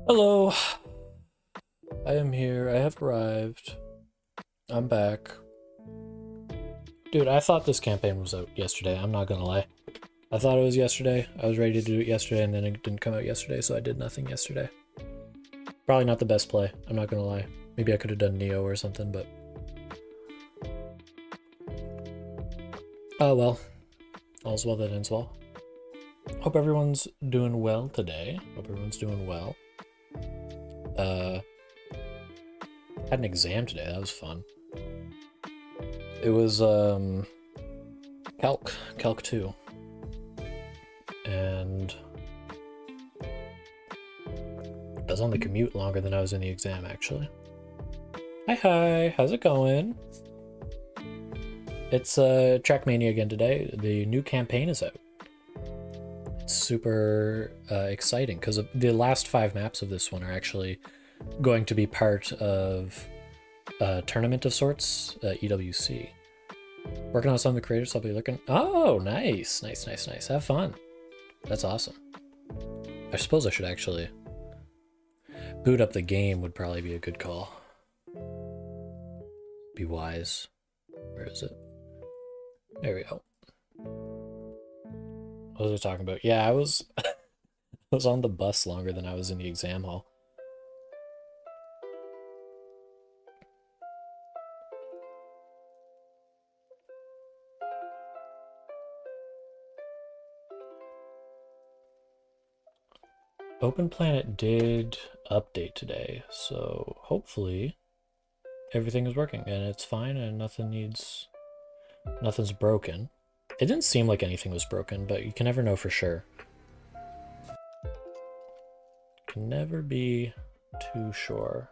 Hello, I am here. I have arrived. I'm back. Dude, I thought this campaign was out yesterday. I'm not gonna lie. I thought it was yesterday. I was ready to do it yesterday, and then it didn't come out yesterday, so I did nothing yesterday. Probably not the best play. I'm not gonna lie. Maybe I could have done Neo or something, but... oh well. All's well that ends well. Hope everyone's doing well today. Hope everyone's doing well. Had an exam today. That was fun. It was Calc 2, and I was on the commute longer than I was in the exam, actually. Hi, how's it going? It's Trackmania again today. The new campaign is out. It's super exciting because the last 5 maps of this one are actually going to be part of a tournament of sorts, EWC. Working on some of the creators, I'll be looking. Oh, nice. Have fun. That's awesome. I suppose I should actually boot up the game would probably be a good call. Be wise. Where is it? There we go. What was I talking about? Yeah, I was I was on the bus longer than I was in the exam hall. Open Planet did update today, so hopefully everything is working and it's fine and nothing's broken. It didn't seem like anything was broken, but you can never know for sure. Can never be too sure.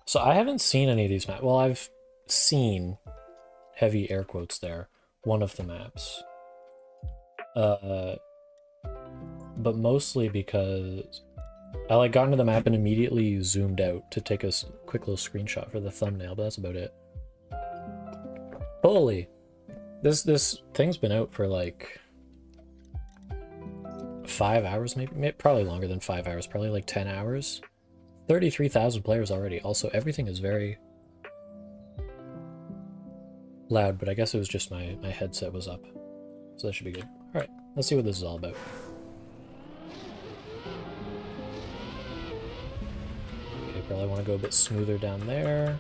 So I haven't seen any of these maps. Well, I've seen, heavy air quotes there, one of the maps. But mostly because I got into the map and immediately zoomed out to take a quick little screenshot for the thumbnail, but that's about it. Holy! This thing's been out for like 5 hours, maybe probably longer than 5 hours, probably like 10 hours. 33,000 players already. Also, everything is very loud, but I guess it was just my headset was up. So that should be good. Alright, let's see what this is all about. Okay, probably want to go a bit smoother down there.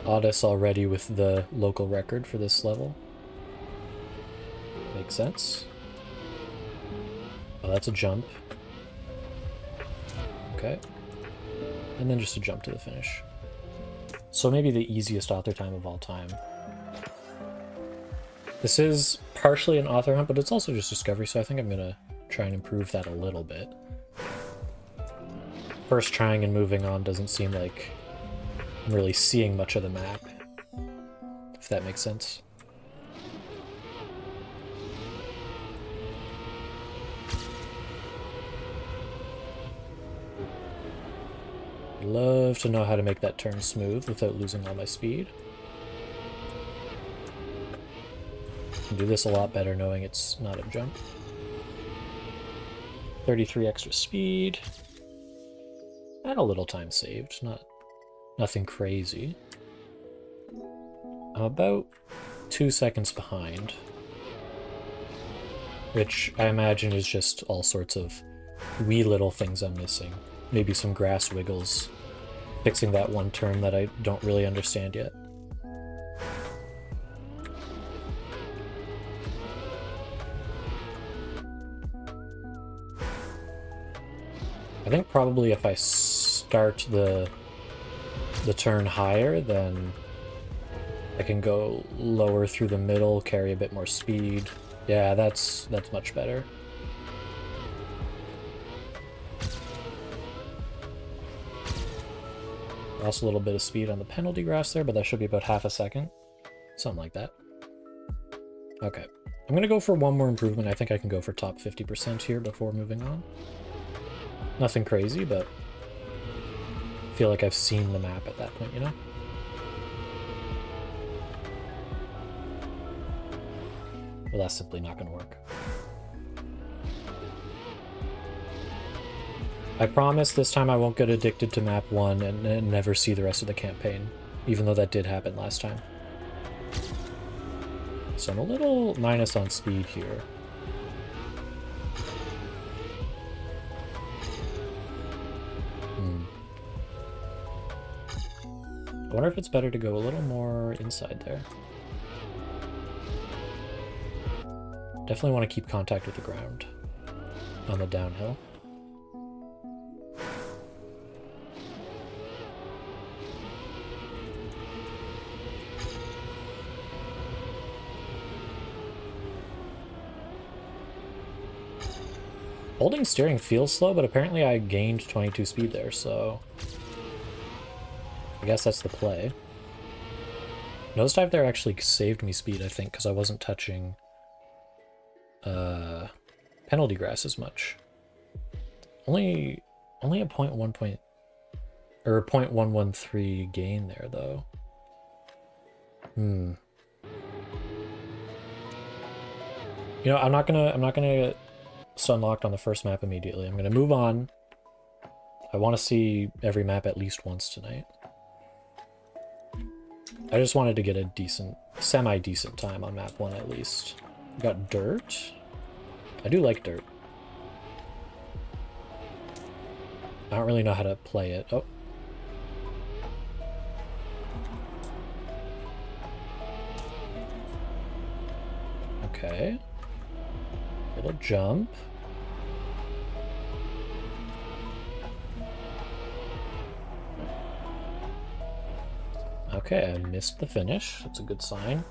Otis already with the local record for this level. Makes sense. Oh, that's a jump. Okay. And then just a jump to the finish. So maybe the easiest author time of all time. This is partially an author hunt, but it's also just discovery, so I think I'm gonna try and improve that a little bit. First trying and moving on doesn't seem like I'm really seeing much of the map, if that makes sense. Love to know how to make that turn smooth without losing all my speed. Can do this a lot better knowing it's not a jump. 33 extra speed. And a little time saved, nothing crazy. I'm about 2 seconds behind, which I imagine is just all sorts of wee little things I'm missing. Maybe some grass wiggles, fixing that one turn that I don't really understand yet. I think probably if I start the turn higher, then I can go lower through the middle, carry a bit more speed. Yeah, that's much better. Lost a little bit of speed on the penalty grass there, but that should be about half a second. Something like that. Okay. I'm gonna go for one more improvement. I think I can go for top 50% here before moving on. Nothing crazy, but I feel like I've seen the map at that point, you know? Well, that's simply not going to work. I promise this time I won't get addicted to map 1 and never see the rest of the campaign, even though that did happen last time. So I'm a little minus on speed here. I wonder if it's better to go a little more inside there. Definitely want to keep contact with the ground on the downhill. Holding steering feels slow, but apparently I gained 22 speed there, so I guess that's the play. Nosedive there actually saved me speed, I think, because I wasn't touching penalty grass as much. Only a 0.113 gain there, though. You know, I'm not gonna stun locked on the first map immediately. I'm gonna move on. I want to see every map at least once tonight. I just wanted to get a decent, semi-decent time on map 1 at least. We got dirt. I do like dirt. I don't really know how to play it. Oh. Okay. Little jump. Okay, I missed the finish. That's a good sign.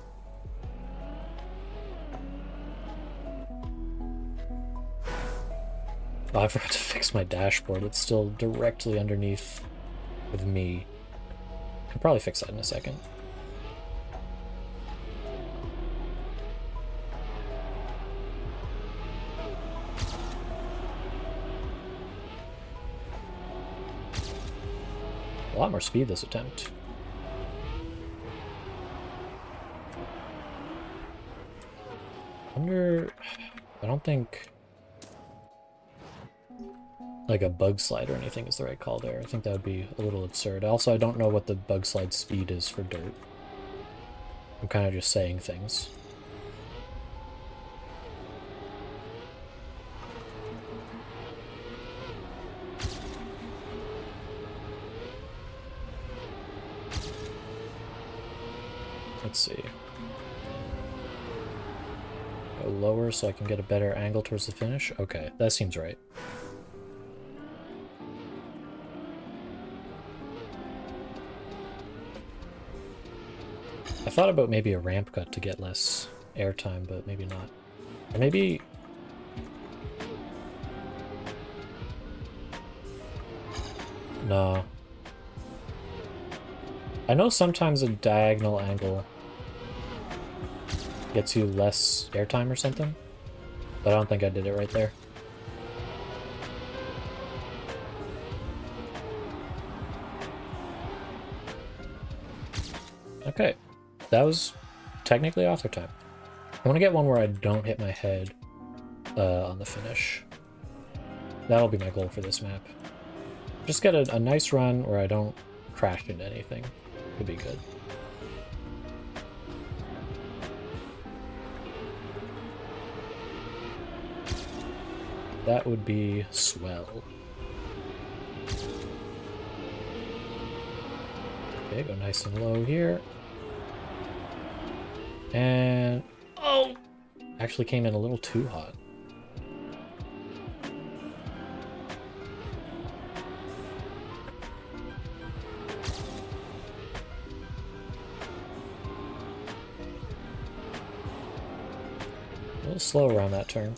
Oh, I forgot to fix my dashboard. It's still directly underneath with me. I'll probably fix that in a second. A lot more speed this attempt. I don't think like a bug slide or anything is the right call there. I think that would be a little absurd. Also, I don't know what the bug slide speed is for dirt. I'm kind of just saying things. Let's see. Go lower so I can get a better angle towards the finish. Okay, that seems right. I thought about maybe a ramp cut to get less airtime, but maybe not. Or maybe... No. I know sometimes a diagonal angle gets you less airtime or something, but I don't think I did it right there. Okay, that was technically author time. I want to get one where I don't hit my head on the finish. That'll be my goal for this map. Just get a nice run where I don't crash into anything. Could be good. That would be swell. Okay, go nice and low here. And... oh! Actually came in a little too hot. A little slow around that turn.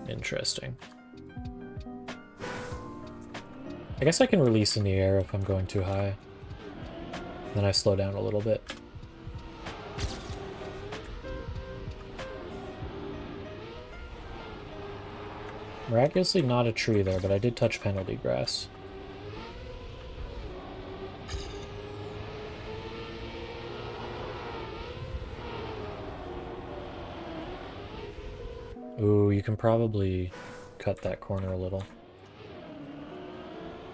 Interesting. I guess I can release in the air if I'm going too high. Then I slow down a little bit. Miraculously not a tree there, but I did touch penalty grass. Ooh, you can probably cut that corner a little.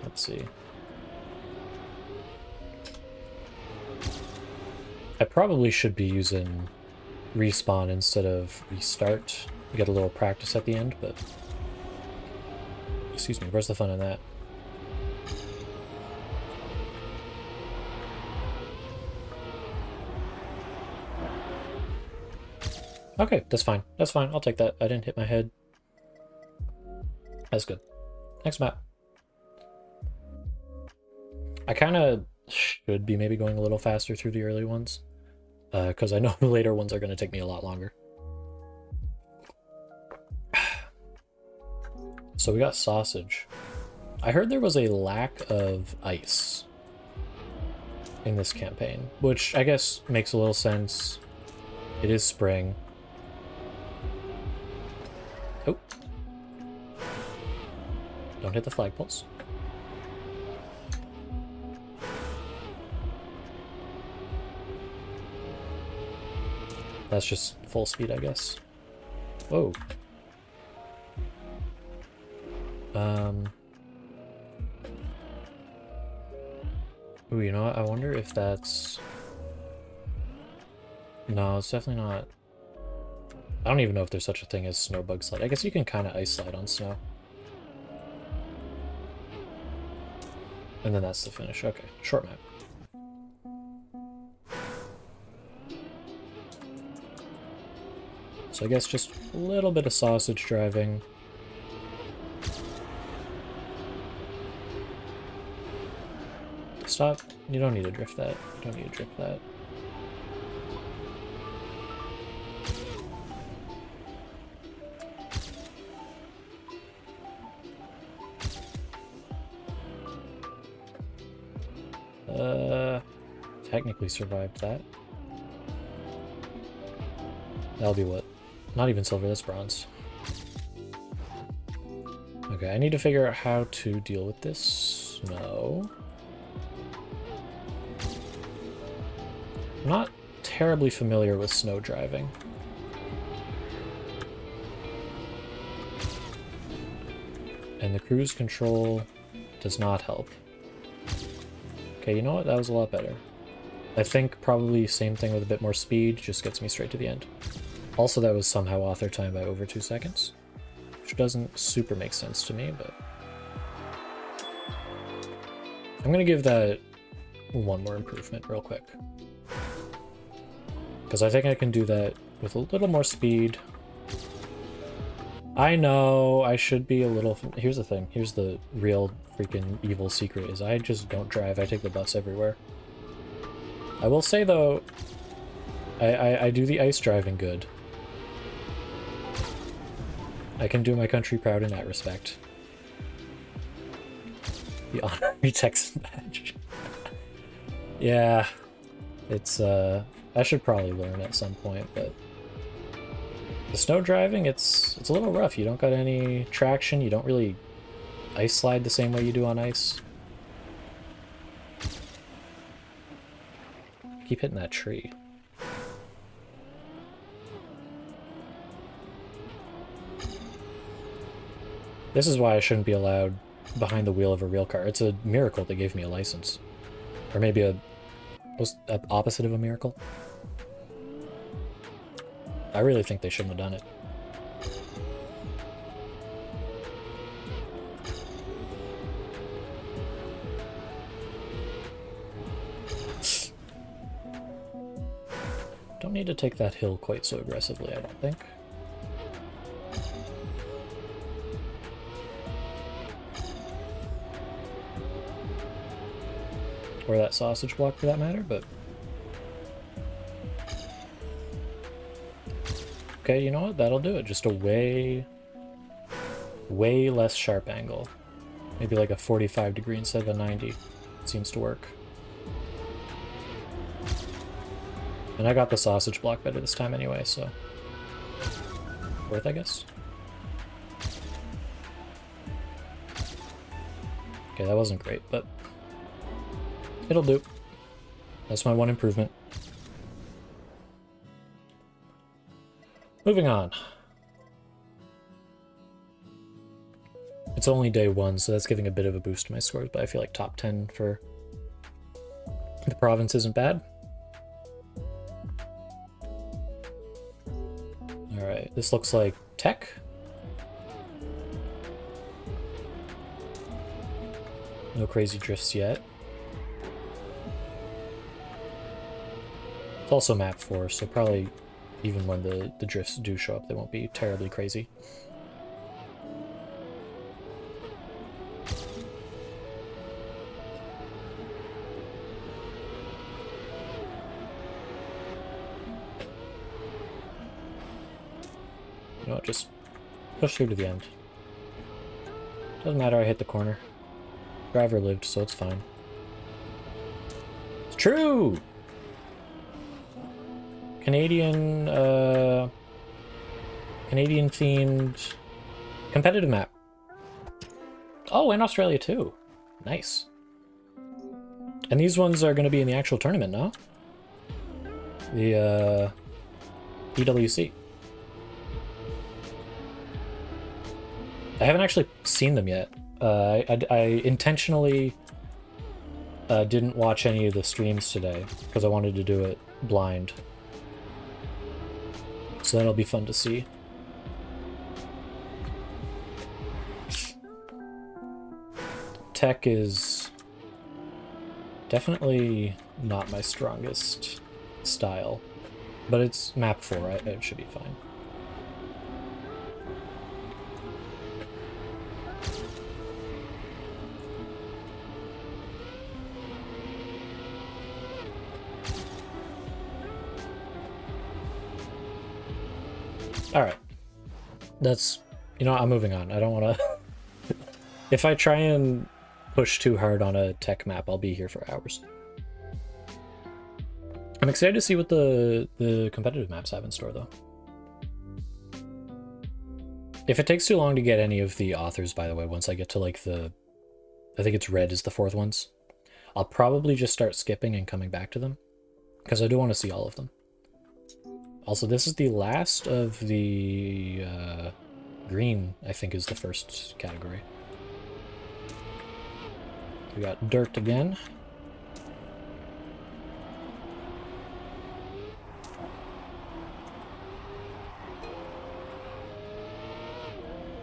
Let's see. I probably should be using respawn instead of restart. You get a little practice at the end, but... Excuse me, where's the fun in that? Okay, that's fine. That's fine. I'll take that. I didn't hit my head. That's good. Next map. I kind of should be maybe going a little faster through the early ones, because I know the later ones are going to take me a lot longer. So we got sausage. I heard there was a lack of ice in this campaign, which I guess makes a little sense. It is spring. Oh. Don't hit the flagpoles. That's just full speed, I guess. Whoa. Ooh, you know what? I wonder if that's... No, it's definitely not... I don't even know if there's such a thing as snow bug slide. I guess you can kind of ice slide on snow. And then that's the finish. Okay, short map. So I guess just a little bit of sausage driving. Stop. You don't need to drift that. You don't need to drift that. Technically survived that. That'll be what? Not even silver, that's bronze. Okay, I need to figure out how to deal with this snow. I'm not terribly familiar with snow driving. And the cruise control does not help. Okay, you know what? That was a lot better. I think probably same thing with a bit more speed, just gets me straight to the end. Also, that was somehow author time by over 2 seconds, which doesn't super make sense to me, but... I'm gonna give that one more improvement real quick. Because I think I can do that with a little more speed. I know, I should be a little... Here's the thing, here's the real freaking evil secret, is I just don't drive, I take the bus everywhere. I will say though, I do the ice driving good. I can do my country proud in that respect. The honorary Texan badge. Yeah, it's I should probably learn at some point, but the snow driving, it's a little rough. You don't got any traction, you don't really ice slide the same way you do on ice. Keep hitting that tree. This is why I shouldn't be allowed behind the wheel of a real car. It's a miracle they gave me a license. Or maybe a opposite of a miracle. I really think they shouldn't have done it. Don't need to take that hill quite so aggressively, I don't think. Or that sausage block for that matter, but... Okay, you know what? That'll do it. Just a way less sharp angle. Maybe like a 45 degree instead of a 90. It seems to work. And I got the sausage block better this time anyway, so... Worth, I guess? Okay, that wasn't great, but... It'll do. That's my one improvement. Moving on. It's only day 1, so that's giving a bit of a boost to my scores, but I feel like top 10 for the province isn't bad. Alright, this looks like tech. No crazy drifts yet. It's also map 4, so probably even when the drifts do show up, they won't be terribly crazy. You know what, just push through to the end. Doesn't matter, I hit the corner. Driver lived, so it's fine. It's true! Canadian themed competitive map. Oh, and Australia too. Nice. And these ones are going to be in the actual tournament, no? The EWC. I haven't actually seen them yet. I intentionally didn't watch any of the streams today because I wanted to do it blind. So that'll be fun to see. Tech is definitely not my strongest style, but it's map 4, it should be fine. Alright. That's... You know, I'm moving on. I don't want to... If I try and push too hard on a tech map, I'll be here for hours. I'm excited to see what the competitive maps have in store, though. If it takes too long to get any of the authors, by the way, once I get to, like, the... I think it's red is the 4th ones. I'll probably just start skipping and coming back to them, because I do want to see all of them. Also, this is the last of the green, I think, is the first category. We got dirt again.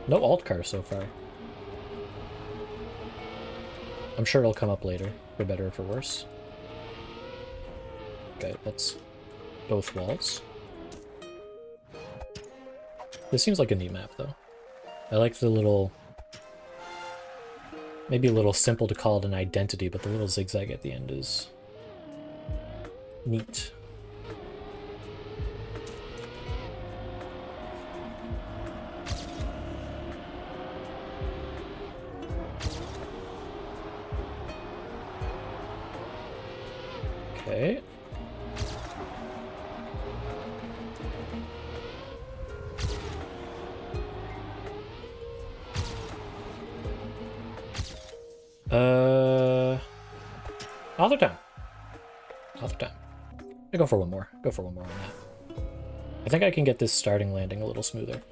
No alt car so far. I'm sure it'll come up later, for better or for worse. Okay, that's both walls. This seems like a neat map, though. I like the little... Maybe a little simple to call it an identity, but the little zigzag at the end is... neat. Okay. Other time. Other time. I go for one more. Go for one more on that. I think I can get this starting landing a little smoother.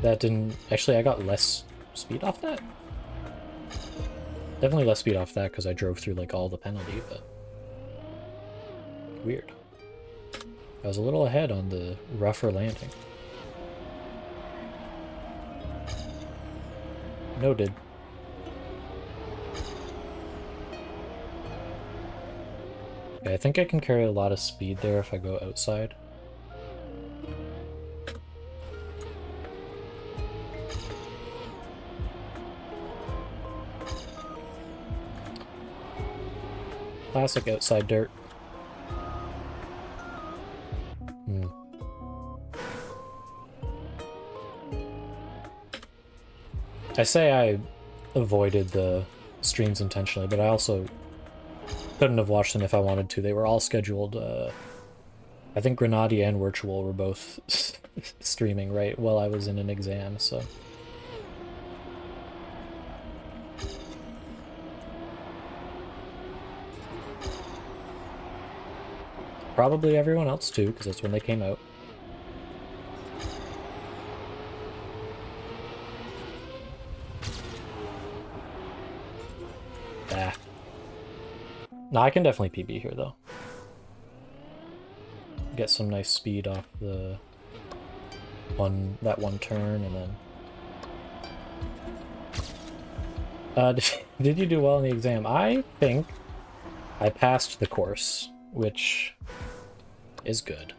That didn't... Actually, I got less speed off that. Definitely less speed off that because I drove through, like, all the penalty, but... Weird. I was a little ahead on the rougher landing. Noted. Okay, I think I can carry a lot of speed there if I go outside. Classic outside dirt. I say I avoided the streams intentionally, but I also couldn't have watched them if I wanted to. They were all scheduled. I think Grenadi and Virtual were both streaming right while I was in an exam, so... Probably everyone else too, because that's when they came out. Ah. No, I can definitely PB here, though. Get some nice speed off the that one turn, and then... did you do well in the exam? I think I passed the course, which is good.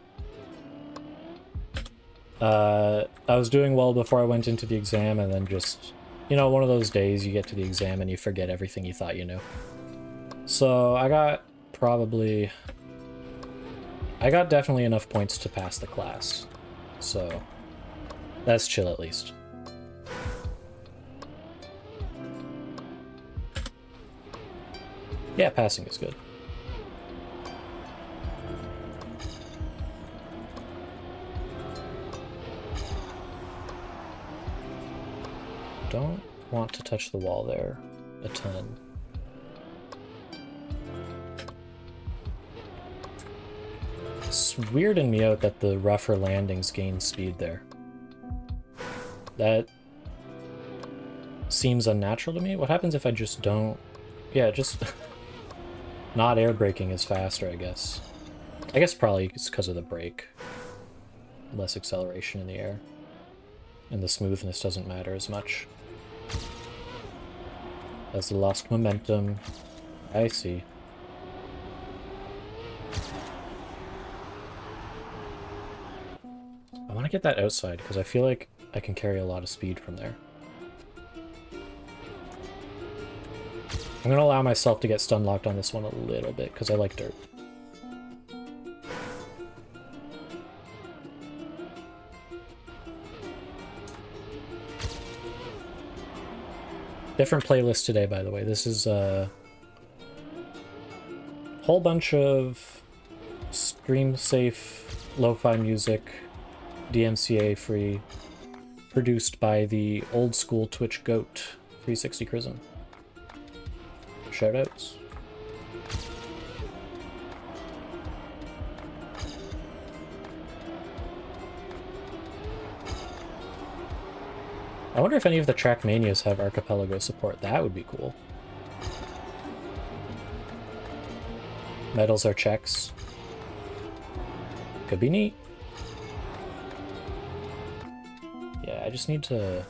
I was doing well before I went into the exam, and then just, you know, one of those days you get to the exam and you forget everything you thought you knew. So I got definitely enough points to pass the class. So that's chill at least. Yeah, passing is good. Don't want to touch the wall there a ton. It's weirding me out that the rougher landings gain speed there. That seems unnatural to me. What happens if I just don't... Yeah, just... not air braking is faster, I guess. I guess probably it's because of the brake. Less acceleration in the air. And the smoothness doesn't matter as much. As the lost momentum. I see. I want to get that outside, because I feel like I can carry a lot of speed from there. I'm going to allow myself to get stun locked on this one a little bit, because I like dirt. Different playlist today, by the way. This is a whole bunch of stream-safe lo-fi music, DMCA free, produced by the old school Twitch goat, 360 Chrism. Shoutouts. I wonder if any of the Trackmanias have archipelago support. That would be cool. Medals are checks. Could be neat. Yeah, I just need to...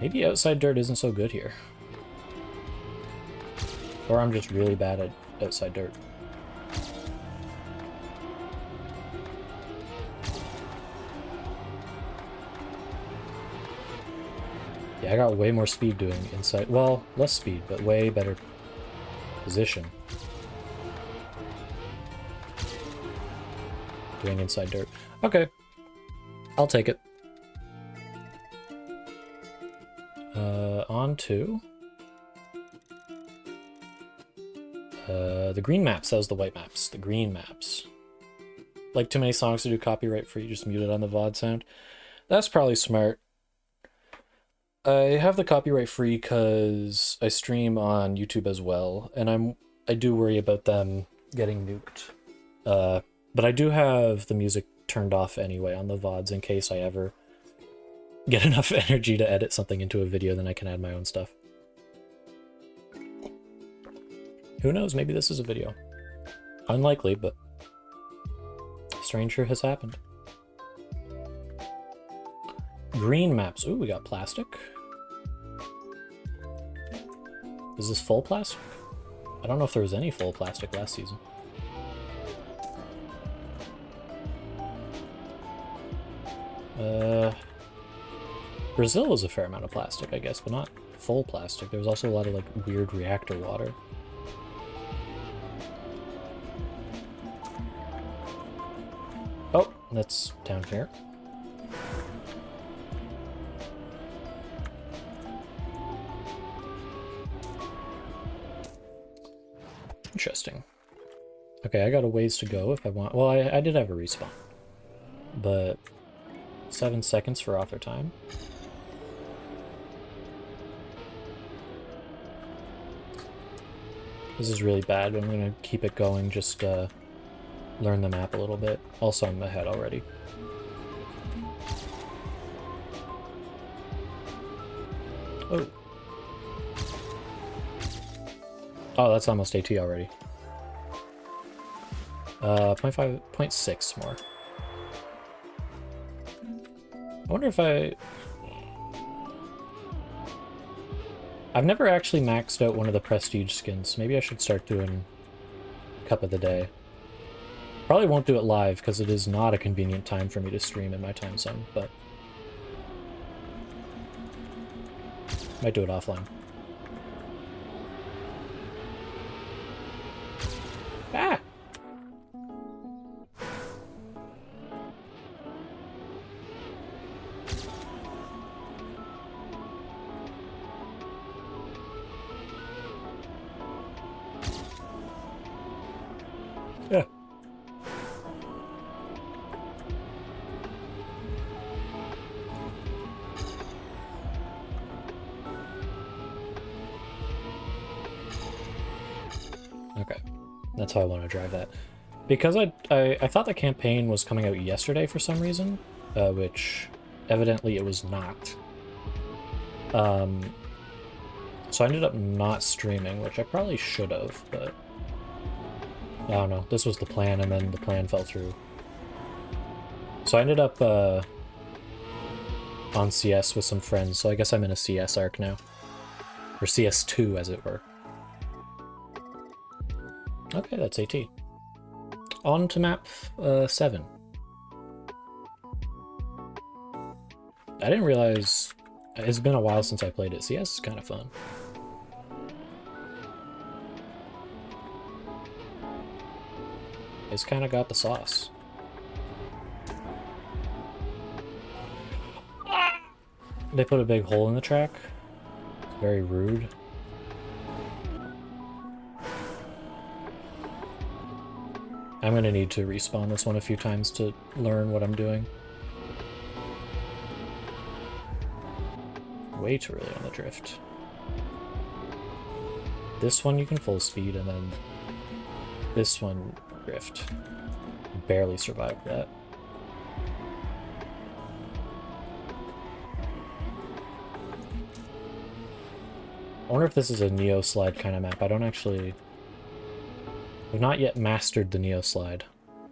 Maybe outside dirt isn't so good here. Or I'm just really bad at outside dirt. Yeah, I got way more speed doing inside. Well, less speed, but way better position. Doing inside dirt. Okay. I'll take it. On to... the green maps. That was the white maps. The green maps. Like too many songs to do copyright free, just mute it on the VOD sound. That's probably smart. I have the copyright free because I stream on YouTube as well, and I do worry about them getting nuked. But I do have the music turned off anyway on the VODs in case I ever get enough energy to edit something into a video, then I can add my own stuff. Who knows, maybe this is a video. Unlikely, but stranger has happened. Green maps. Ooh, we got plastic. Is this full plastic? I don't know if there was any full plastic last season. Brazil was a fair amount of plastic, I guess, but not full plastic. There was also a lot of, like, weird reactor water. Oh, that's down here. Interesting. Okay, I got a ways to go if I want... Well, I did have a respawn. But 7 seconds for author time. This is really bad, but I'm going to keep it going, just learn the map a little bit. Also, I'm ahead already. Oh. Oh, that's almost AT already. 0.5, 0.6 more. I wonder if I've never actually maxed out one of the prestige skins. Maybe I should start doing Cup of the Day. Probably won't do it live because it is not a convenient time for me to stream in my time zone, but might do it offline. Ah! Yeah. Okay, that's how I want to drive that. Because I thought the campaign was coming out yesterday for some reason, which evidently it was not. So I ended up not streaming, which I probably should have, but I don't know. This was the plan, and then the plan fell through. So I ended up on CS with some friends, so I guess I'm in a CS arc now. Or CS2, as it were. Okay, that's AT. On to map 7. I didn't realize... It's been a while since I played it. CS is kind of fun. It's kind of got the sauce. They put a big hole in the track. It's very rude. I'm gonna need to respawn this one a few times to learn what I'm doing. Way too early on the drift. This one you can full speed, and then this one drift. Barely survived that. I wonder if this is a Neo slide kind of map. I don't actually... I've not yet mastered the Neo slide.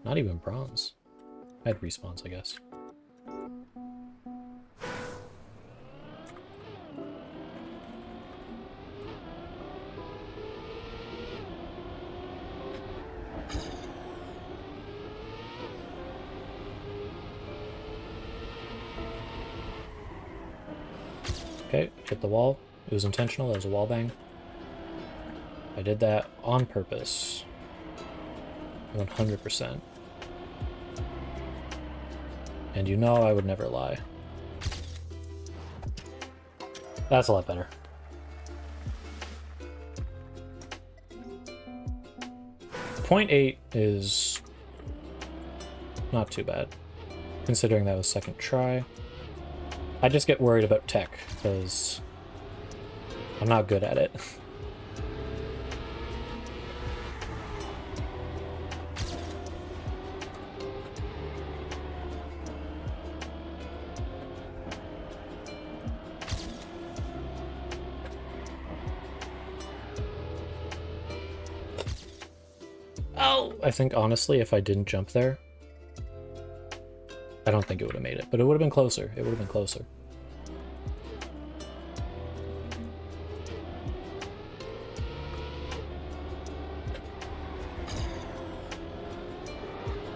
Not even bronze. I had respawns, I guess. Okay, hit the wall. It was intentional, that was a wall bang. I did that on purpose. 100%. And you know I would never lie. That's a lot better. Point 8 is not too bad, considering that was second try. I just get worried about tech, because I'm not good at it. Oh! I think, honestly, if I didn't jump there, I don't think it would have made it, but it would have been closer. It would have been closer.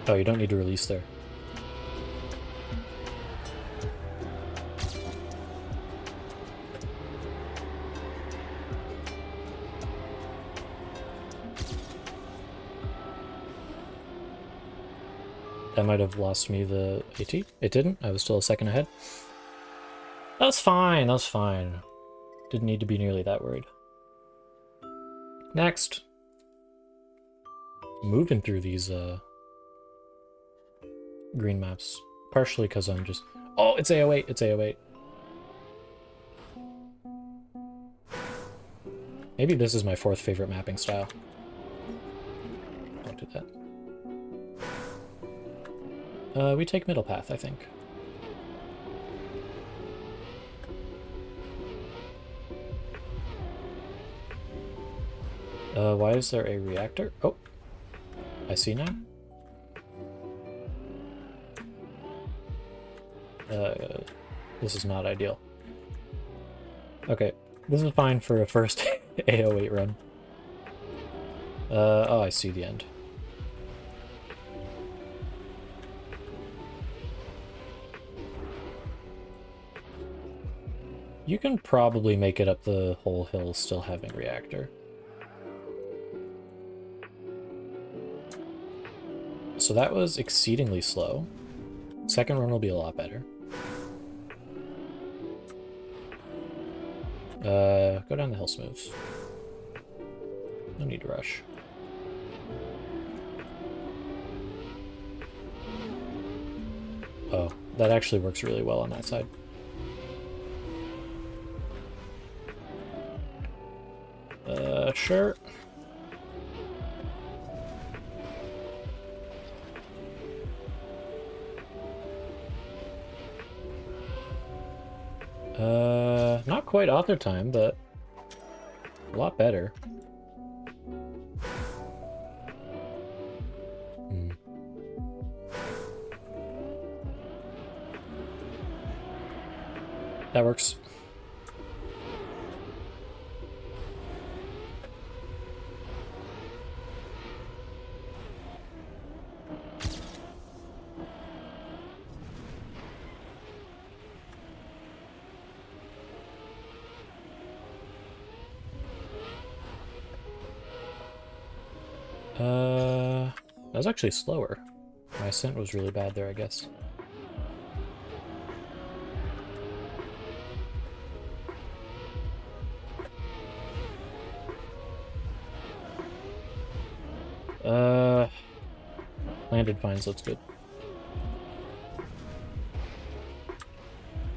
Oh, you don't need to release there. That might have lost me the AT. It didn't. I was still a second ahead. That was fine. That was fine. Didn't need to be nearly that worried. Next. Moving through these green maps. Partially because I'm just... Oh, it's AO8. It's AO8. Maybe this is my fourth favorite mapping style. Don't do that. We take middle path, I think. Why is there a reactor? Oh, I see now. This is not ideal. Okay, this is fine for a first A08 run. Oh, I see the end. You can probably make it up the whole hill still having reactor. So that was exceedingly slow. Second run will be a lot better. Go down the hill smooth. No need to rush. Oh, that actually works really well on that side. Sure. Not quite author time, but a lot better. That works. That was actually slower. My ascent was really bad there, I guess. Landed fine, so it's good.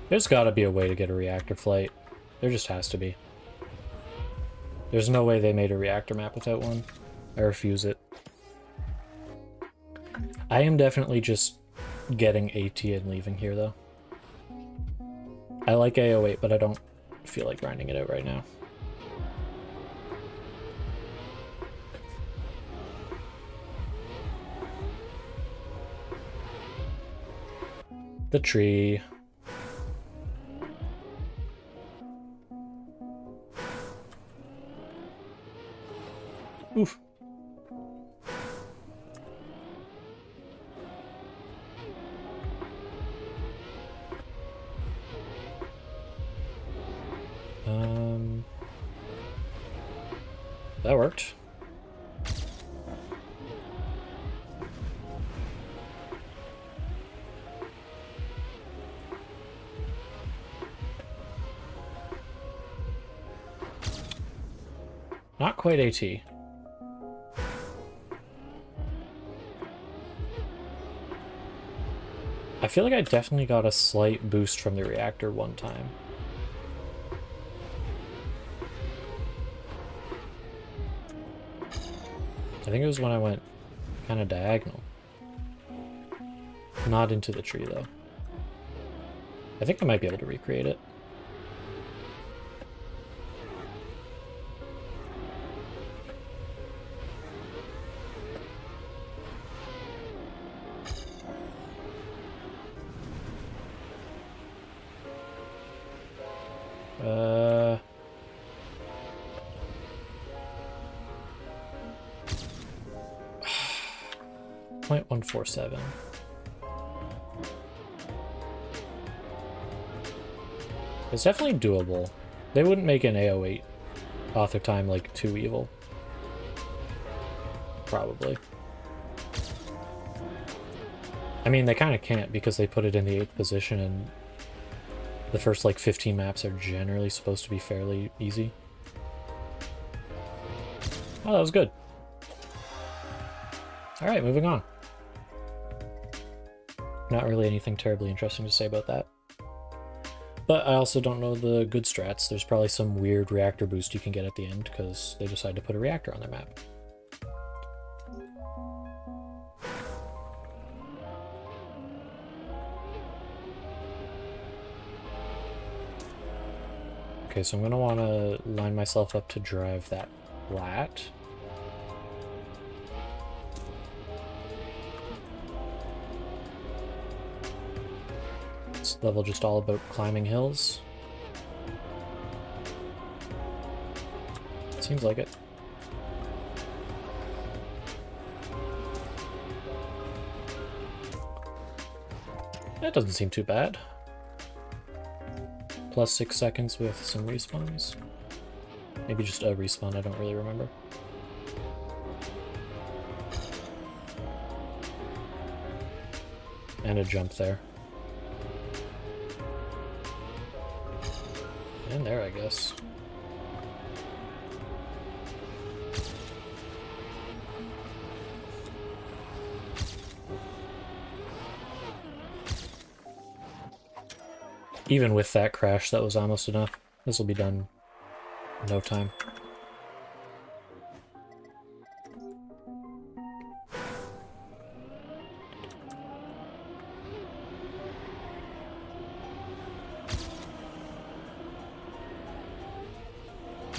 There's gotta be a way to get a reactor flight. There just has to be. There's no way they made a reactor map without one. I refuse it. I am definitely just getting AT and leaving here, though. I like A08, but I don't feel like grinding it out right now. The tree. Oof. That worked. Not quite AT. I feel like I definitely got a slight boost from the reactor one time. I think it was when I went kind of diagonal. Not into the tree, though. I think I might be able to recreate it. .147. It's definitely doable. They wouldn't make an A08 author time like too evil. Probably. I mean, they kind of can't because they put it in the 8th position and the first like 15 maps are generally supposed to be fairly easy. Oh, that was good. Alright, moving on. Not really anything terribly interesting to say about that. But I also don't know the good strats. There's probably some weird reactor boost you can get at the end because they decided to put a reactor on their map. Okay, so I'm going to want to line myself up to drive that flat. This level just all about climbing hills. Seems like it. That doesn't seem too bad. Plus 6 seconds with some respawns. Maybe just a respawn, I don't really remember. And a jump there. And there, I guess. Even with that crash, that was almost enough. This will be done in no time.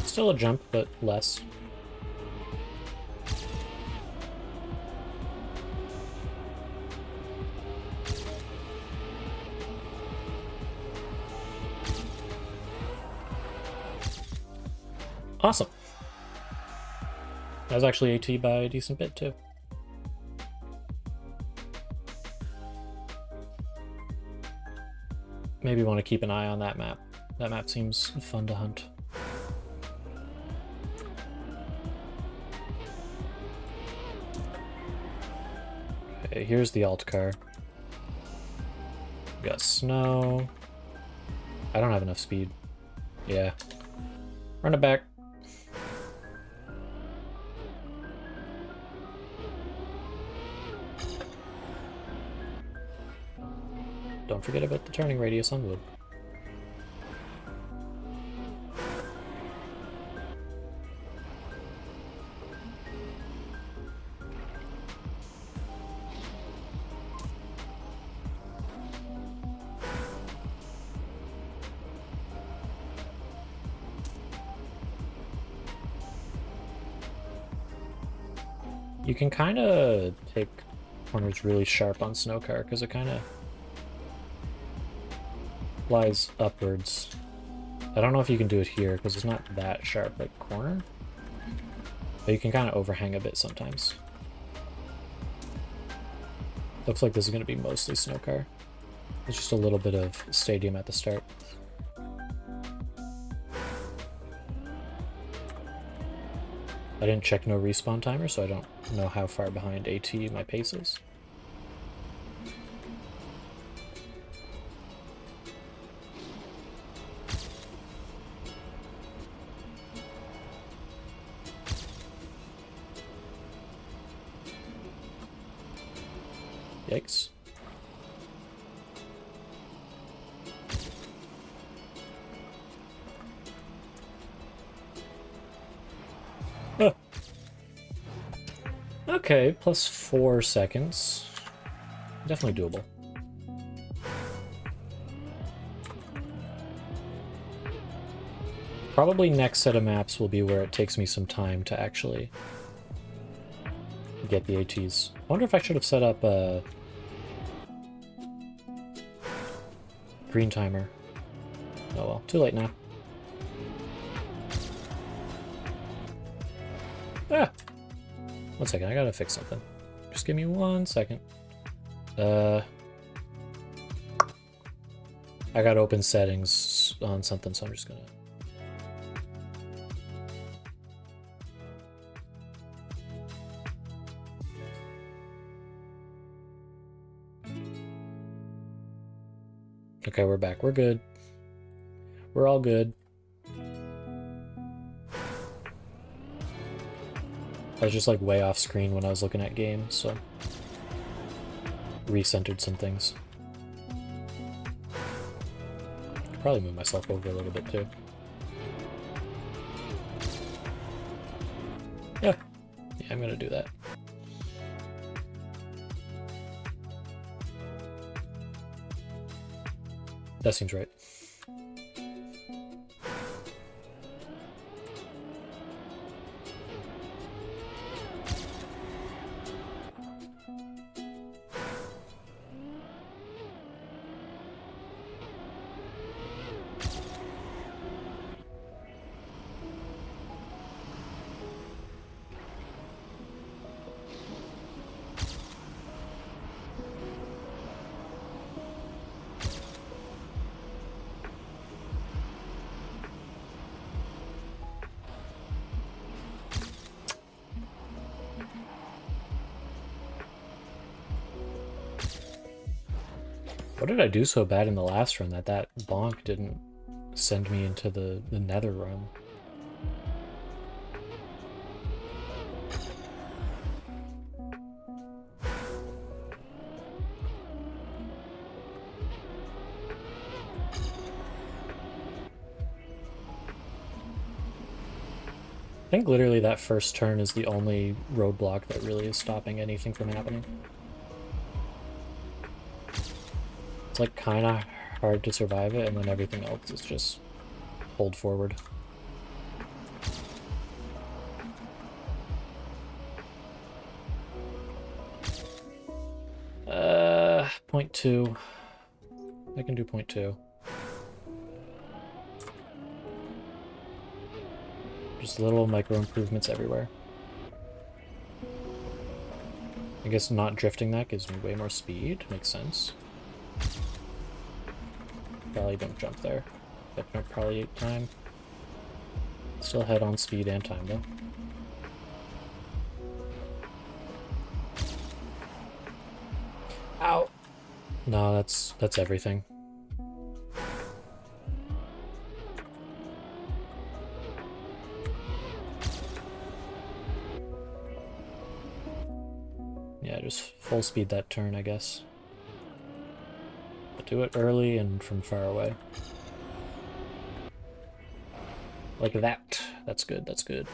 Still a jump, but less. Awesome. That was actually AT by a decent bit, too. Maybe want to keep an eye on that map. That map seems fun to hunt. Okay, here's the alt car. We got snow. I don't have enough speed. Yeah. Run it back. Don't forget about the turning radius on wood. You can kind of take corners really sharp on Snowcar because it kind of flies upwards. I don't know if you can do it here because it's not that sharp at corner, but you can kind of overhang a bit sometimes. Looks like this is going to be mostly Snowcar. There's just a little bit of stadium at the start. I didn't check no respawn timer, so I don't know how far behind AT my pace is. Yikes. Ah. Okay, plus 4 seconds. Definitely doable. Probably next set of maps will be where it takes me some time to actually get the ATs. I wonder if I should have set up a green timer. Oh well, too late now. Ah! 1 second, I gotta fix something. Just give me 1 second. I gotta open settings on something, so I'm just gonna... Okay, we're back. We're good. We're all good. I was just like way off screen when I was looking at games, so recentered some things. Could probably move myself over a little bit too. Yeah, I'm gonna do that. That seems right. What did I do so bad in the last run that bonk didn't send me into the nether realm? I think literally that first turn is the only roadblock that really is stopping anything from happening. It's like kind of hard to survive it, and then everything else is just pulled forward. Point 2. I can do point 2. Just little micro improvements everywhere. I guess not drifting that gives me way more speed. Makes sense. Probably don't jump there. But no, probably 8 time. Still head on speed and time though. Ow! No, that's everything. Yeah, just full speed that turn, I guess. But do it early and from far away. Like that. That's good, that's good.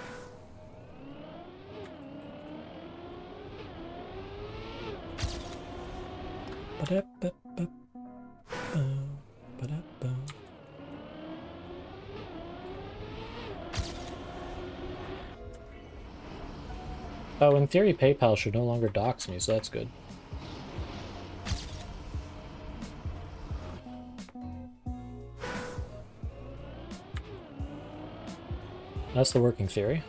Oh, in theory, PayPal should no longer dox me, so that's good. That's the working theory.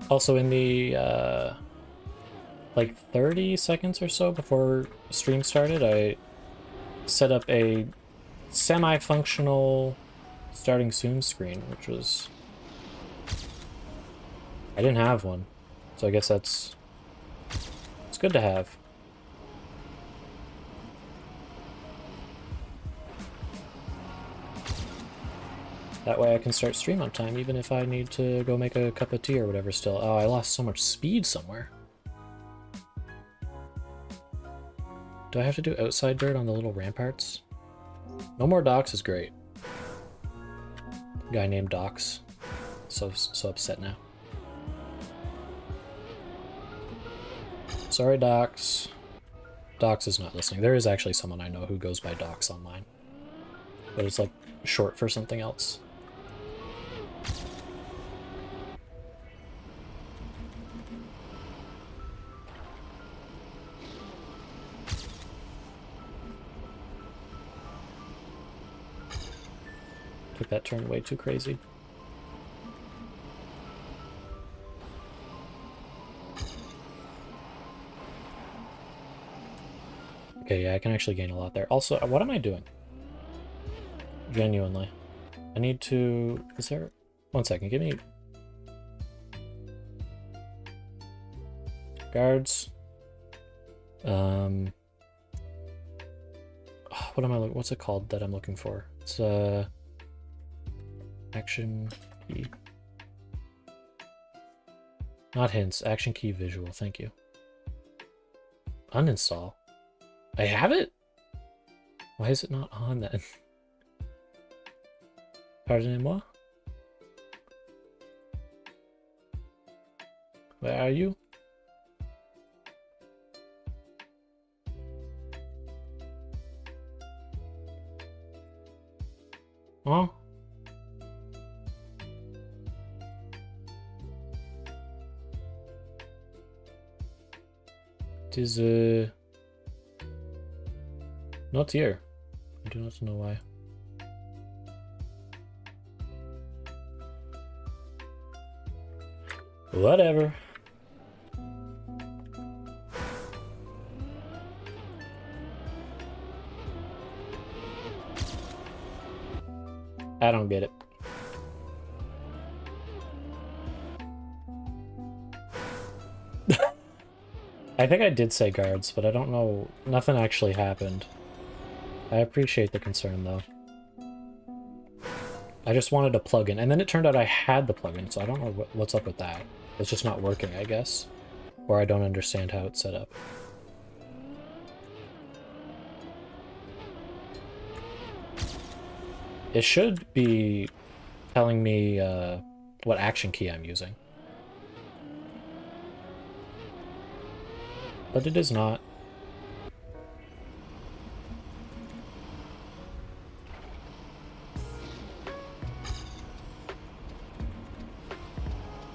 Also in the, like 30 seconds or so before stream started, I set up a semi-functional starting soon screen, which was... I didn't have one, so I guess it's good to have. That way I can start stream on time, even if I need to go make a cup of tea or whatever still. Oh, I lost so much speed somewhere. Do I have to do outside dirt on the little ramparts? No more docks is great. Guy named Docs. So upset now. Sorry, Docs. Docs is not listening. There is actually someone I know who goes by Docs online. But it's like short for something else. Took that turn way too crazy. Okay, yeah, I can actually gain a lot there. Also, what am I doing? Genuinely. I need to... Is there... One second, give me... Guards. What am I looking... What's it called that I'm looking for? It's, action key. Not hints. Action key visual. Thank you. Uninstall. I have it? Why is it not on then? Pardonnez-moi? Where are you? Huh? It is Not here. I do not know why. Whatever. I don't get it. I think I did say guards, but I don't know. Nothing actually happened. I appreciate the concern, though. I just wanted a plugin, and then it turned out I had the plugin, so I don't know what's up with that. It's just not working, I guess. Or I don't understand how it's set up. It should be telling me what action key I'm using. But it is not.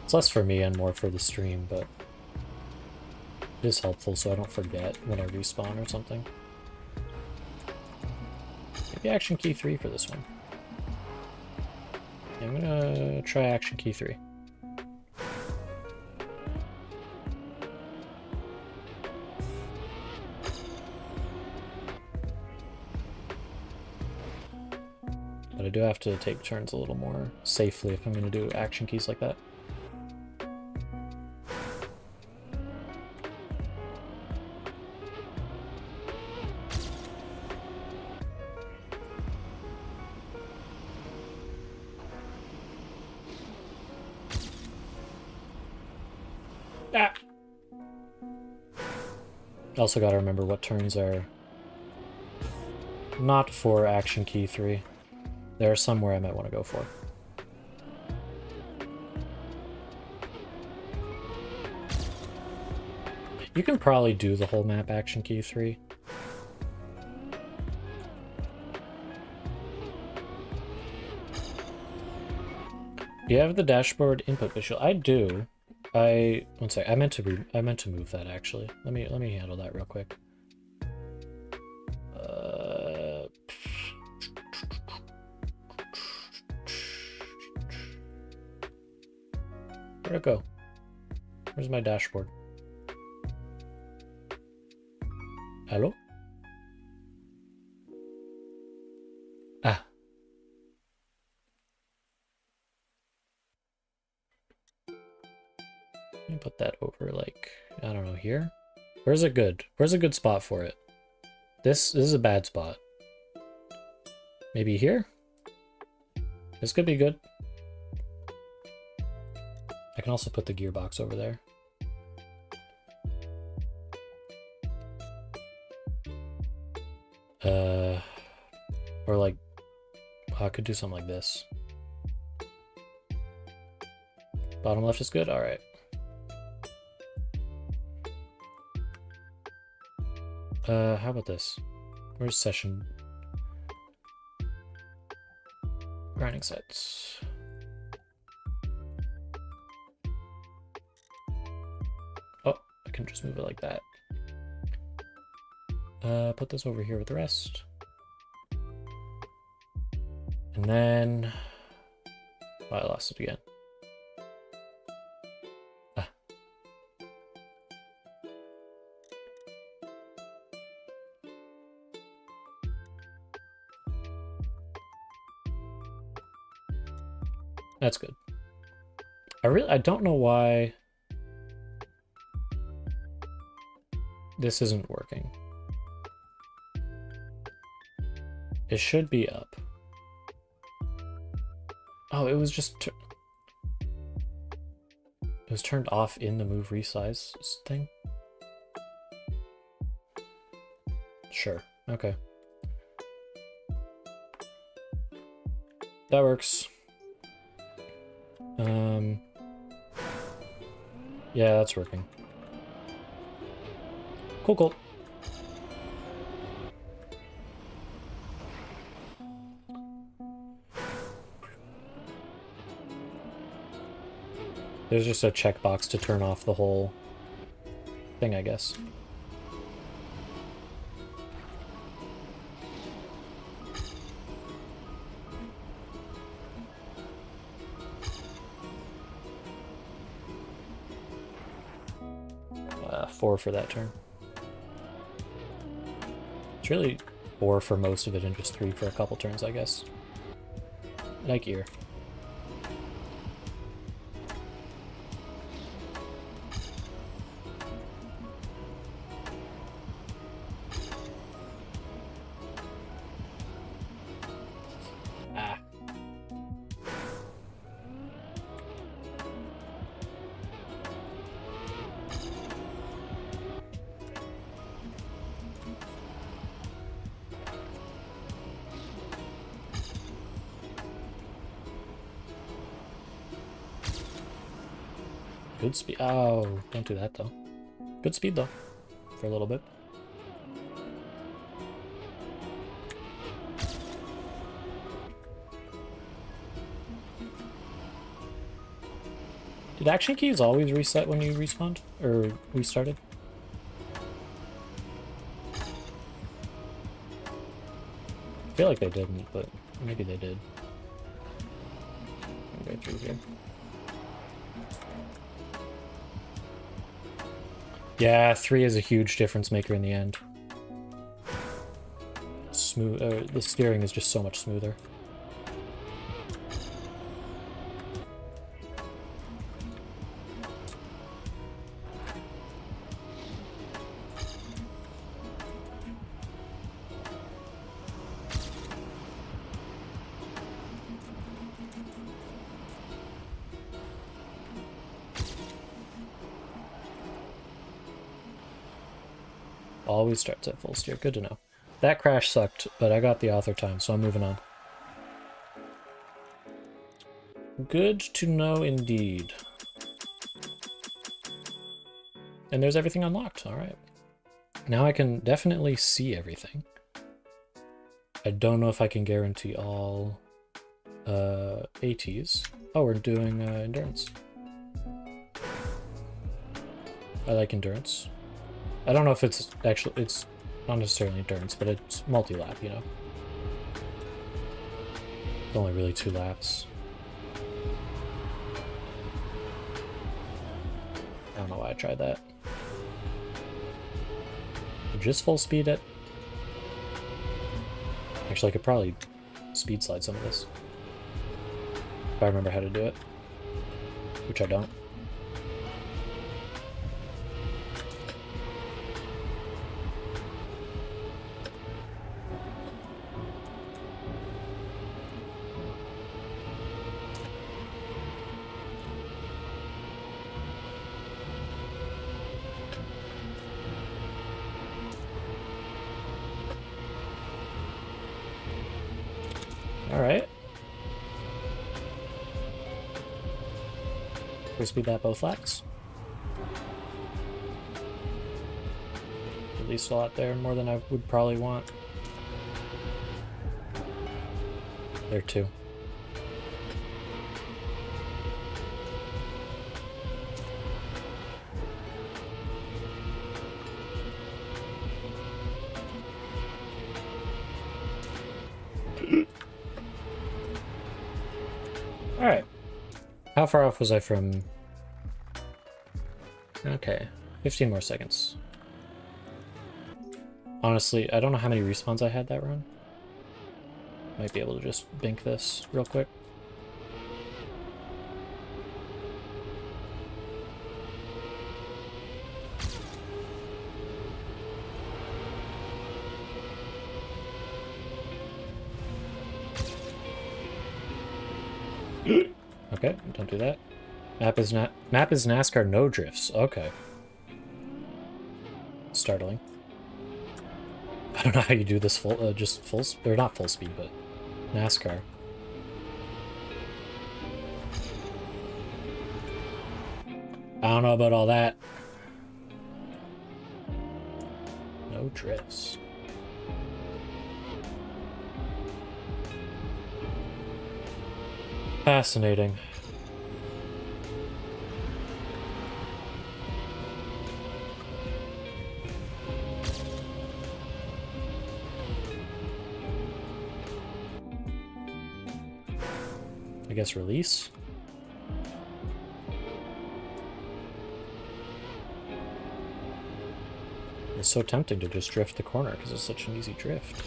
It's less for me and more for the stream, but it is helpful so I don't forget when I respawn or something. Maybe action key 3 for this one. I'm gonna try action key 3. But I do have to take turns a little more safely if I'm gonna do action keys like that. Ah! Also gotta remember what turns are not for action key 3. There are some where I might want to go for. You can probably do the whole map action key 3. Do you have the dashboard input visual? I do. One sec. I meant to move that actually. Let me handle that real quick. Where'd it go? Where's my dashboard? Hello? Ah. Let me put that over, like, I don't know, here? Where's it good? Where's a good spot for it? This is a bad spot. Maybe here? This could be good. I can also put the gearbox over there. Or like, I could do something like this. Bottom left is good? Alright. How about this? Where's session? Grinding sets. Oh, I can just move it like that. Put this over here with the rest. And then... Oh, I lost it again. Ah. That's good. I don't know why this isn't working. It should be up. Oh, it was just... It was turned off in the move resize thing? Sure. Okay. That works. Yeah, that's working. Cool, cool. There's just a checkbox to turn off the whole thing, I guess. 4 for that turn. It's really 4 for most of it and just 3 for a couple turns, I guess. Like ear. Ah. Good speed. Oh, don't do that though. Good speed though, for a little bit. Did action keys always reset when you respawned? Or restarted? I feel like they didn't, but maybe they did. I'll go through here. Yeah, 3 is a huge difference maker in the end. Smooth. The steering is just so much smoother. Always starts at full steer. Good to know. That crash sucked, but I got the author time, so I'm moving on. Good to know indeed. And there's everything unlocked. All right. Now I can definitely see everything. I don't know if I can guarantee all ATs. Oh, we're doing endurance. I like endurance. I don't know if it's actually, it's not necessarily endurance, but it's multi-lap, you know? It's only really 2 laps. I don't know why I tried that. Just full speed it. Actually, I could probably speed slide some of this. If I remember how to do it. Which I don't. Alright. We'll speed that both laps. At least a lot there, more than I would probably want. There too. Alright. How far off was I from... Okay. 15 more seconds. Honestly, I don't know how many respawns I had that run. Might be able to just bink this real quick. Okay, don't do that. Map is NASCAR no drifts. Okay. Startling. I don't know how you do this full, just full, or not full speed, but NASCAR. I don't know about all that. No drifts. Fascinating. I guess release. it's so tempting to just drift the corner because it's such an easy drift.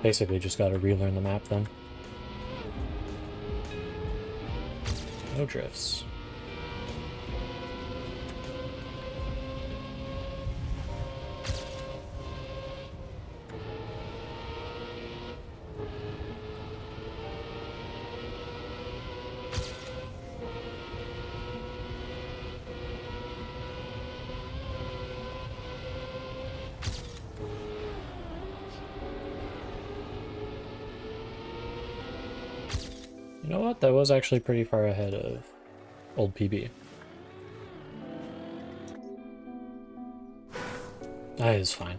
Basically just gotta relearn the map then. No drifts. You know what? That was actually pretty far ahead of old PB. That is fine.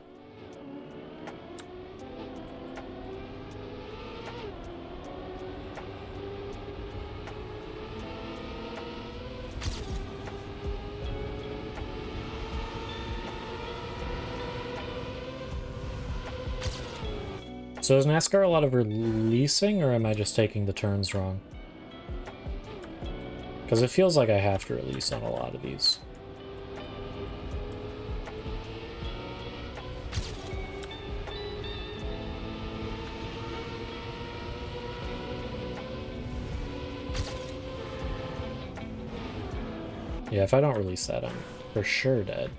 So is NASCAR a lot of releasing, or am I just taking the turns wrong? Because it feels like I have to release on a lot of these. Yeah, if I don't release that, I'm for sure dead.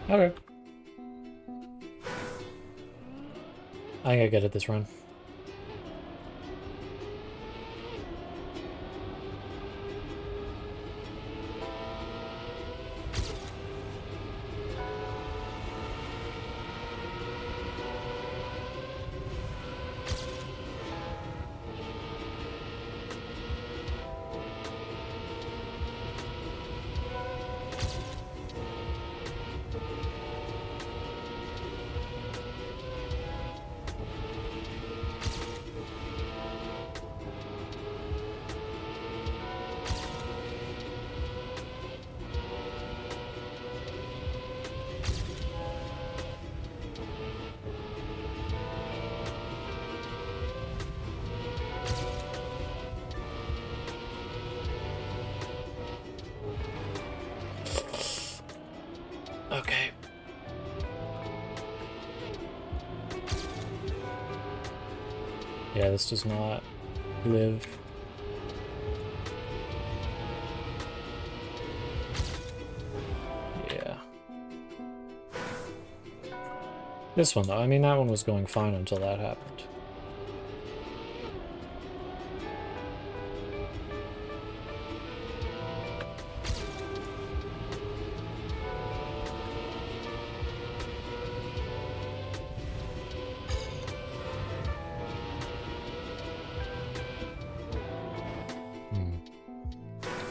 Okay. I think I get it this run. Okay. Yeah, this does not live. Yeah. This one, though. I mean, that one was going fine until that happened.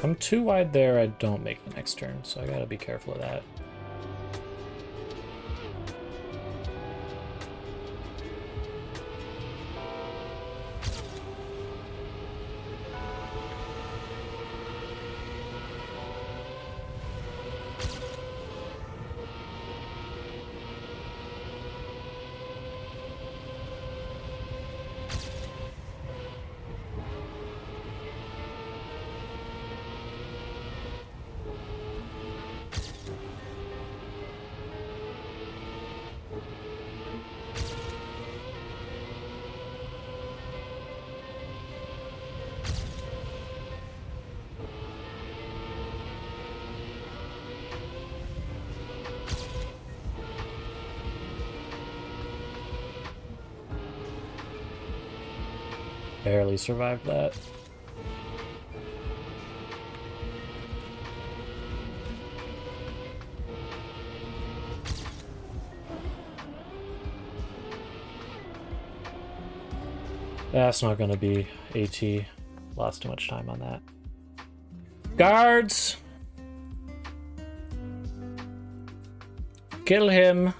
If I'm too wide there, I don't make the next turn, so I gotta be careful of that. Barely survived that. That's not gonna be AT. Lost too much time on that. Guards! Kill him!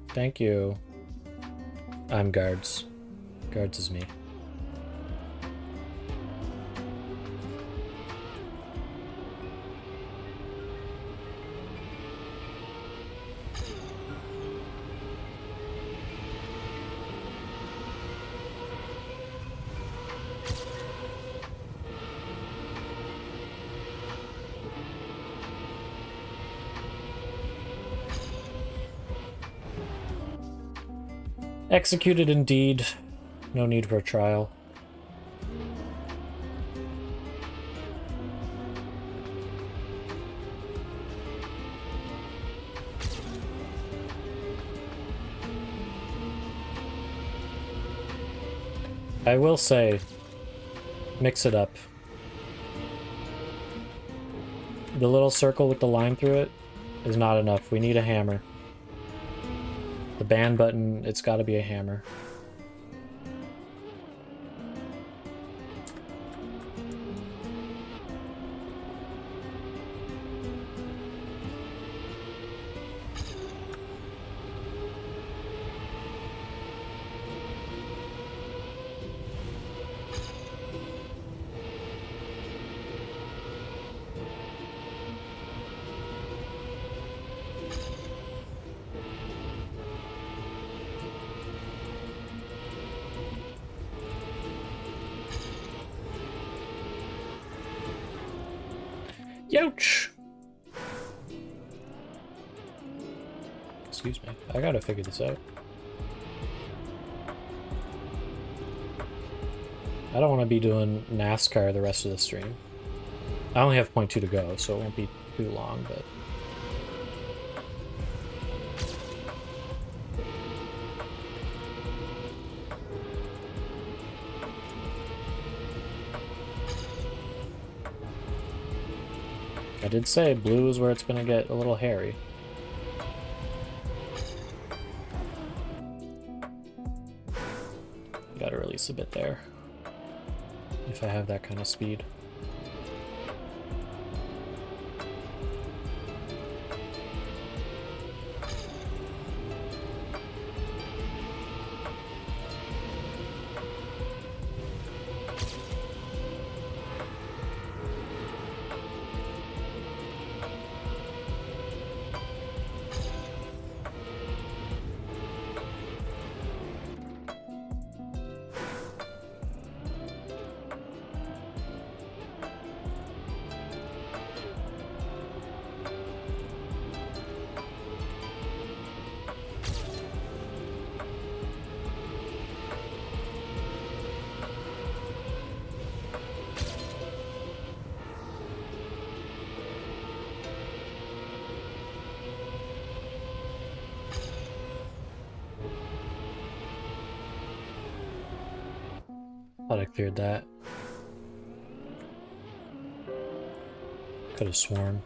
Thank you. I'm guards. Guards is me. Executed indeed. No need for a trial. I will say, mix it up. The little circle with the line through it is not enough. We need a hammer. The ban button, it's got to be a hammer. Youch! Excuse me. I gotta figure this out. I don't want to be doing NASCAR the rest of the stream. I only have 0.2 to go, so it won't be too long, but... I did say blue is where it's gonna get a little hairy. Gotta release a bit there. If I have that kind of speed. Thought I cleared that. Could have sworn.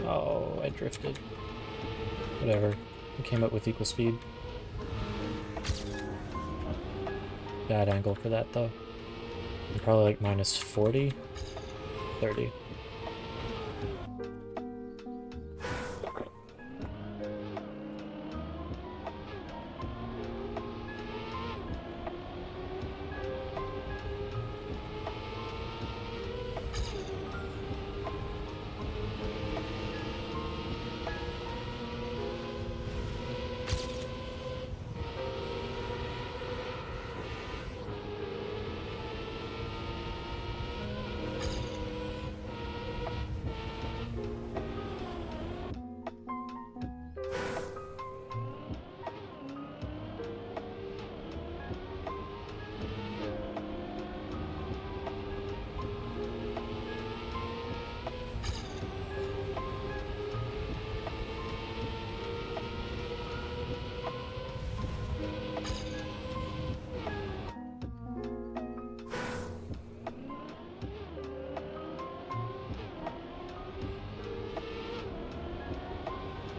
Oh, I drifted. Whatever. We came up with equal speed. Bad angle for that, though. Probably like minus 40? 30.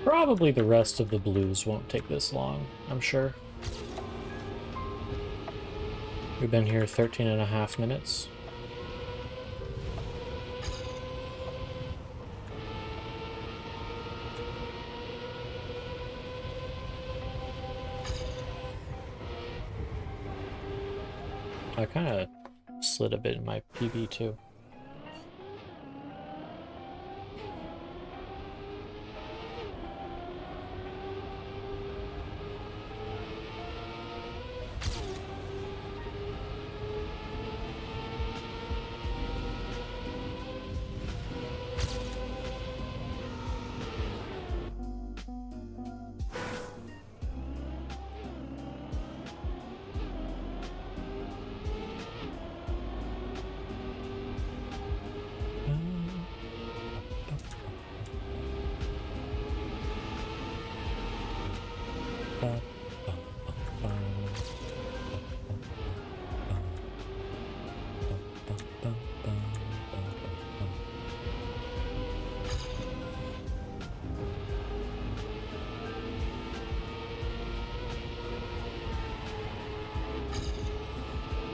Probably the rest of the blues won't take this long, I'm sure. We've been here 13.5 minutes. I kind of slid a bit in my PB too.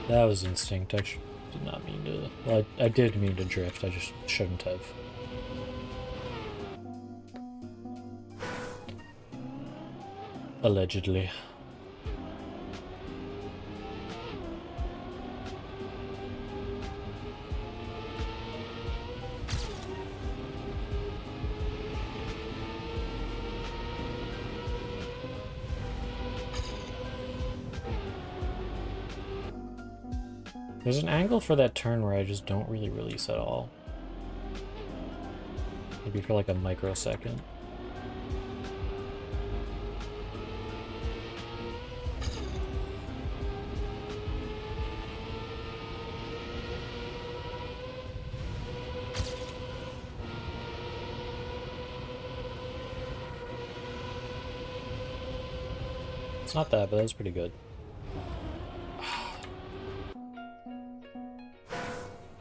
That was instinct. I did not mean to... Well, I did mean to drift. I just shouldn't have. Allegedly. There's an angle for that turn where I just don't really release at all. Maybe for like a microsecond. It's not that, but that was pretty good.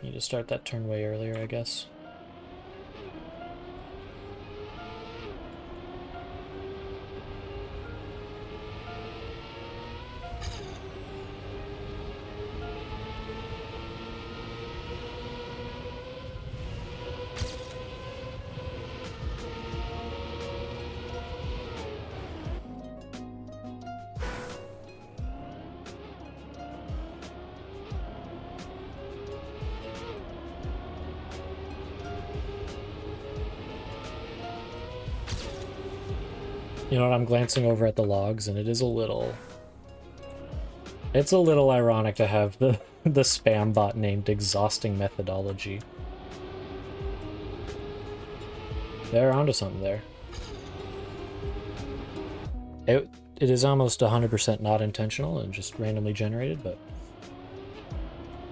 Need to start that turn way earlier, I guess. You know what, I'm glancing over at the logs, and it is a little... It's a little ironic to have the spam bot named Exhausting Methodology. They're onto something there. It is almost 100% not intentional and just randomly generated, but...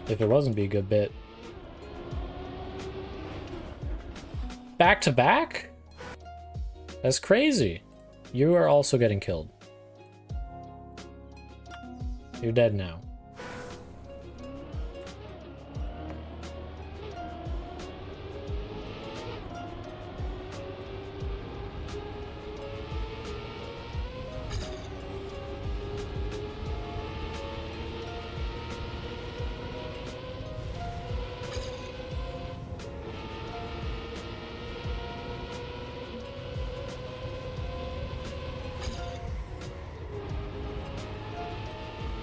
If it wasn't, be a good bit. Back to back? That's crazy. You are also getting killed. You're dead now.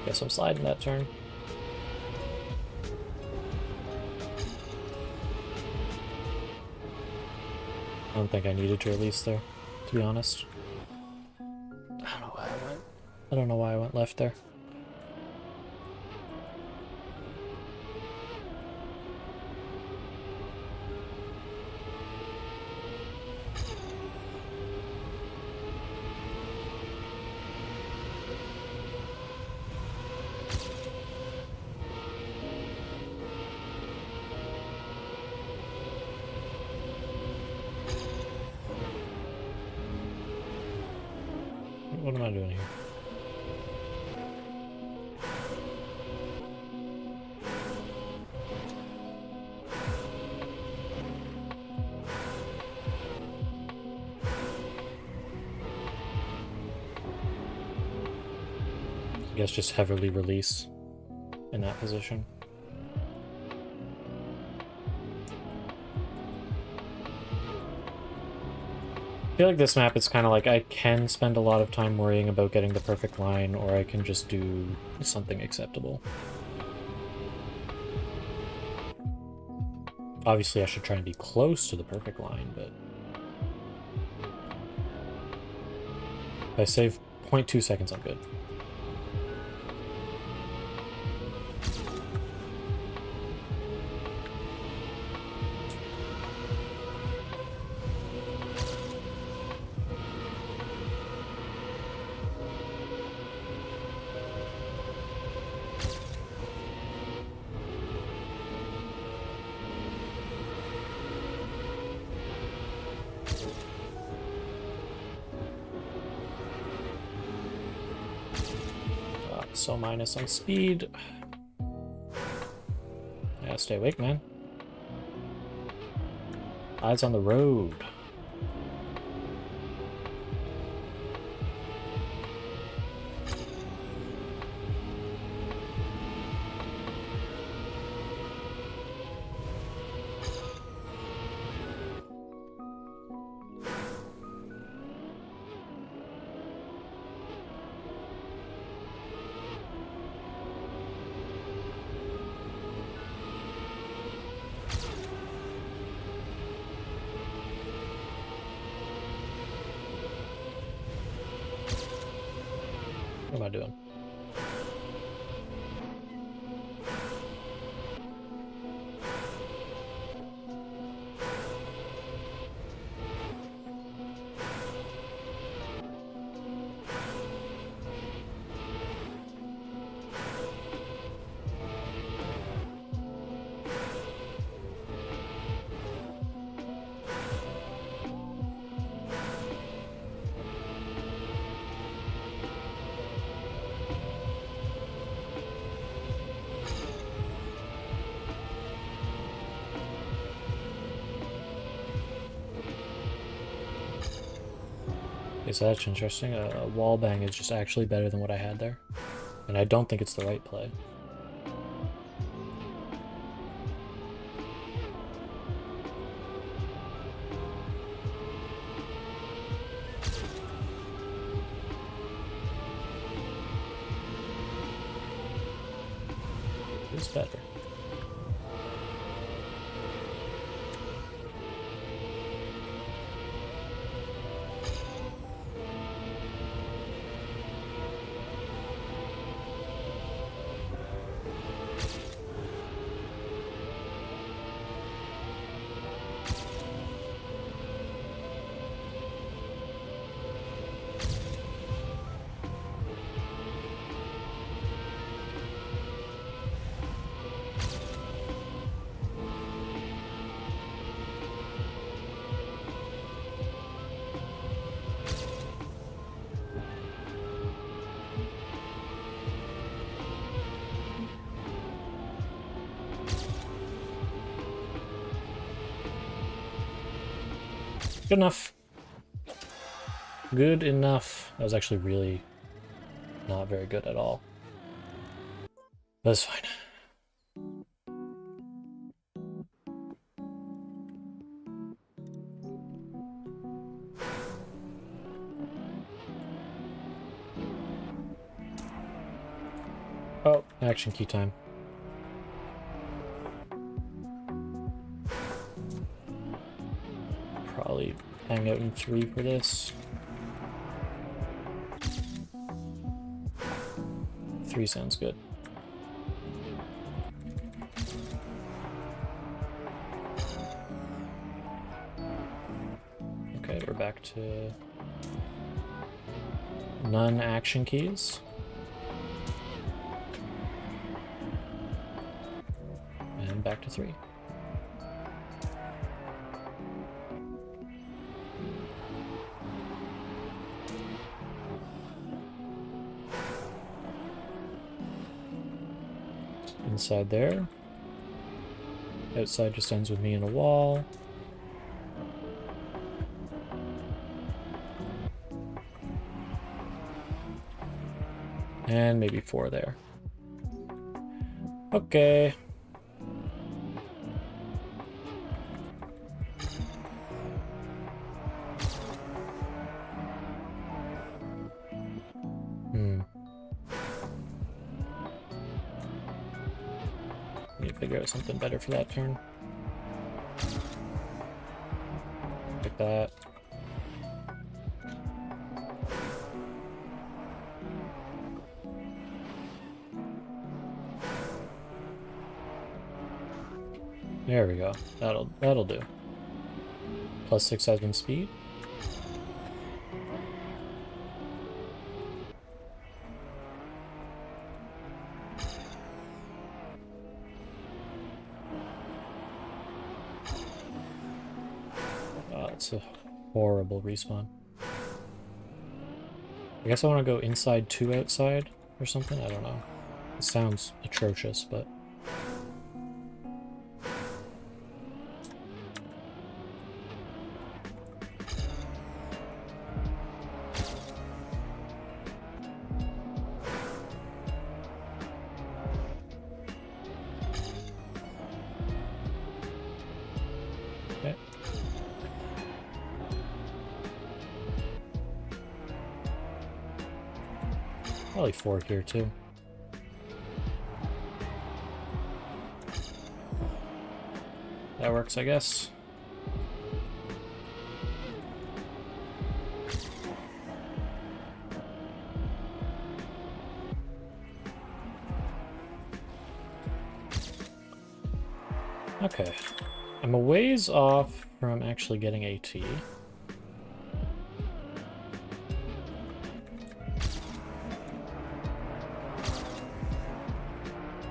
Guess I'm sliding that turn. I don't think I needed to release there, to be honest. I don't know why I went left there. What am I doing here? I guess just heavily release in that position. I feel like this map is kind of like I can spend a lot of time worrying about getting the perfect line, or I can just do something acceptable. Obviously, I should try and be close to the perfect line, but if I save 0.2 seconds, I'm good. So minus on speed. Yeah, stay awake, man. Eyes on the road. What am I doing? So that's interesting. A wall bang is just actually better than what I had there. And I don't think it's the right play. It's better. Good enough. Good enough. That was actually really not very good at all. That's fine. Oh, action key time. Probably hang out in 3 for this. 3 sounds good. Okay, we're back to none action keys. And back to 3. Inside there. Outside just ends with me in a wall. And maybe 4 there. Okay. Need to figure out something better for that turn. Like that. There we go. That'll do. +6 admin speed. It's a horrible respawn. I guess I want to go inside 2 outside or something. I don't know. It sounds atrocious, but okay. Probably 4 here too. That works, I guess. Okay. I'm a ways off from actually getting AT.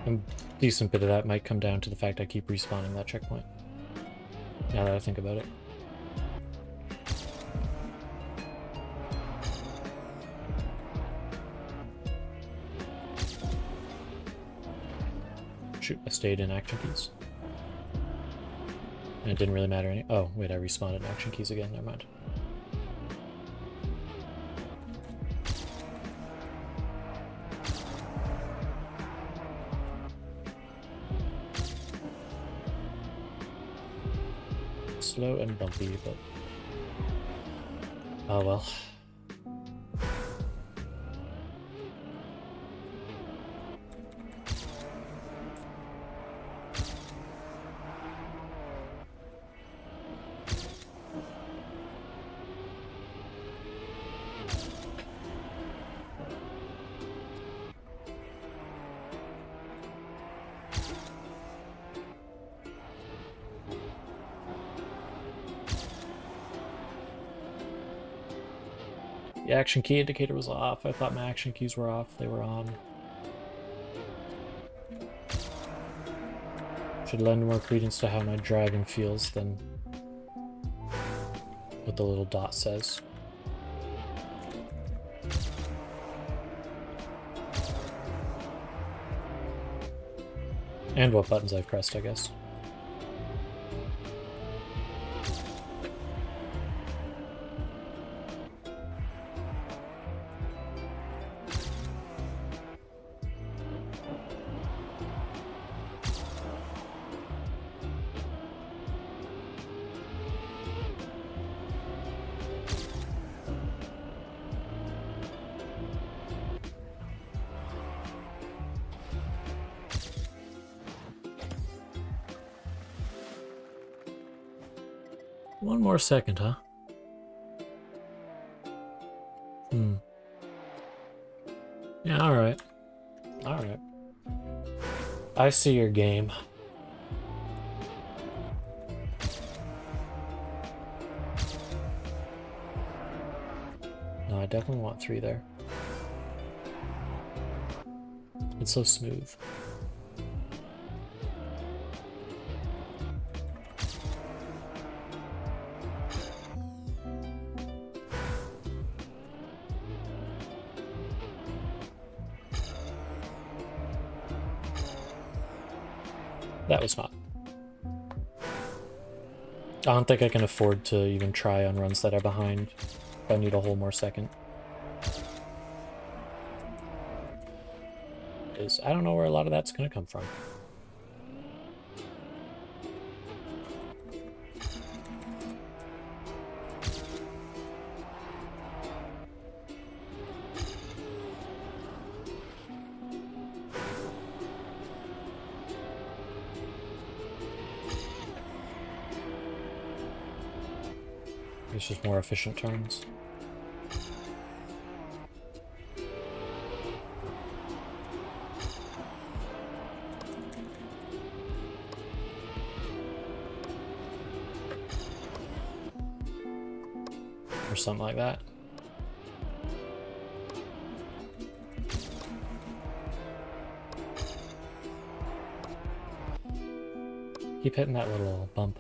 A decent bit of that might come down to the fact I keep respawning that checkpoint. Now that I think about it. Shoot, I stayed in action keys. And it didn't really matter any— oh, wait, I respawned in action keys again, never mind. Slow and bumpy, but oh well. The action key indicator was off. I thought my action keys were off. They were on. Should lend more credence to how my driving feels than what the little dot says. And what buttons I've pressed, I guess. One more second, huh? Yeah, alright. Alright. I see your game. No, I definitely want 3 there. It's so smooth. That was fun. I don't think I can afford to even try on runs that are behind. I need a whole more second. because I don't know where a lot of that's going to come from. It's just more efficient turns. Or something like that. Keep hitting that little bump.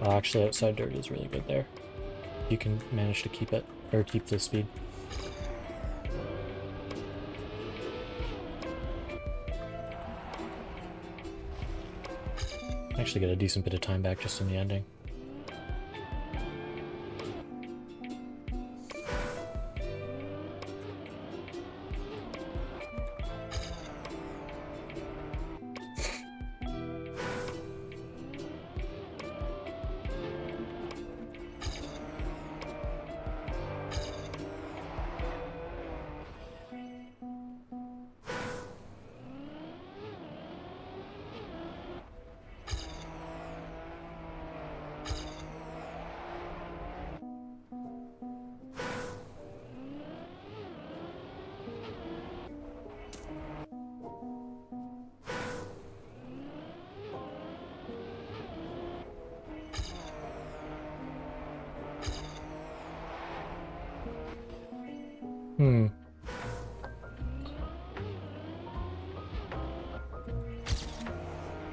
Actually, outside dirt is really good there. You can manage to keep it, or keep the speed. Actually get a decent bit of time back just in the ending.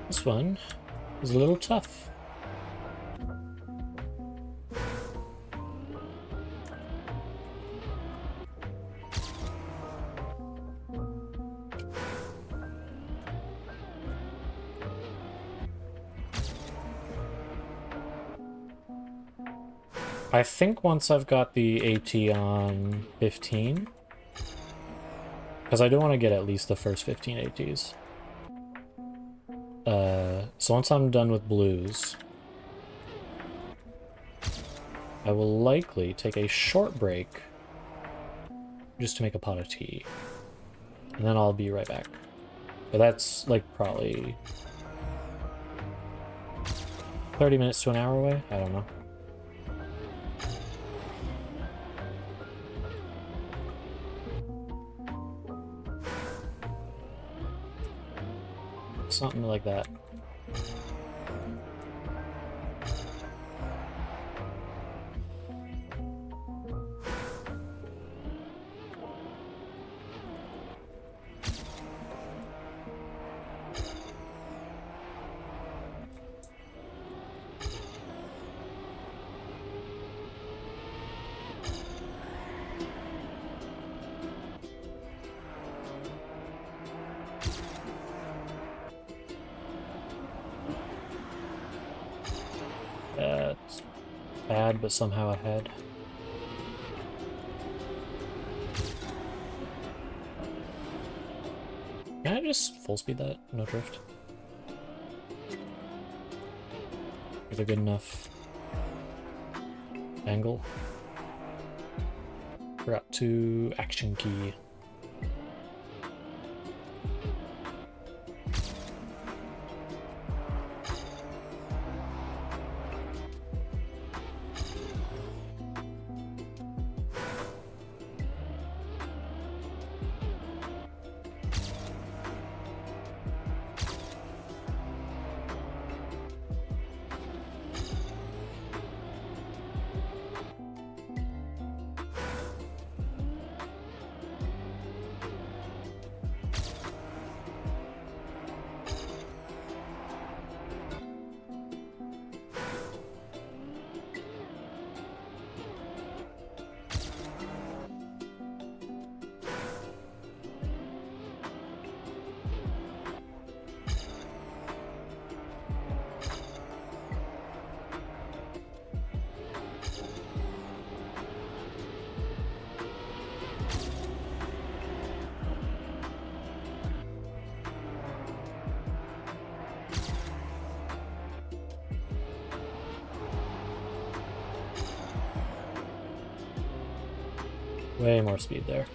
This one is a little tough. I think once I've got the AT on 15, because I do want to get at least the first 15 ATs. So once I'm done with blues, I will likely take a short break just to make a pot of tea. And then I'll be right back. But that's like probably 30 minutes to an hour away? I don't know. Something like that. That's bad, but somehow ahead. Can I just full speed that? No drift? Is there good enough angle? Forgot to action key. Way more speed there.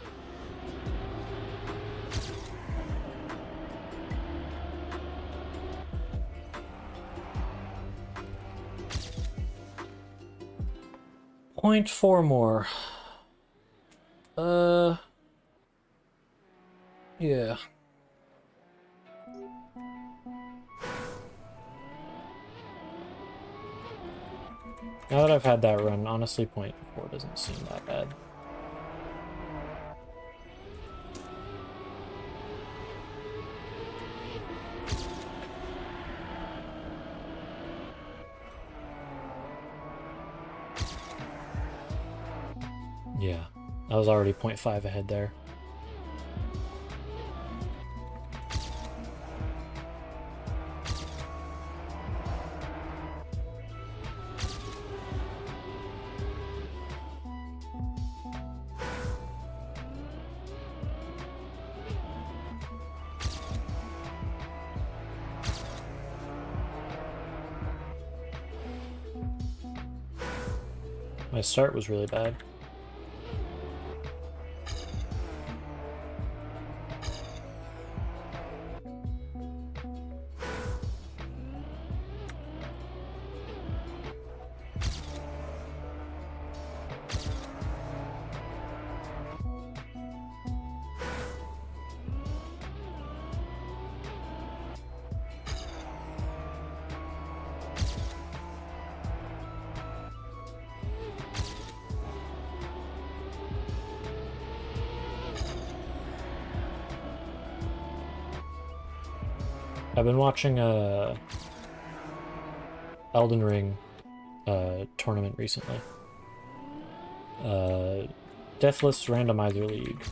Point 4 more. Yeah. Now that I've had that run, honestly, point 4 doesn't seem that bad. Yeah, I was already 0.5 ahead there. My start was really bad. I've been watching a Elden Ring tournament recently. Deathless Randomizer League.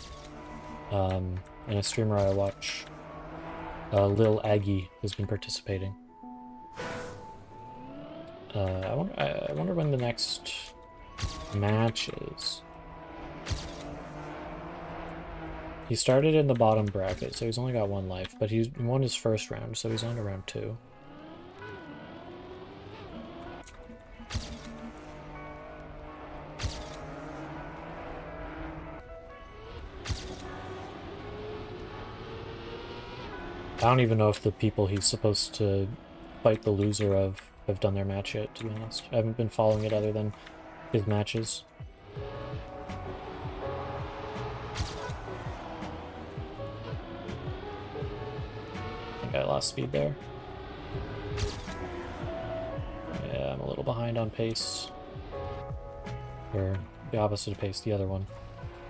And a streamer I watch, Lil Aggie, has been participating. I wonder when the next match is. He started in the bottom bracket, so he's only got 1 life, but he won his first round, so he's on to round 2. I don't even know if the people he's supposed to fight the loser of have done their match yet, to be honest. I haven't been following it other than his matches. I lost speed there. Yeah, I'm a little behind on pace. Or the opposite of pace, the other one.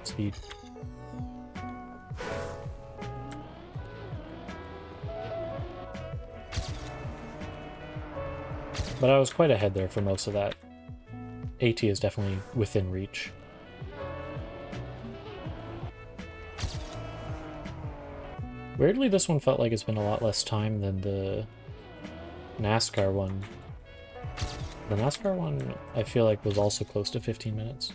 Speed. But I was quite ahead there for most of that. AT is definitely within reach. Weirdly, this one felt like it's been a lot less time than the NASCAR one. The NASCAR one, I feel like, was also close to 15 minutes.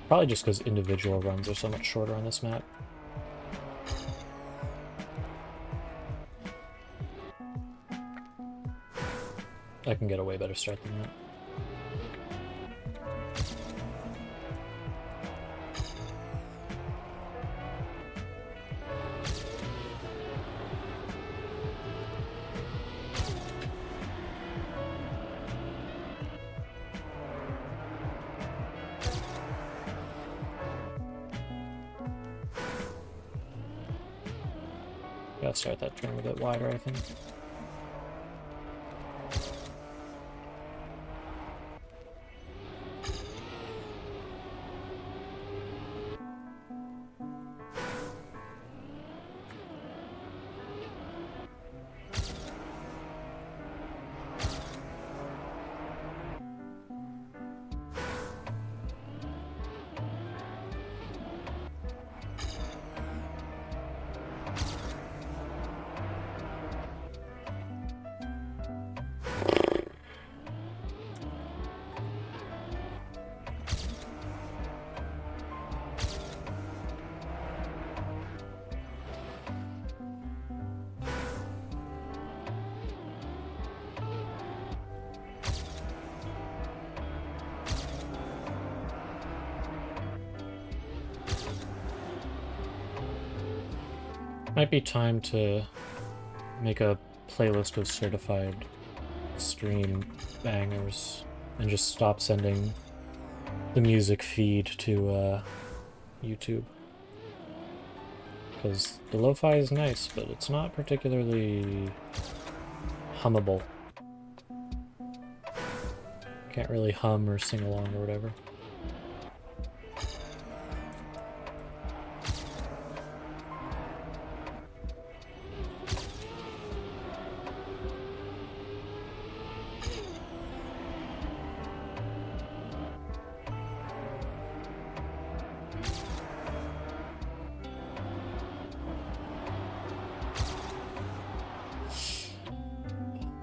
Probably just because individual runs are so much shorter on this map. I can get a way better start than that. Gotta start that turn a bit wider, I think. Might be time to make a playlist of certified stream bangers and just stop sending the music feed to YouTube. Because the lo-fi is nice, but it's not particularly hummable. Can't really hum or sing along or whatever.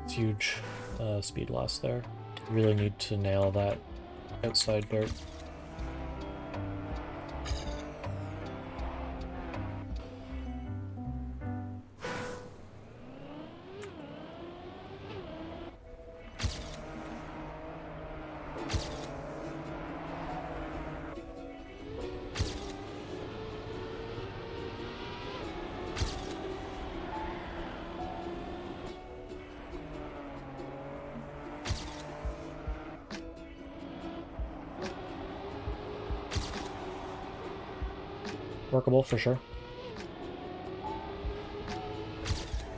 Huge speed loss there. Really need to nail that outside dirt. Workable for sure.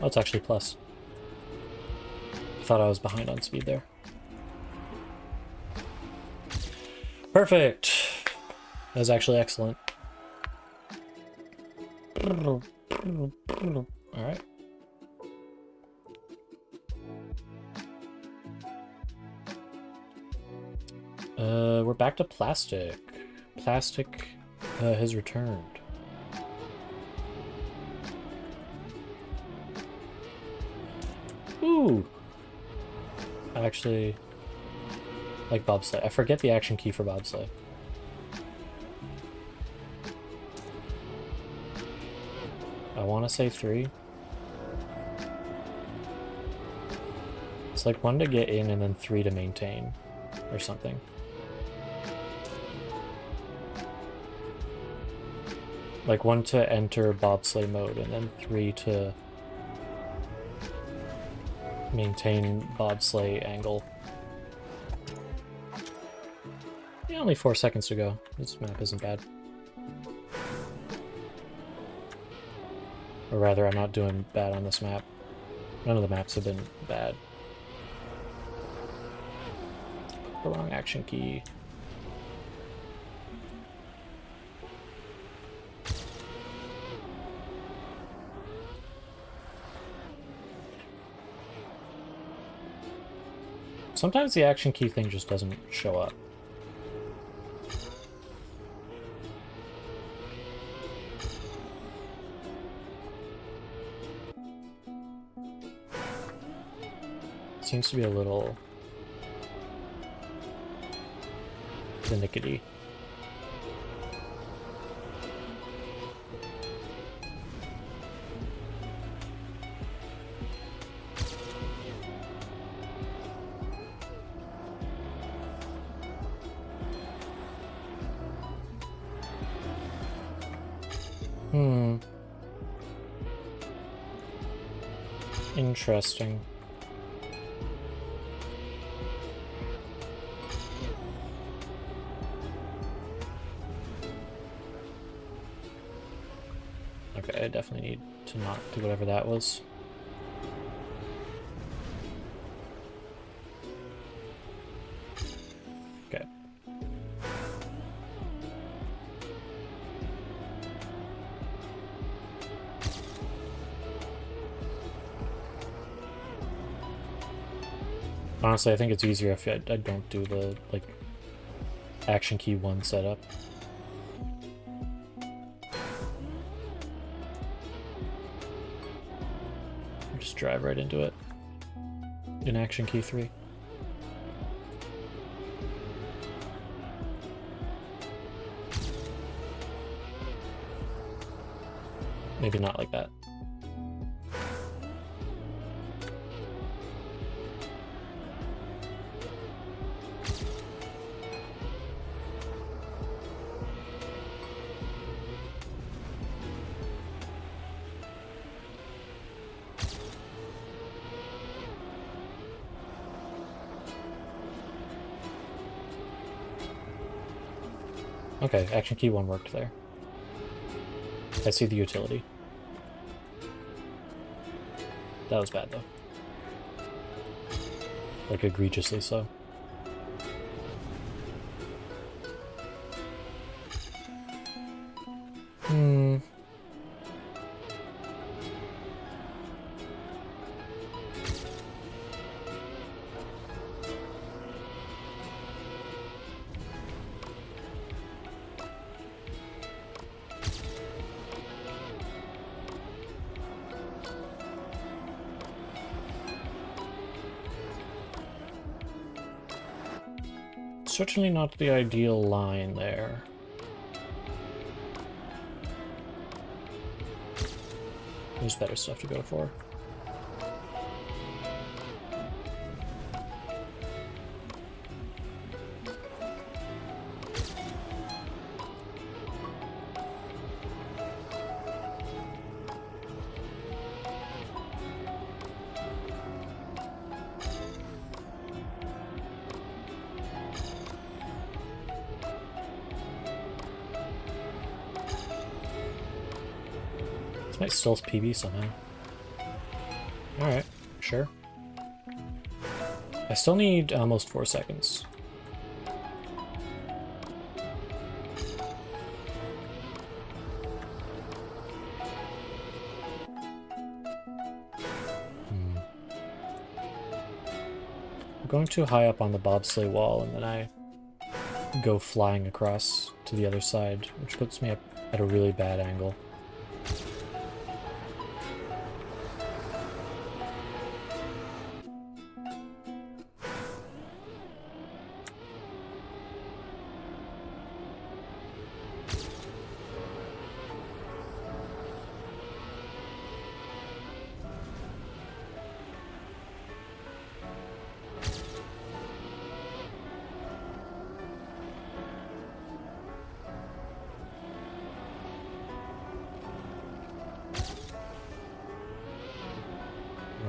Oh, it's actually plus. I thought I was behind on speed there. Perfect! That was actually excellent. Alright. We're back to plastic. Plastic has returned. Ooh! I actually like bobsleigh. I forget the action key for bobsleigh. I want to say 3. It's like 1 to get in and then 3 to maintain or something. Like 1 to enter bobsleigh mode and then 3 to maintain bobsleigh angle. Yeah, only 4 seconds to go. This map isn't bad. Or rather, I'm not doing bad on this map. None of the maps have been bad. The wrong action key. Sometimes the action key thing just doesn't show up. Seems to be a little finicky. Interesting. Okay, I definitely need to not do whatever that was. Okay. Honestly, I think it's easier if I don't do the, like, action key 1 setup. Just drive right into it in action key 3. Maybe not like that. Okay, action key 1 worked there. I see the utility. That was bad, though. Like, egregiously so. Certainly not the ideal line there. There's better stuff to go for. This might stealth PB somehow. Alright, sure. I still need almost 4 seconds. I'm going too high up on the bobsleigh wall, and then I go flying across to the other side, which puts me up at a really bad angle.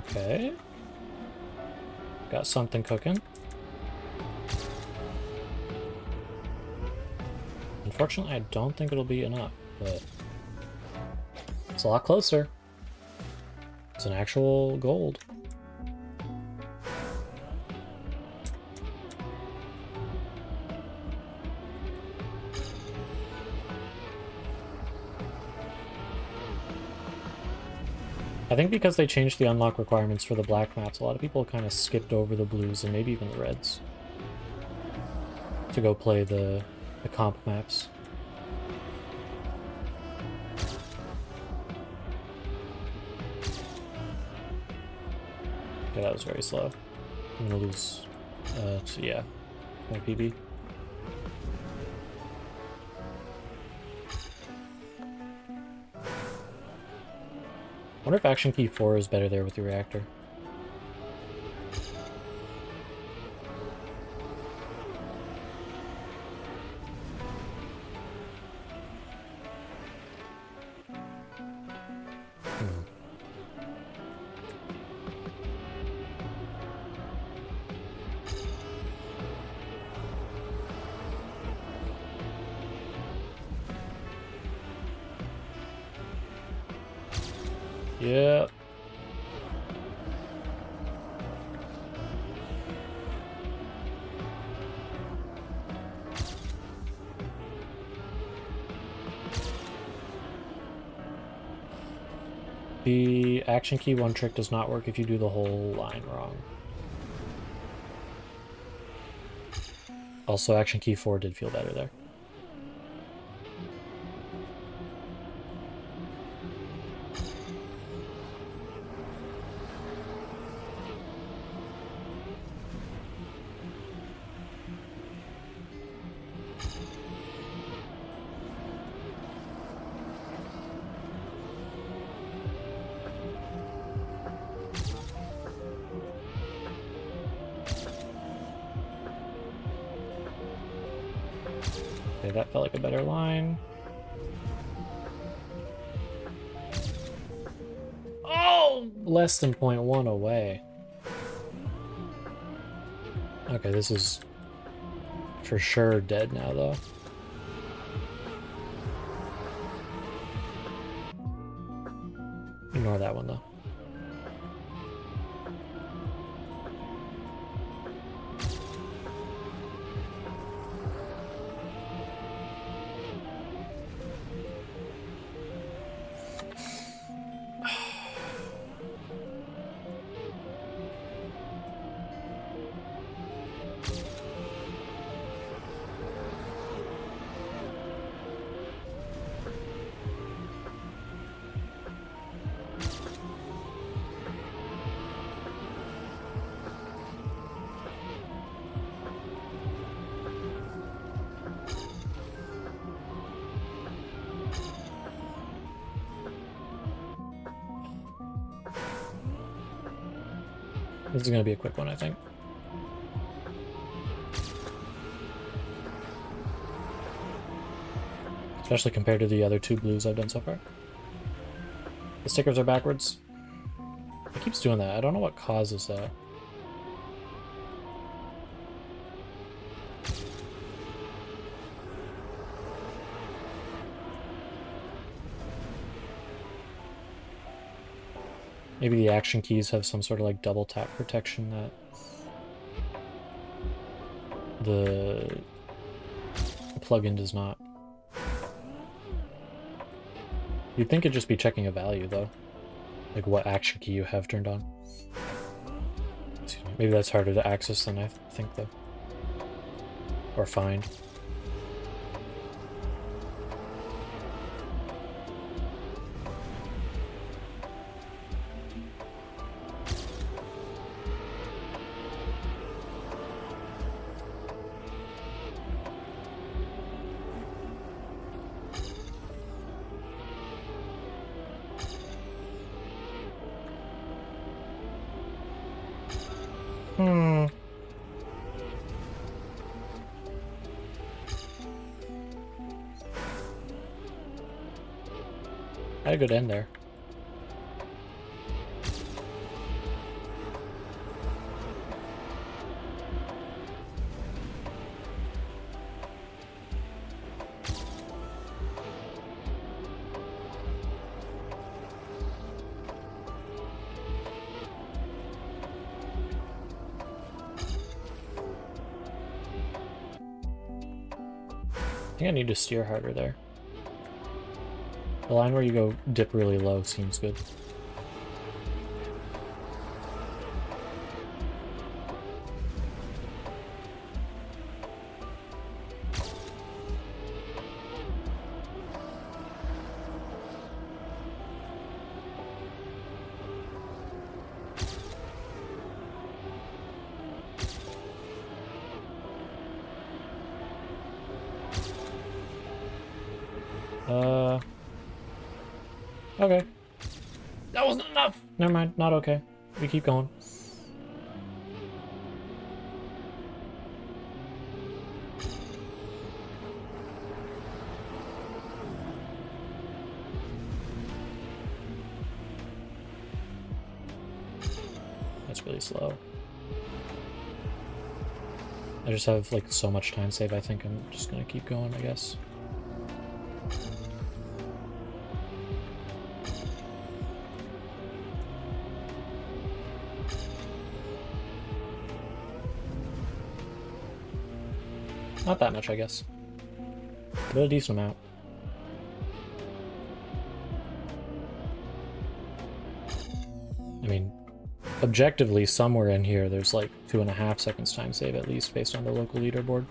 Okay. Got something cooking. Unfortunately, I don't think it'll be enough, but it's a lot closer. It's an actual gold. I think because they changed the unlock requirements for the black maps, a lot of people kind of skipped over the blues and maybe even the reds to go play the comp maps. Okay, that was very slow. I'm gonna lose, so yeah, my PB. I wonder if action key 4 is better there with the reactor. Yeah. The action key 1 trick does not work if you do the whole line wrong. Also, action key 4 did feel better there. Okay, that felt like a better line. Oh! Less than 0.1 away. Okay, this is for sure dead now, though. Ignore that one though. This is going to be a quick one, I think. Especially compared to the other two blues I've done so far. The stickers are backwards. It keeps doing that. I don't know what causes that. Maybe the action keys have some sort of like double tap protection that the plugin does not. You'd think it'd just be checking a value though, like what action key you have turned on. Maybe that's harder to access than I think though, or find. Had a good end there. I think I need to steer harder there. The line where you go dip really low seems good. Okay. That wasn't enough! Never mind, not okay. We keep going. That's really slow. I just have like so much time save, I think I'm just gonna keep going, I guess. Not that much, I guess. But a decent amount. I mean, objectively, somewhere in here, there's like 2.5 seconds time save at least, based on the local leaderboard.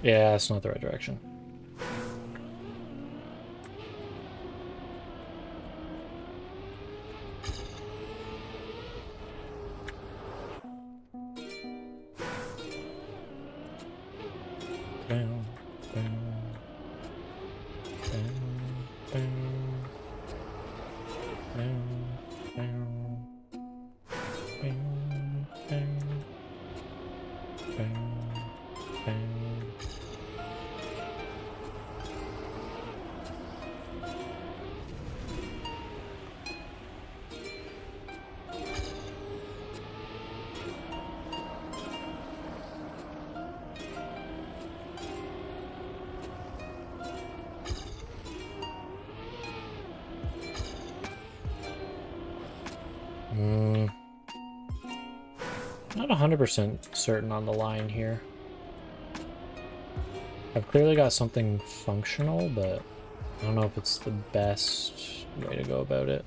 Yeah, it's not the right direction. Down, down, down, down, down, down, down, down, down, down. Not 100% certain on the line here. I've clearly got something functional, but I don't know if it's the best way to go about it.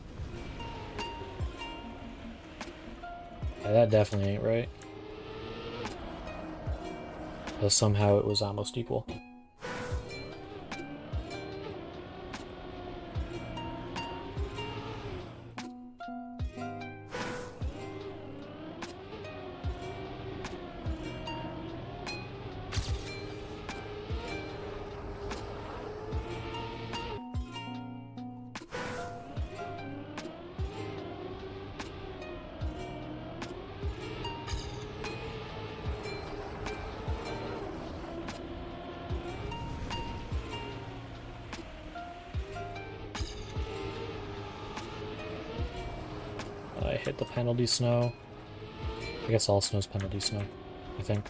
Yeah, that definitely ain't right. Though somehow it was almost equal. I hit the penalty snow. I guess all snow's penalty snow, I think.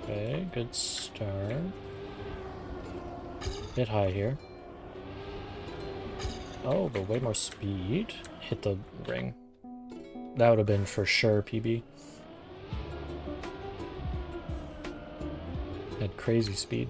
Okay, good start. Bit high here. Oh, but way more speed. Hit the ring. That would have been for sure PB. Had crazy speed.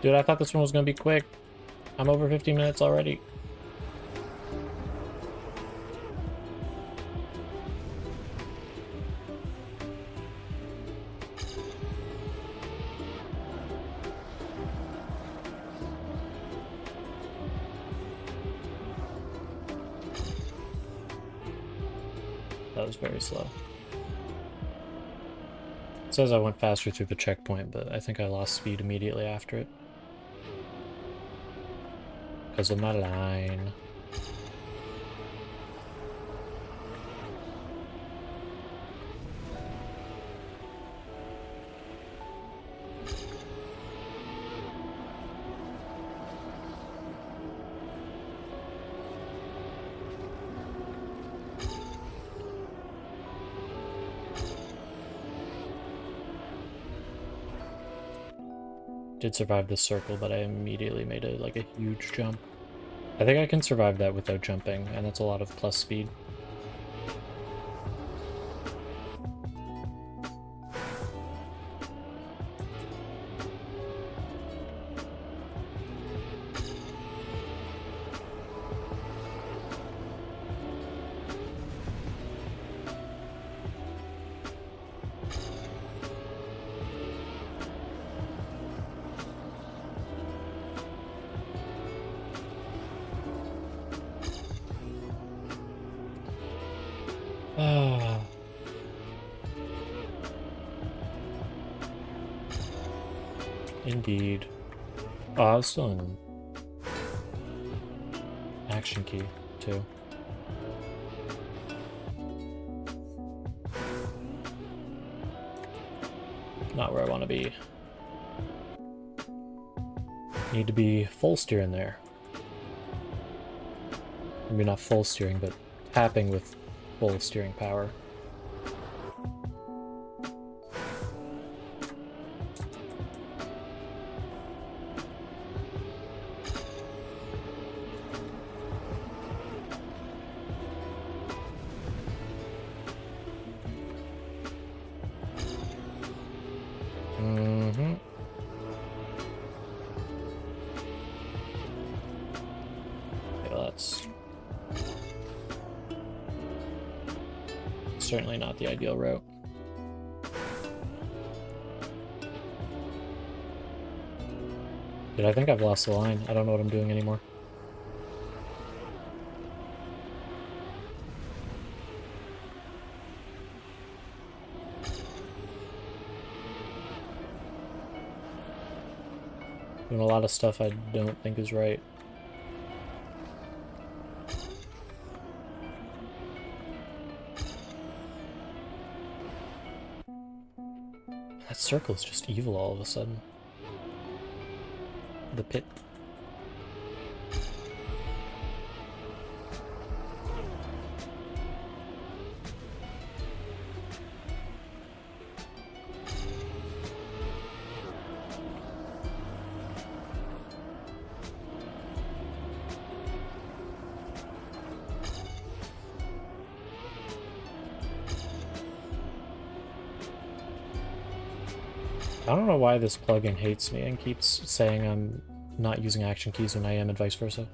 Dude, I thought this one was gonna be quick. I'm over 15 minutes already. That was very slow. It says I went faster through the checkpoint, but I think I lost speed immediately after it. Because of my line. Did survive this circle, but I immediately made a huge jump. I think I can survive that without jumping, and that's a lot of plus speed. Ah. Indeed. Oh, I was still in action key, too. Not where I want to be. Need to be full steering there. Maybe not full steering, but tapping with full steering power. Certainly not the ideal route. Dude, I think I've lost the line. I don't know what I'm doing anymore. Doing a lot of stuff I don't think is right. That circle is just evil all of a sudden. The pit. I don't know why this plugin hates me and keeps saying I'm not using action keys when I am and vice versa.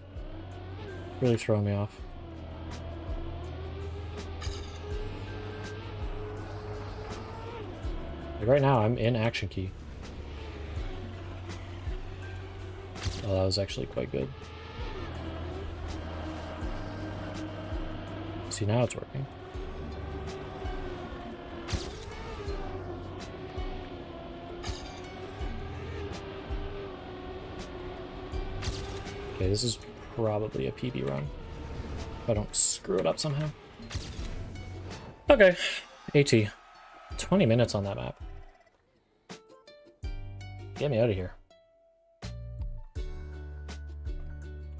Really throwing me off. Like right now, I'm in action key. Oh, that was actually quite good. See, now it's working. Okay, this is probably a PB run. If I don't screw it up somehow. Okay, AT. 20 minutes on that map. Get me out of here.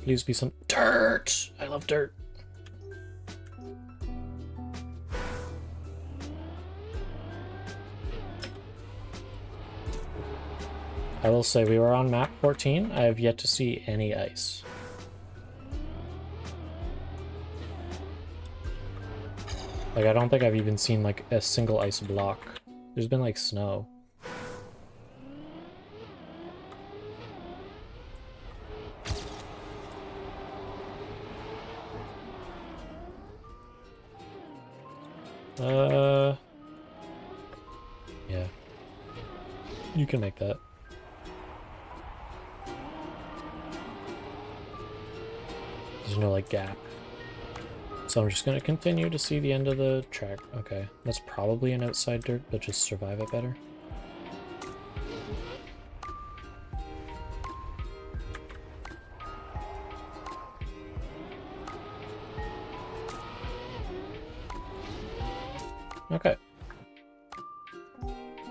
Please be some dirt! I love dirt. I will say we were on map 14. I have yet to see any ice. Like, I don't think I've even seen, like, a single ice block. There's been, like, snow. Yeah. You can make that. There's no, like, gap. So I'm just gonna continue to see the end of the track. Okay, that's probably an outside dirt, but just survive it better. Okay.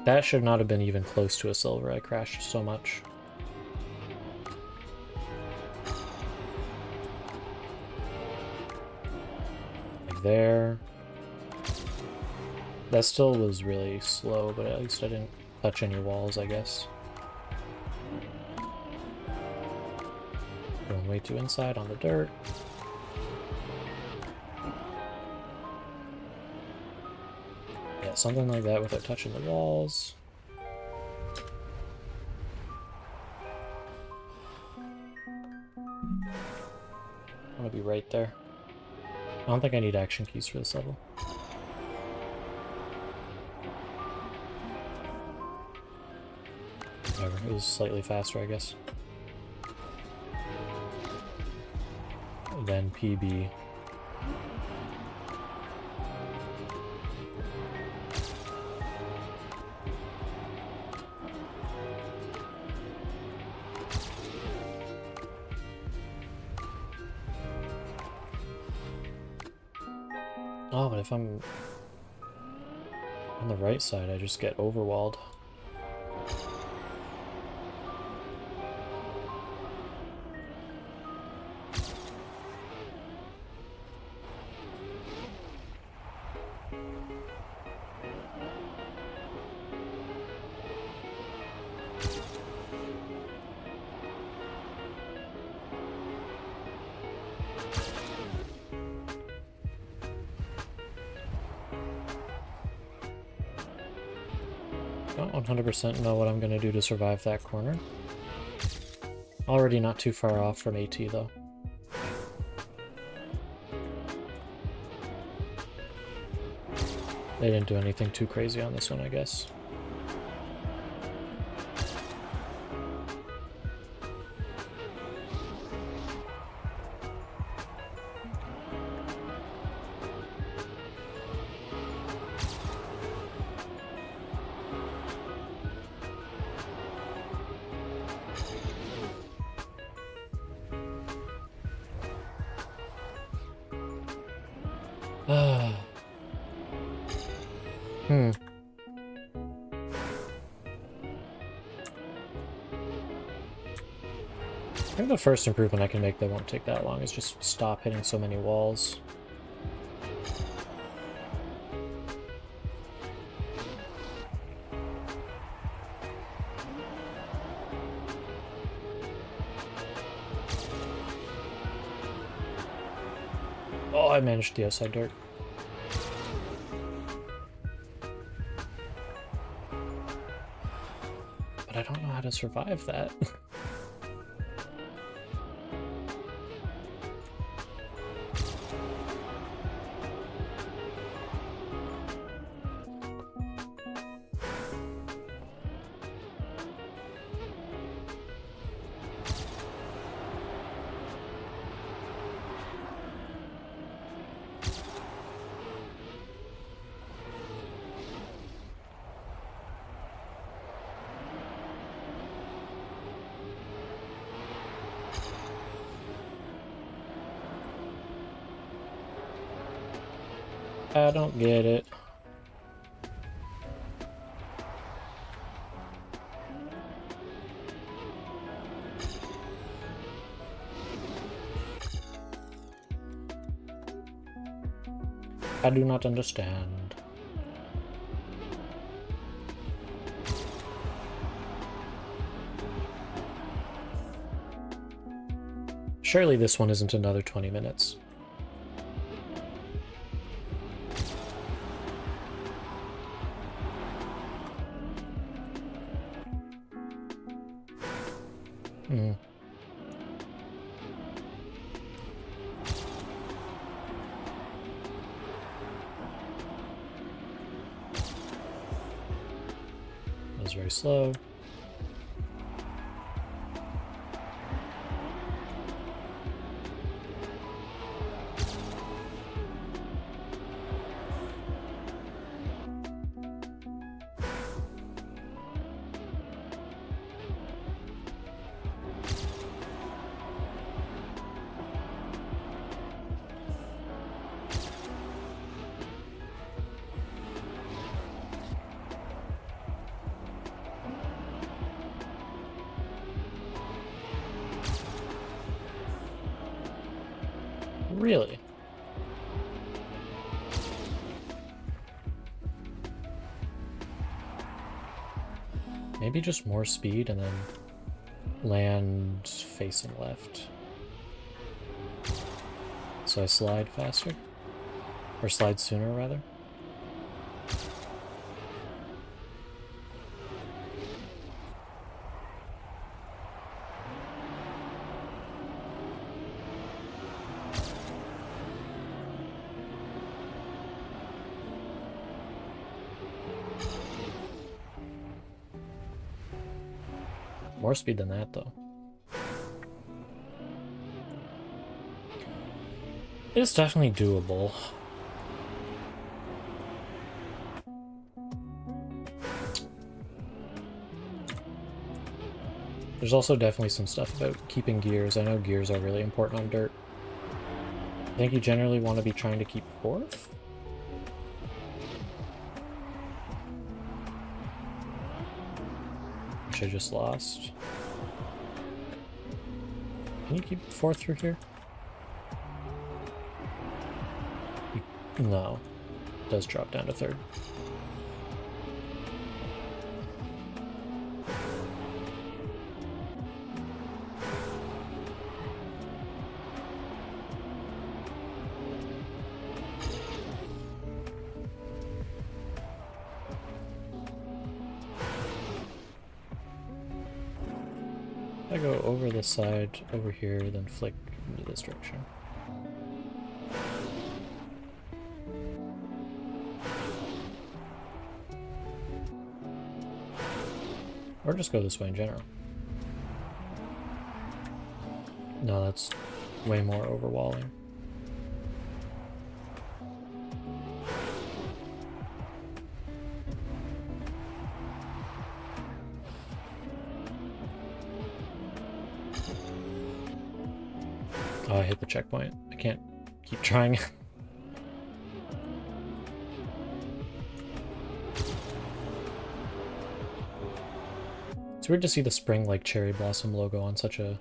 That should not have been even close to a silver. I crashed so much. There. That still was really slow, but at least I didn't touch any walls, I guess. Going way too inside on the dirt. Yeah, something like that without touching the walls. I want to be right there. I don't think I need action keys for this level. Whatever, it was slightly faster, I guess. Then PB. Oh, but if I'm on the right side, I just get overwalled. Don't 100% know what I'm going to do to survive that corner. Already not too far off from AT though. They didn't do anything too crazy on this one, I guess. I think the first improvement I can make that won't take that long is just stop hitting so many walls. Oh, I managed the outside dirt. But I don't know how to survive that. I don't get it. I do not understand. Surely this one isn't another 20 minutes. That was very slow. Really? Maybe just more speed and then land facing left. So I slide faster? Or slide sooner, rather? More speed than that, though. It's definitely doable. There's also definitely some stuff about keeping gears. I know gears are really important on dirt. I think you generally want to be trying to keep fourth? which I just lost. Can you keep fourth through here? No. It does drop down to third. I go over the side, over here, then flick into this direction. Or just go this way in general. No, that's way more overwalling. Oh, I hit the checkpoint. I can't keep trying. It's weird to see the spring like cherry blossom logo on such a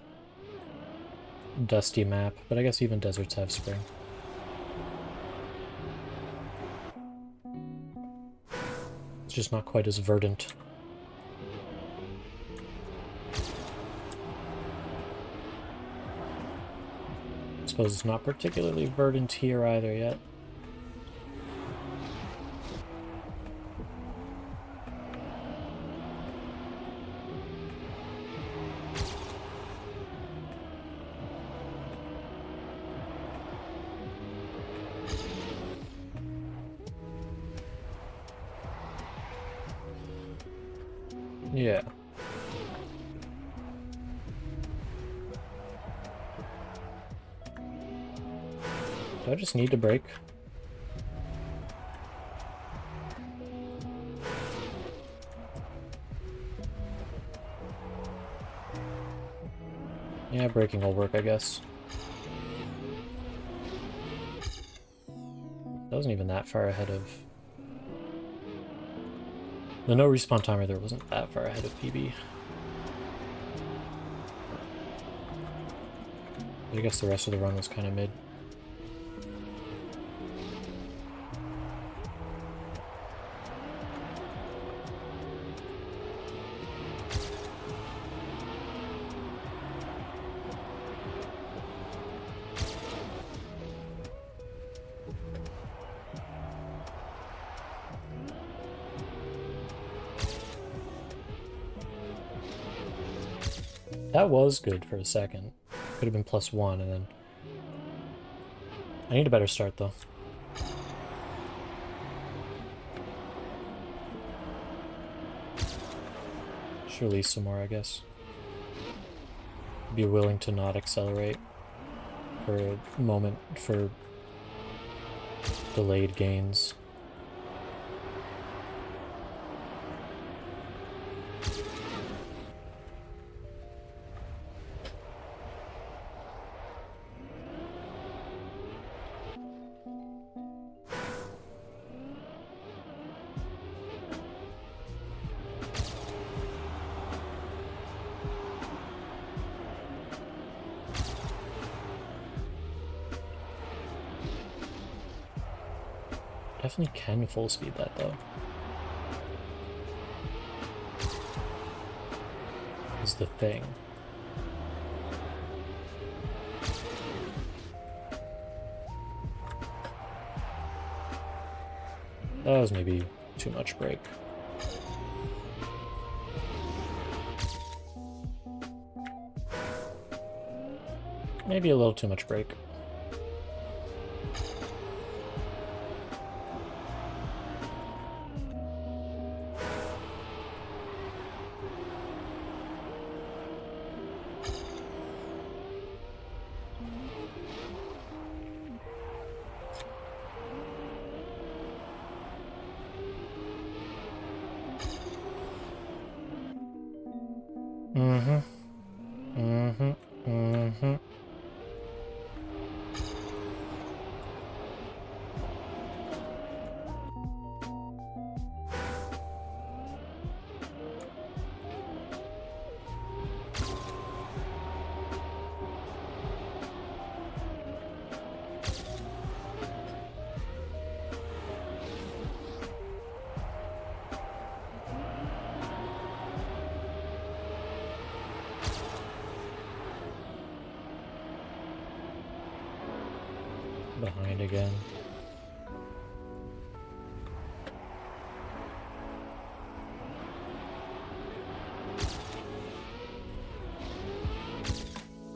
dusty map, but I guess even deserts have spring. It's just not quite as verdant. I suppose it's not particularly verdant here either yet. Yeah. Do I just need to brake? Yeah, braking will work, I guess. That wasn't even that far ahead of... The no respawn timer there wasn't that far ahead of PB. I guess the rest of the run was kind of mid. That was good for a second. Could have been +1 and then... I need a better start though. Should release some more, I guess. Be willing to not accelerate for a moment for delayed gains. Definitely can full speed that though. Is the thing. That was maybe too much brake. Maybe a little too much brake. behind again.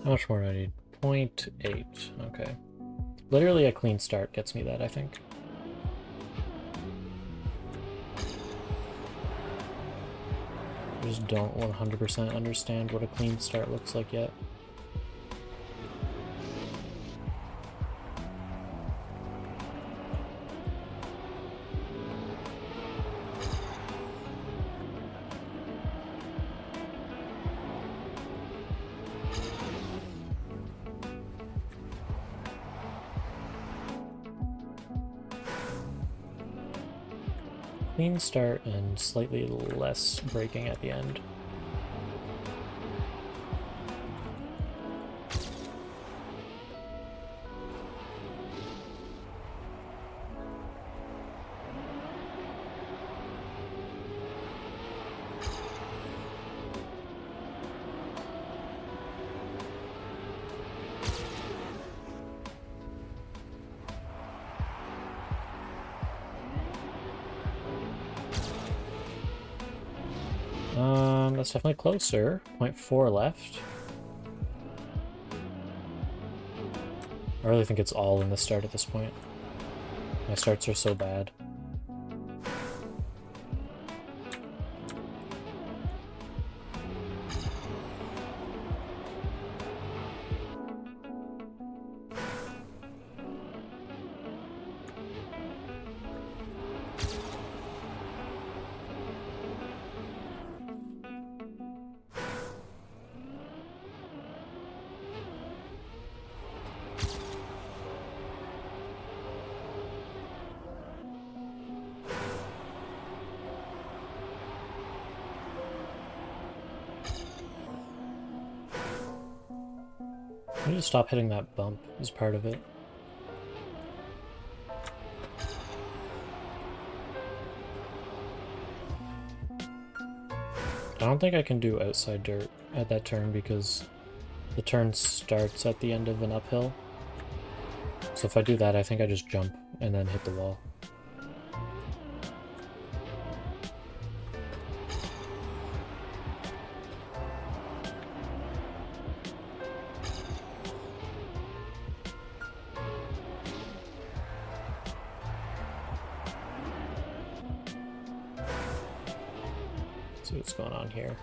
How much more do I need? 0.8. Okay. Literally a clean start gets me that, I think. I just don't 100% understand what a clean start looks like yet. Clean start and slightly less braking at the end. That's definitely closer. 0.4 left. I really think it's all in the start at this point. My starts are so bad. I need to stop hitting that bump as part of it. I don't think I can do outside dirt at that turn because the turn starts at the end of an uphill. So if I do that, I think I just jump and then hit the wall. See what's going on here.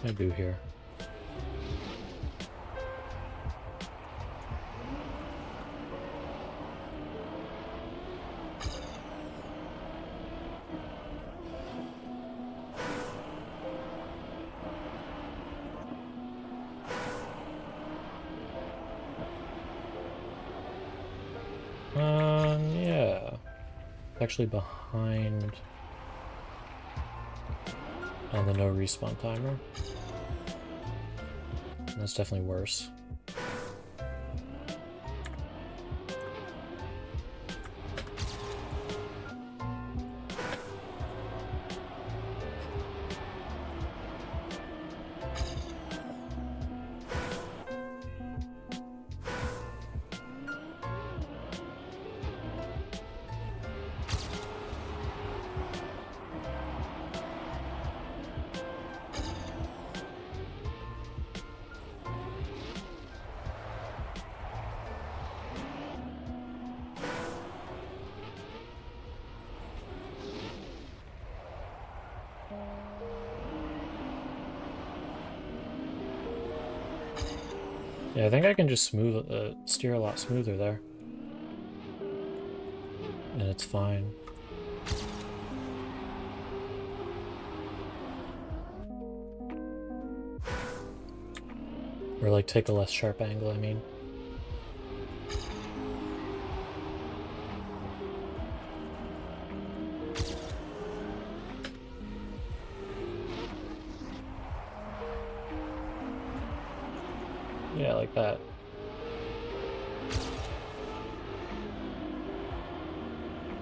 What do I do here? Yeah. Actually behind on the no respawn timer. That's definitely worse. Yeah, I think I can just steer a lot smoother there. And it's fine. Or like take a less sharp angle, I mean. Yeah, like that.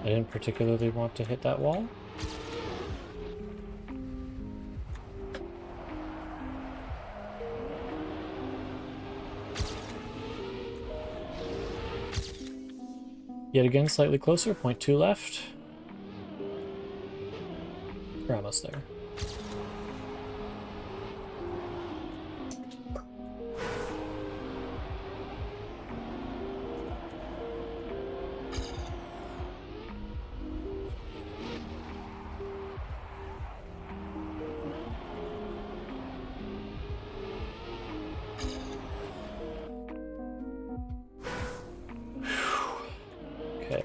I didn't particularly want to hit that wall. Yet again, slightly closer, 0.2 left. We're almost there. Okay.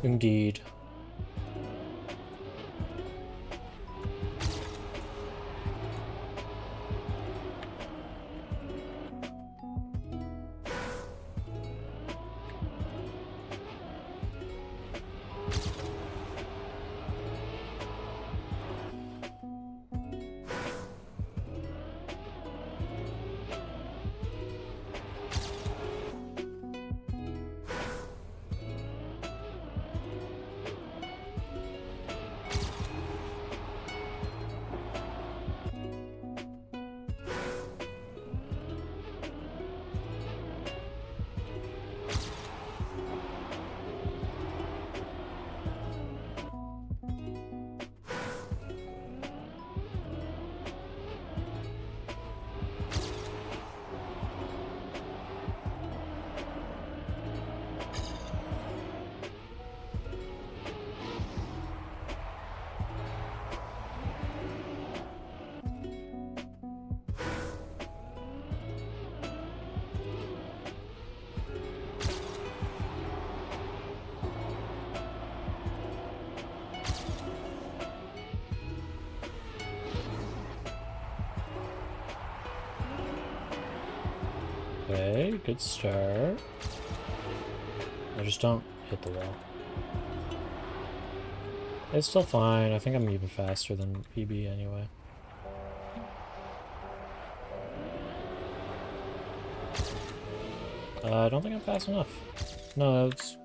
Indeed. Okay, good start. I just don't hit the wall. It's still fine. I think I'm even faster than PB anyway. I don't think I'm fast enough. No, it's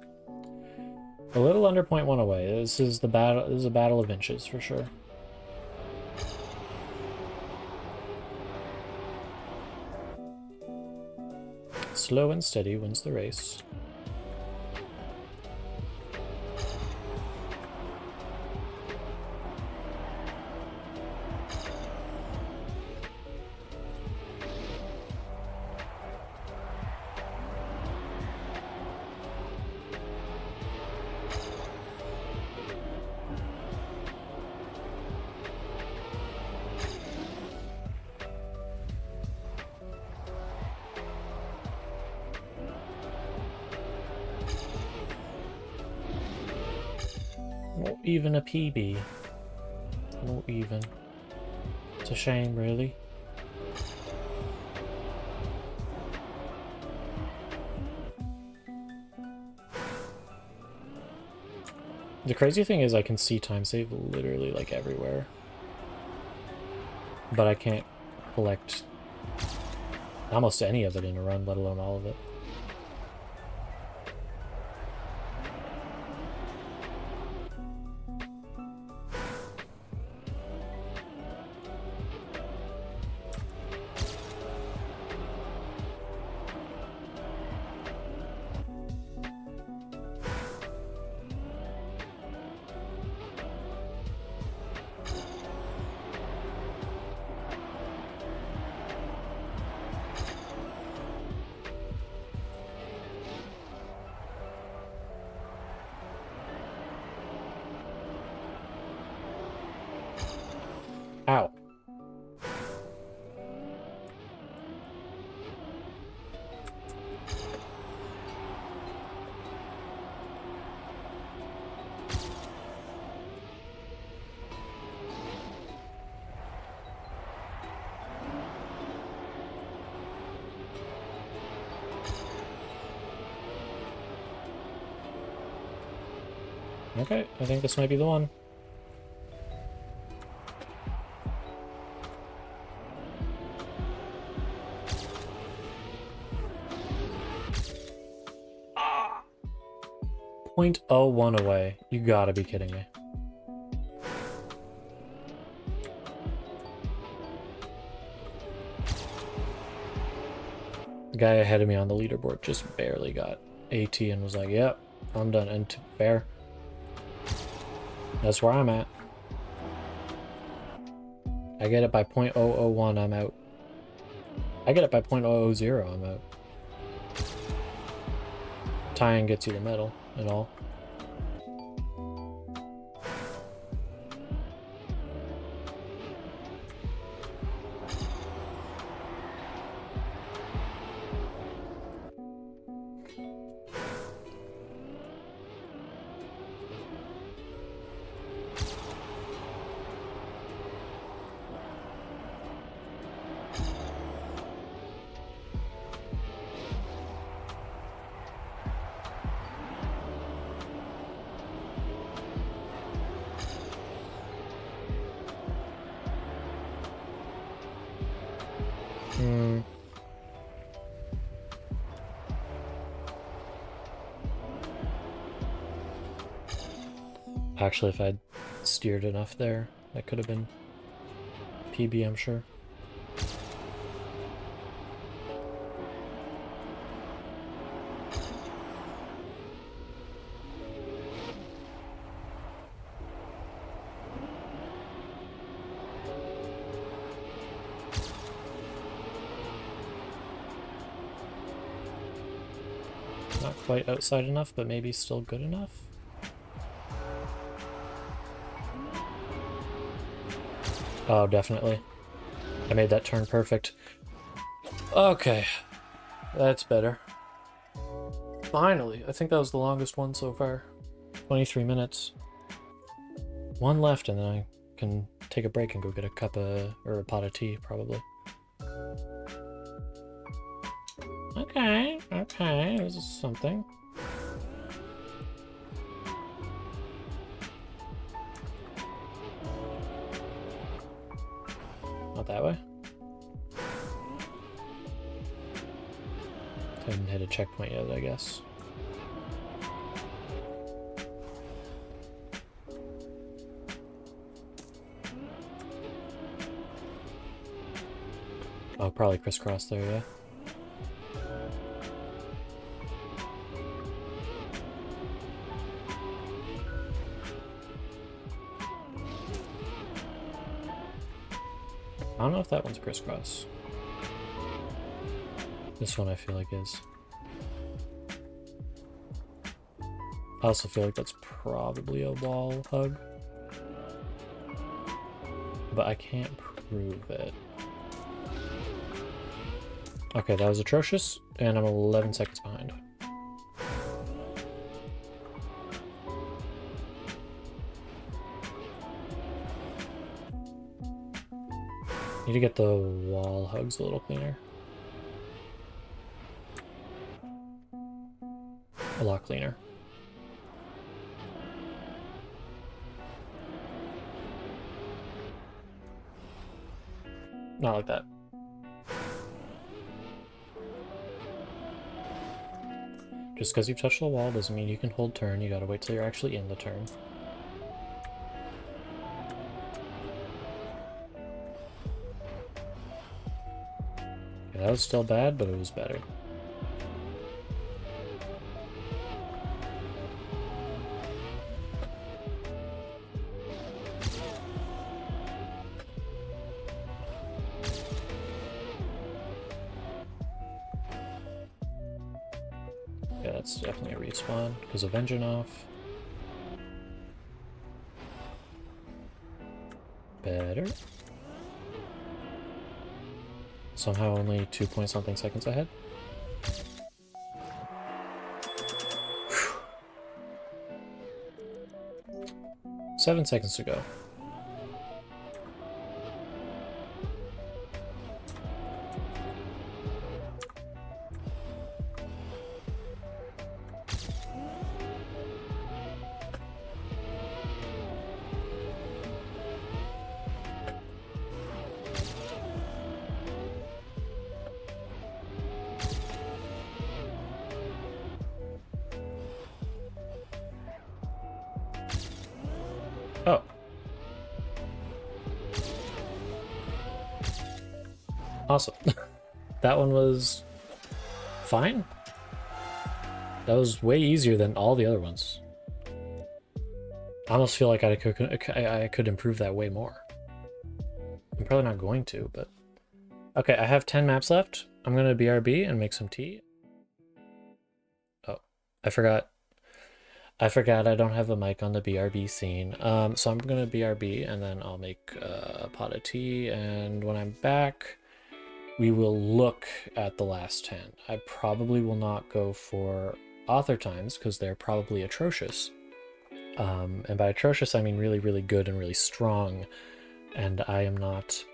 a little under 0.1 away. This is the battle. This is a battle of inches for sure. Slow and steady wins the race. Not even a PB. Not even. It's a shame, really. The crazy thing is I can see time save literally like everywhere. But I can't collect almost any of it in a run, let alone all of it. Okay, I think this might be the one. Ah! 0.01 away. You gotta be kidding me. The guy ahead of me on the leaderboard just barely got AT and was like, yep, I'm done. And fair. That's where I'm at. I get it by 0.001, I'm out. I get it by 0.000, I'm out. Tying gets you the medal and all. Actually, if I'd steered enough there, that could have been PB, I'm sure. Not quite outside enough, but maybe still good enough. Oh, definitely. I made that turn perfect. Okay. That's better. Finally. I think that was the longest one so far. 23 minutes. One left, and then I can take a break and go get a cup of, or a pot of tea, probably. Okay, okay, this is something. Not that way. Haven't hit a checkpoint yet, I guess. Oh, probably crisscross there, yeah. I don't know if that one's crisscross. This one I feel like is. I also feel like that's probably a wall hug. But I can't prove it. Okay, that was atrocious, and I'm 11 seconds behind. Need to get the wall hugs a little cleaner. A lot cleaner. Not like that. Just because you've touched the wall doesn't mean you can hold turn. You gotta wait till you're actually in the turn. Yeah, that was still bad, but it was better. Yeah, that's definitely a respawn because of engine off. Better. Somehow only 2-point-something seconds ahead. 7 seconds to go. Awesome. That one was fine. That was way easier than all the other ones. I almost feel like I could improve that way more. I'm probably not going to, but... Okay, I have 10 maps left. I'm gonna BRB and make some tea. Oh, I forgot I don't have a mic on the BRB scene. So I'm gonna BRB and then I'll make a pot of tea, and when I'm back, we will look at the last 10. I probably will not go for author times because they're probably atrocious. And by atrocious, I mean really, really good and really strong. And I am not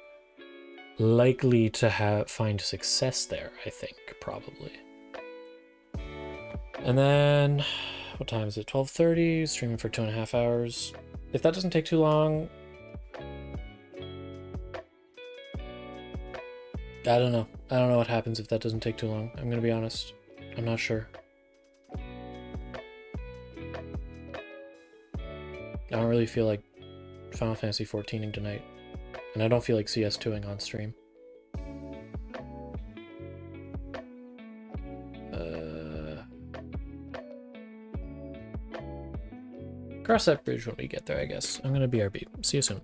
likely to find success there, I think, probably. And then, what time is it? 12:30, streaming for 2.5 hours. If that doesn't take too long, I don't know. I don't know what happens if that doesn't take too long. I'm gonna be honest. I'm not sure. I don't really feel like Final Fantasy 14ing tonight. And I don't feel like CS2ing on stream. Cross that bridge when we get there, I guess. I'm gonna BRB. See you soon.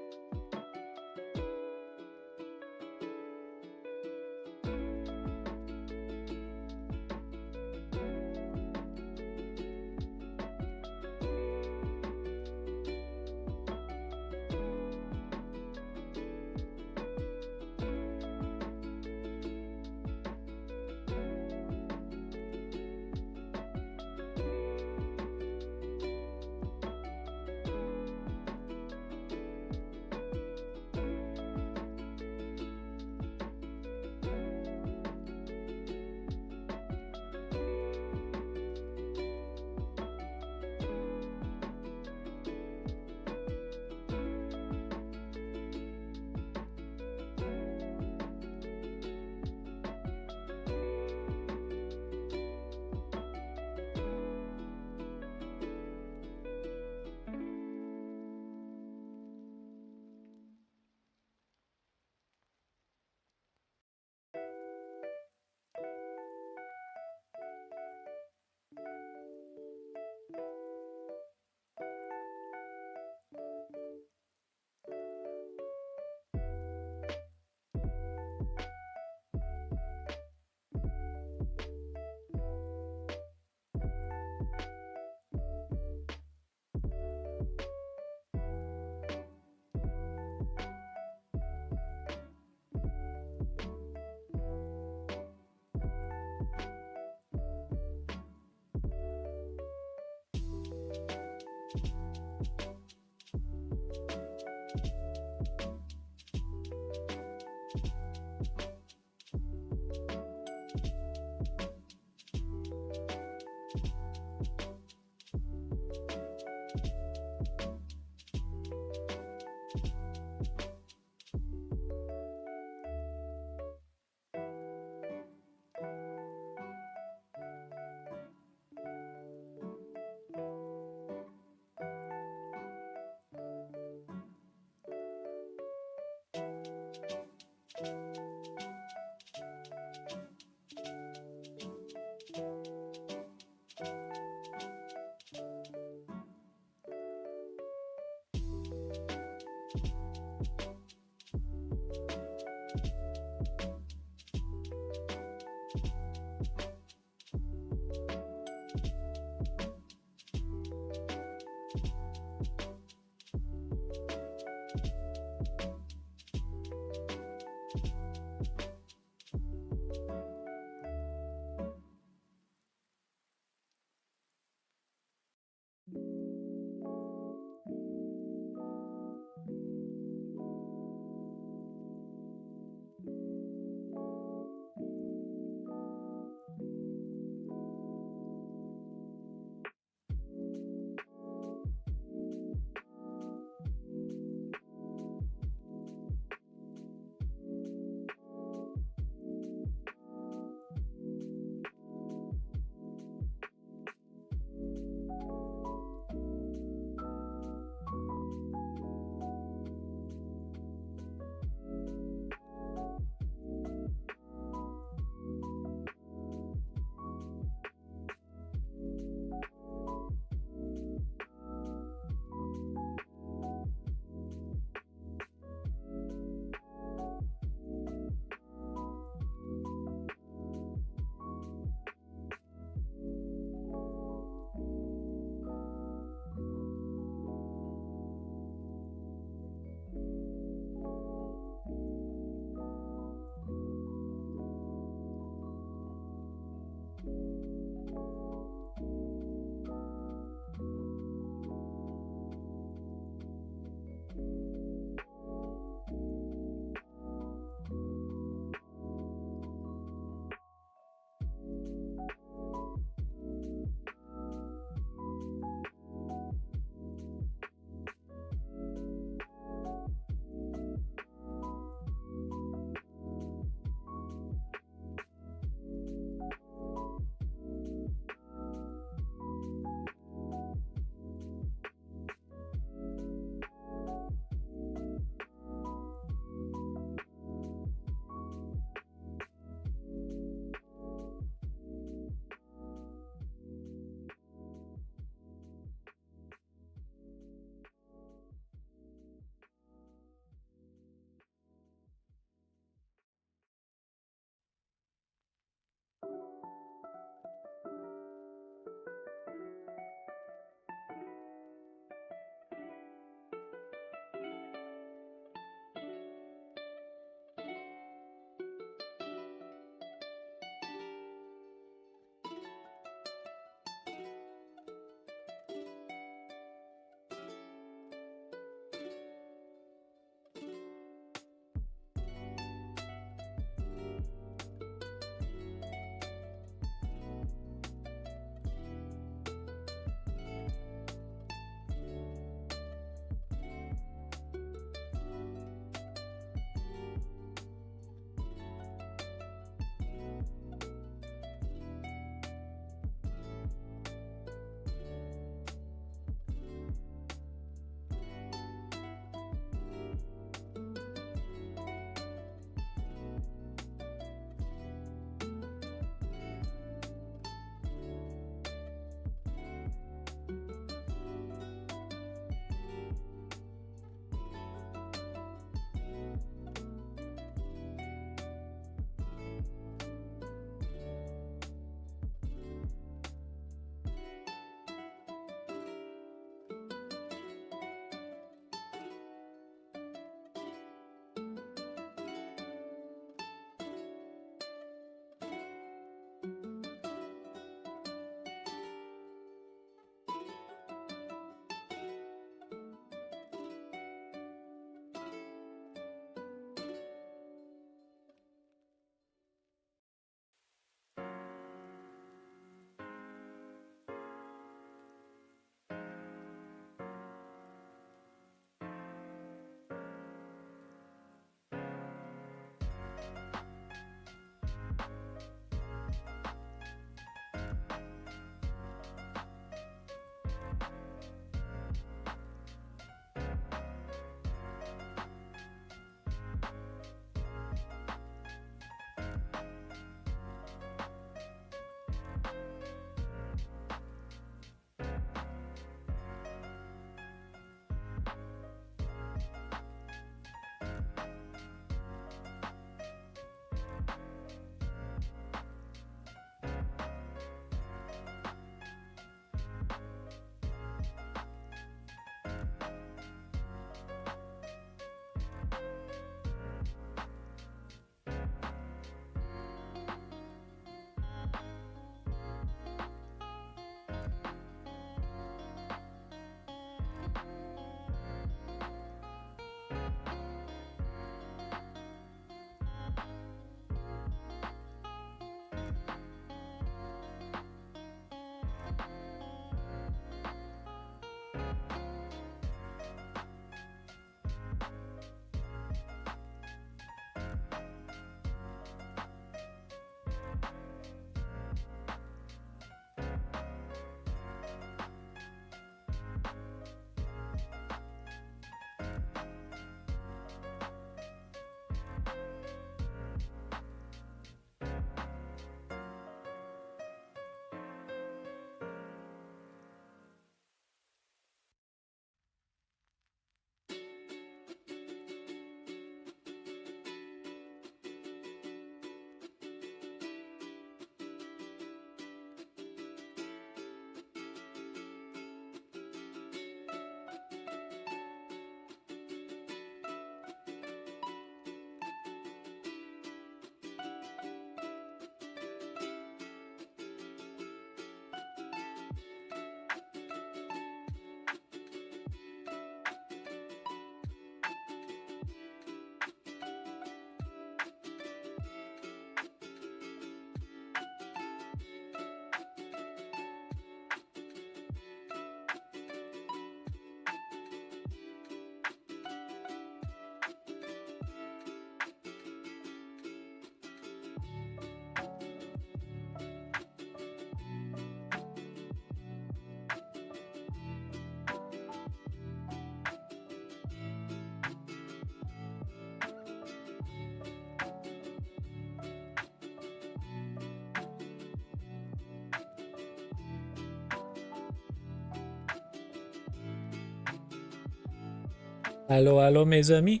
Hello, hello, mes amis.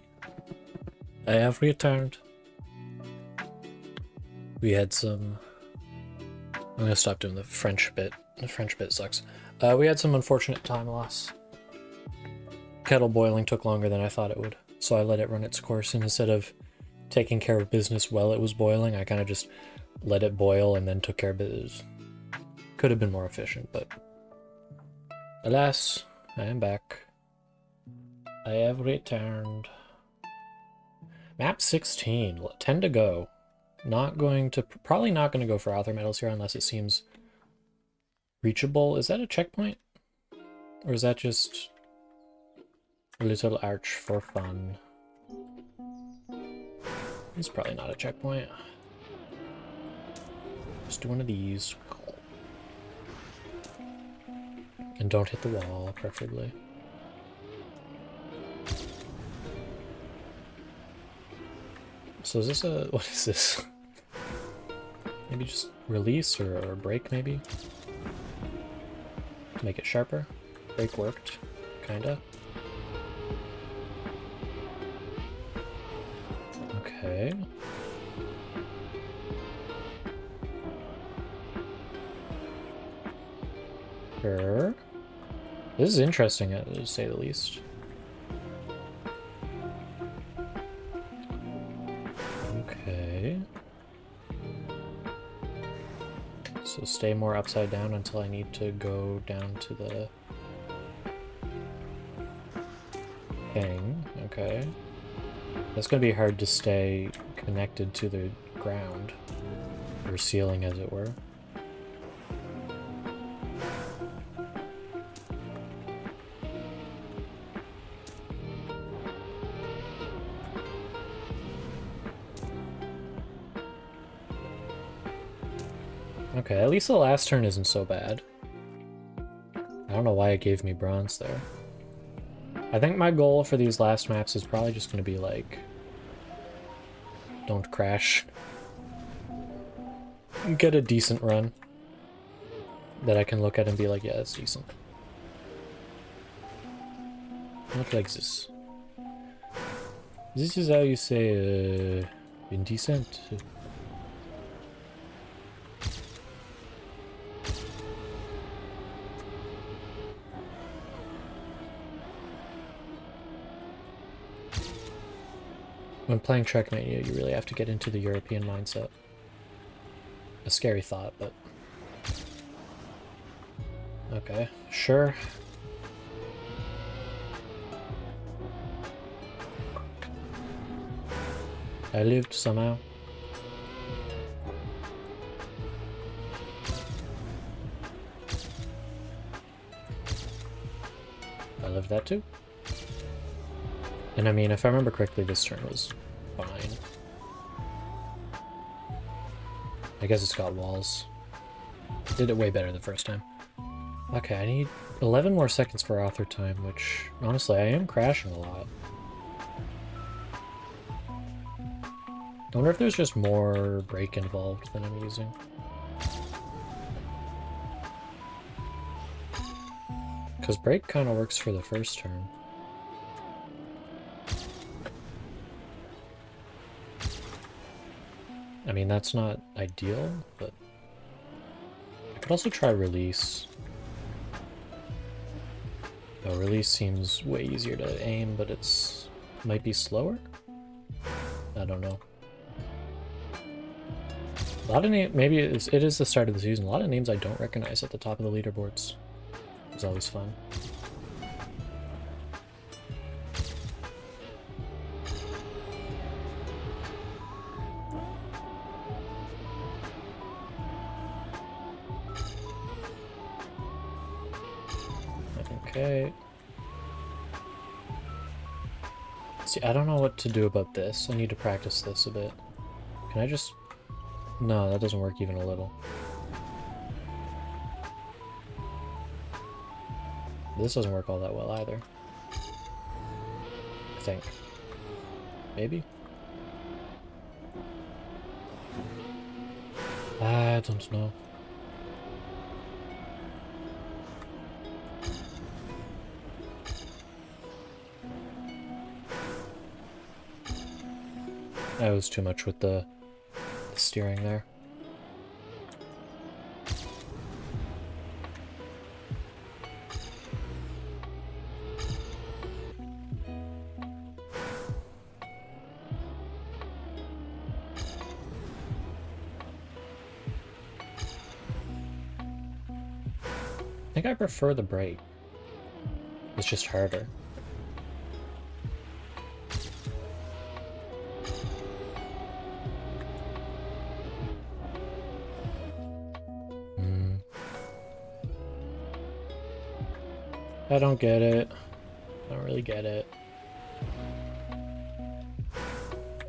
I have returned. We had some... I'm gonna stop doing the French bit. The French bit sucks. We had some unfortunate time loss. Kettle boiling took longer than I thought it would, so I let it run its course, and instead of taking care of business while it was boiling, I kind of just let it boil and then took care of business. Could have been more efficient, but alas, I am back. I have returned. Map 16, 10 to go. Probably not going to go for author medals here unless it seems reachable. Is that a checkpoint? Or is that just a little arch for fun? It's probably not a checkpoint. Just do one of these. And don't hit the wall, preferably. So is this a... what is this? Maybe just release or break, maybe? To make it sharper. Break worked, kinda. Okay. Sure. This is interesting, to say the least. Okay. So stay more upside down until I need to go down to the thing. Okay. That's gonna be hard to stay connected to the ground, or ceiling as it were. Okay, at least the last turn isn't so bad. I don't know why it gave me bronze there. I think my goal for these last maps is probably just going to be like... don't crash. Get a decent run that I can look at and be like, yeah, that's decent. Not like this. This is how you say, indecent. When playing Trackmania, you really have to get into the European mindset. A scary thought, but... okay, sure. I lived somehow. I lived that too. And I mean, if I remember correctly, this turn was fine. I guess it's got walls. Did it way better the first time. Okay, I need 11 more seconds for author time, which, honestly, I am crashing a lot. I wonder if there's just more break involved than I'm using. Because break kind of works for the first turn. I mean, that's not ideal, but I could also try release. Though release seems way easier to aim, but it's might be slower? I don't know. A lot of maybe it is the start of the season. A lot of names I don't recognize at the top of the leaderboards. It's always fun. Okay. See, I don't know what to do about this. I need to practice this a bit. Can I just... no, that doesn't work even a little. This doesn't work all that well either. I think. Maybe? I don't know. I was too much with the steering there. I think I prefer the brake. It's just harder. I don't get it. I don't really get it.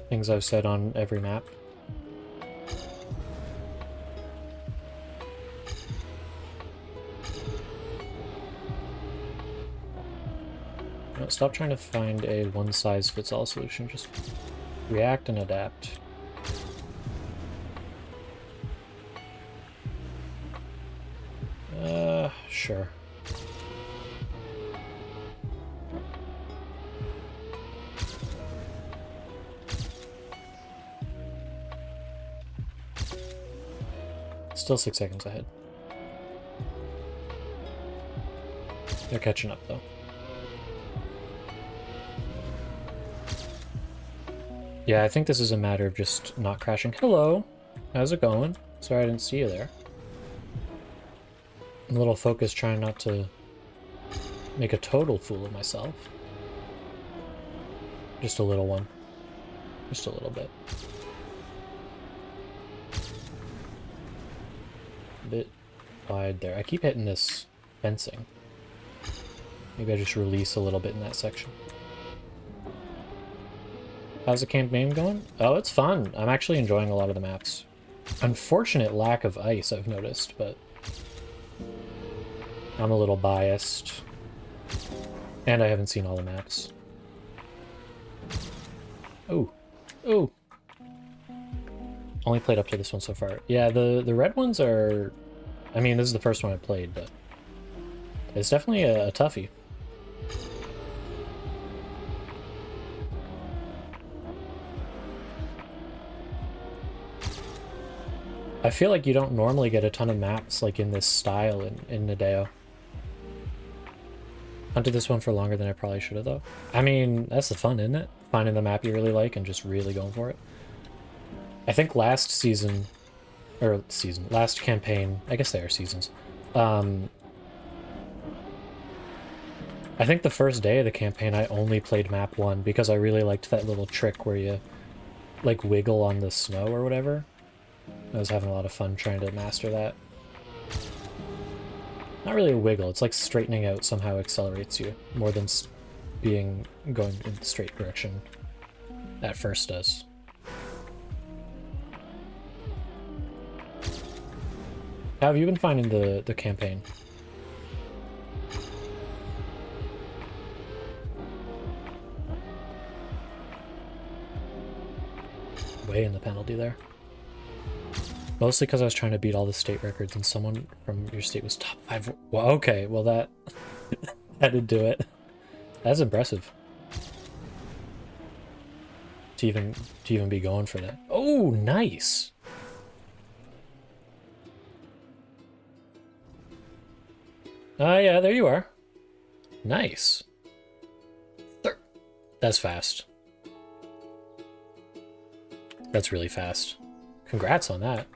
Things I've said on every map. No, stop trying to find a one-size-fits-all solution. Just react and adapt. Sure. Still 6 seconds ahead. They're catching up, though. Yeah, I think this is a matter of just not crashing. Hello! How's it going? Sorry I didn't see you there. I'm a little focused trying not to make a total fool of myself. Just a little one. Just a little bit. A bit wide there. I keep hitting this fencing. Maybe I just release a little bit in that section. How's the campaign going? Oh, it's fun. I'm actually enjoying a lot of the maps. Unfortunate lack of ice, I've noticed, but I'm a little biased. And I haven't seen all the maps. Oh. Oh. Only played up to this one so far. Yeah, the red ones are... I mean, this is the first one I played, but it's definitely a toughie. I feel like you don't normally get a ton of maps like in this style in Nadeo. Hunted this one for longer than I probably should have, though. I mean, that's the fun, isn't it? Finding the map you really like and just really going for it. I think last season, or last campaign, I guess they are seasons. I think the first day of the campaign I only played map 1 because I really liked that little trick where you like wiggle on the snow or whatever. I was having a lot of fun trying to master that. Not really a wiggle, it's like straightening out somehow accelerates you more than going in the straight direction at first does. How have you been finding the campaign? Way in the penalty there. Mostly because I was trying to beat all the state records and someone from your state was top 5. Well, okay, well that did do it. That's impressive. To even be going for that. Oh, nice. Yeah, there you are. Nice. That's fast. That's really fast. Congrats on that.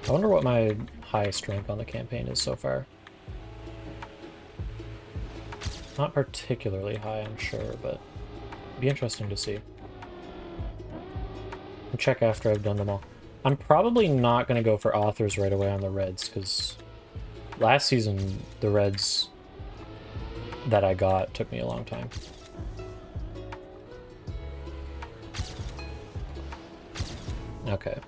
I wonder what my highest rank on the campaign is so far. Not particularly high, I'm sure, but it'd be interesting to see. I'll check after I've done them all. I'm probably not going to go for authors right away on the reds, because last season, the reds that I got took me a long time. Okay.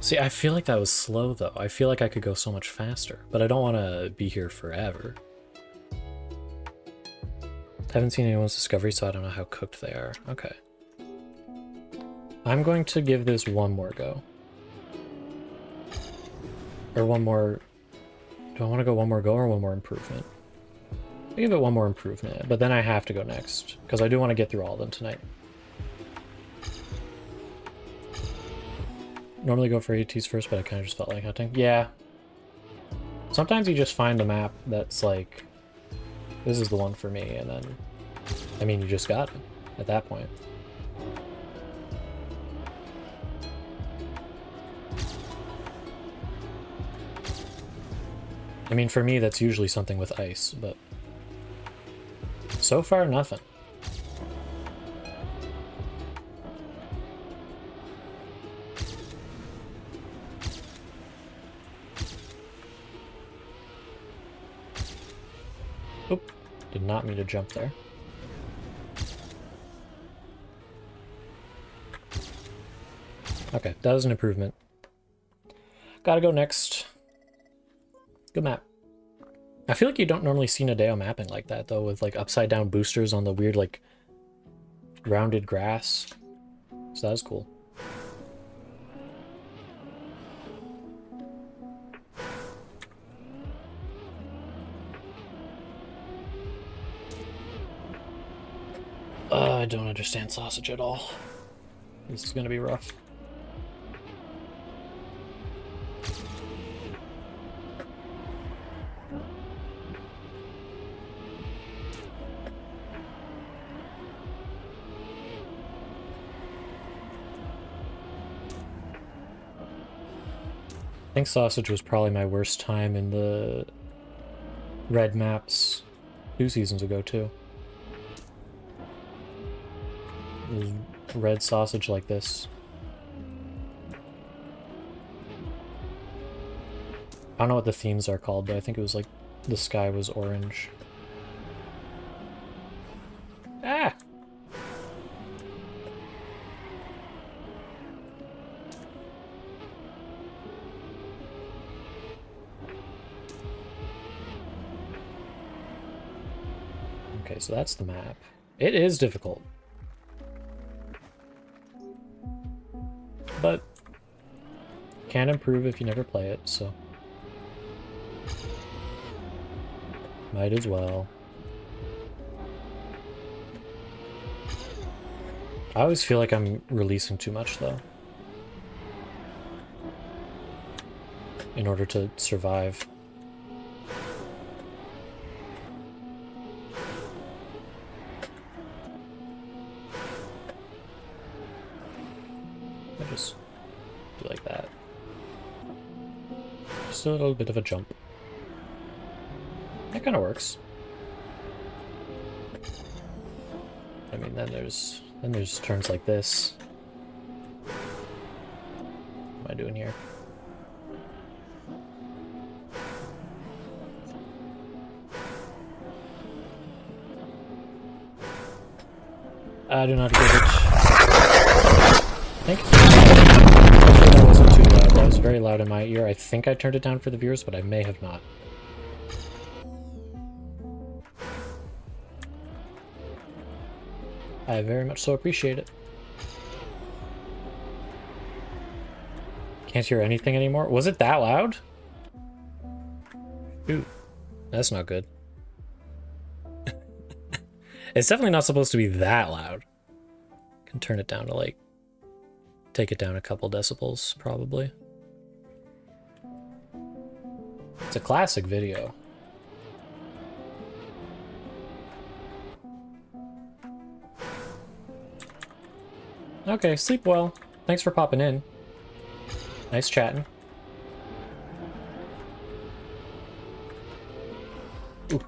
See, I feel like that was slow, though. I feel like I could go so much faster, but I don't want to be here forever. Haven't seen anyone's discovery, so I don't know how cooked they are. Okay. I'm going to give this one more go. Or one more... Do I want to go one more go or one more improvement? I'll give it one more improvement, but then I have to go next, because I do want to get through all of them tonight. Normally go for ATs first, but I kind of just felt like hunting. Yeah. Sometimes you just find a map that's like, this is the one for me, and then, I mean, you just got it at that point. I mean, for me, that's usually something with ice, but so far, nothing. Oop, did not mean to jump there. Okay, that was an improvement. Gotta go next. Good map. I feel like you don't normally see Nadeo mapping like that, though, with, like, upside-down boosters on the weird, like, rounded grass. So that was cool. I don't understand sausage at all. This is gonna be rough. I think sausage was probably my worst time in the red maps 2 seasons ago, too. It was red sausage like this. I don't know what the themes are called, but I think it was like the sky was orange. Ah! Okay, so that's the map. It is difficult. But can improve if you never play it, so might as well. I always feel like I'm releasing too much, though, in order to survive. I just do like that. Just a little bit of a jump. That kind of works. I mean, then there's turns like this. What am I doing here? I do not get it. Thank you. That wasn't too loud. That was very loud in my ear. I think I turned it down for the viewers, but I may have not. I very much so appreciate it. Can't hear anything anymore? Was it that loud? Ooh, that's not good. It's definitely not supposed to be that loud. Can turn it down to, like, take it down a couple decibels, probably. It's a classic video. Okay, sleep well. Thanks for popping in. Nice chatting. Ooh.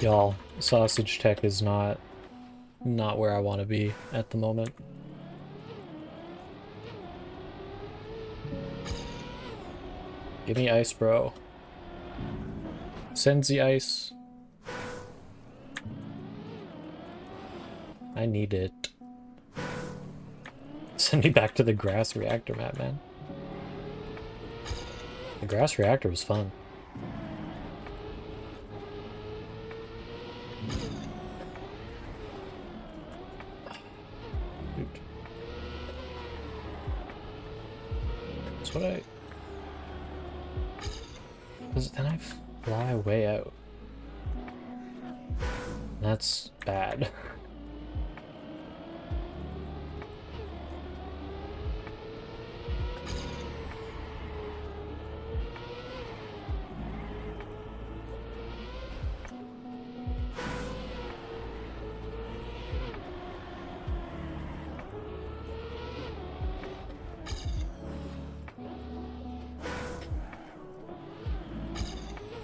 Y'all, sausage tech is not where I want to be at the moment. Give me ice, bro. Send the ice. I need it. Send me back to the grass reactor map, man. The grass reactor was fun. Dude. That's what I... Because then I fly way out. That's bad.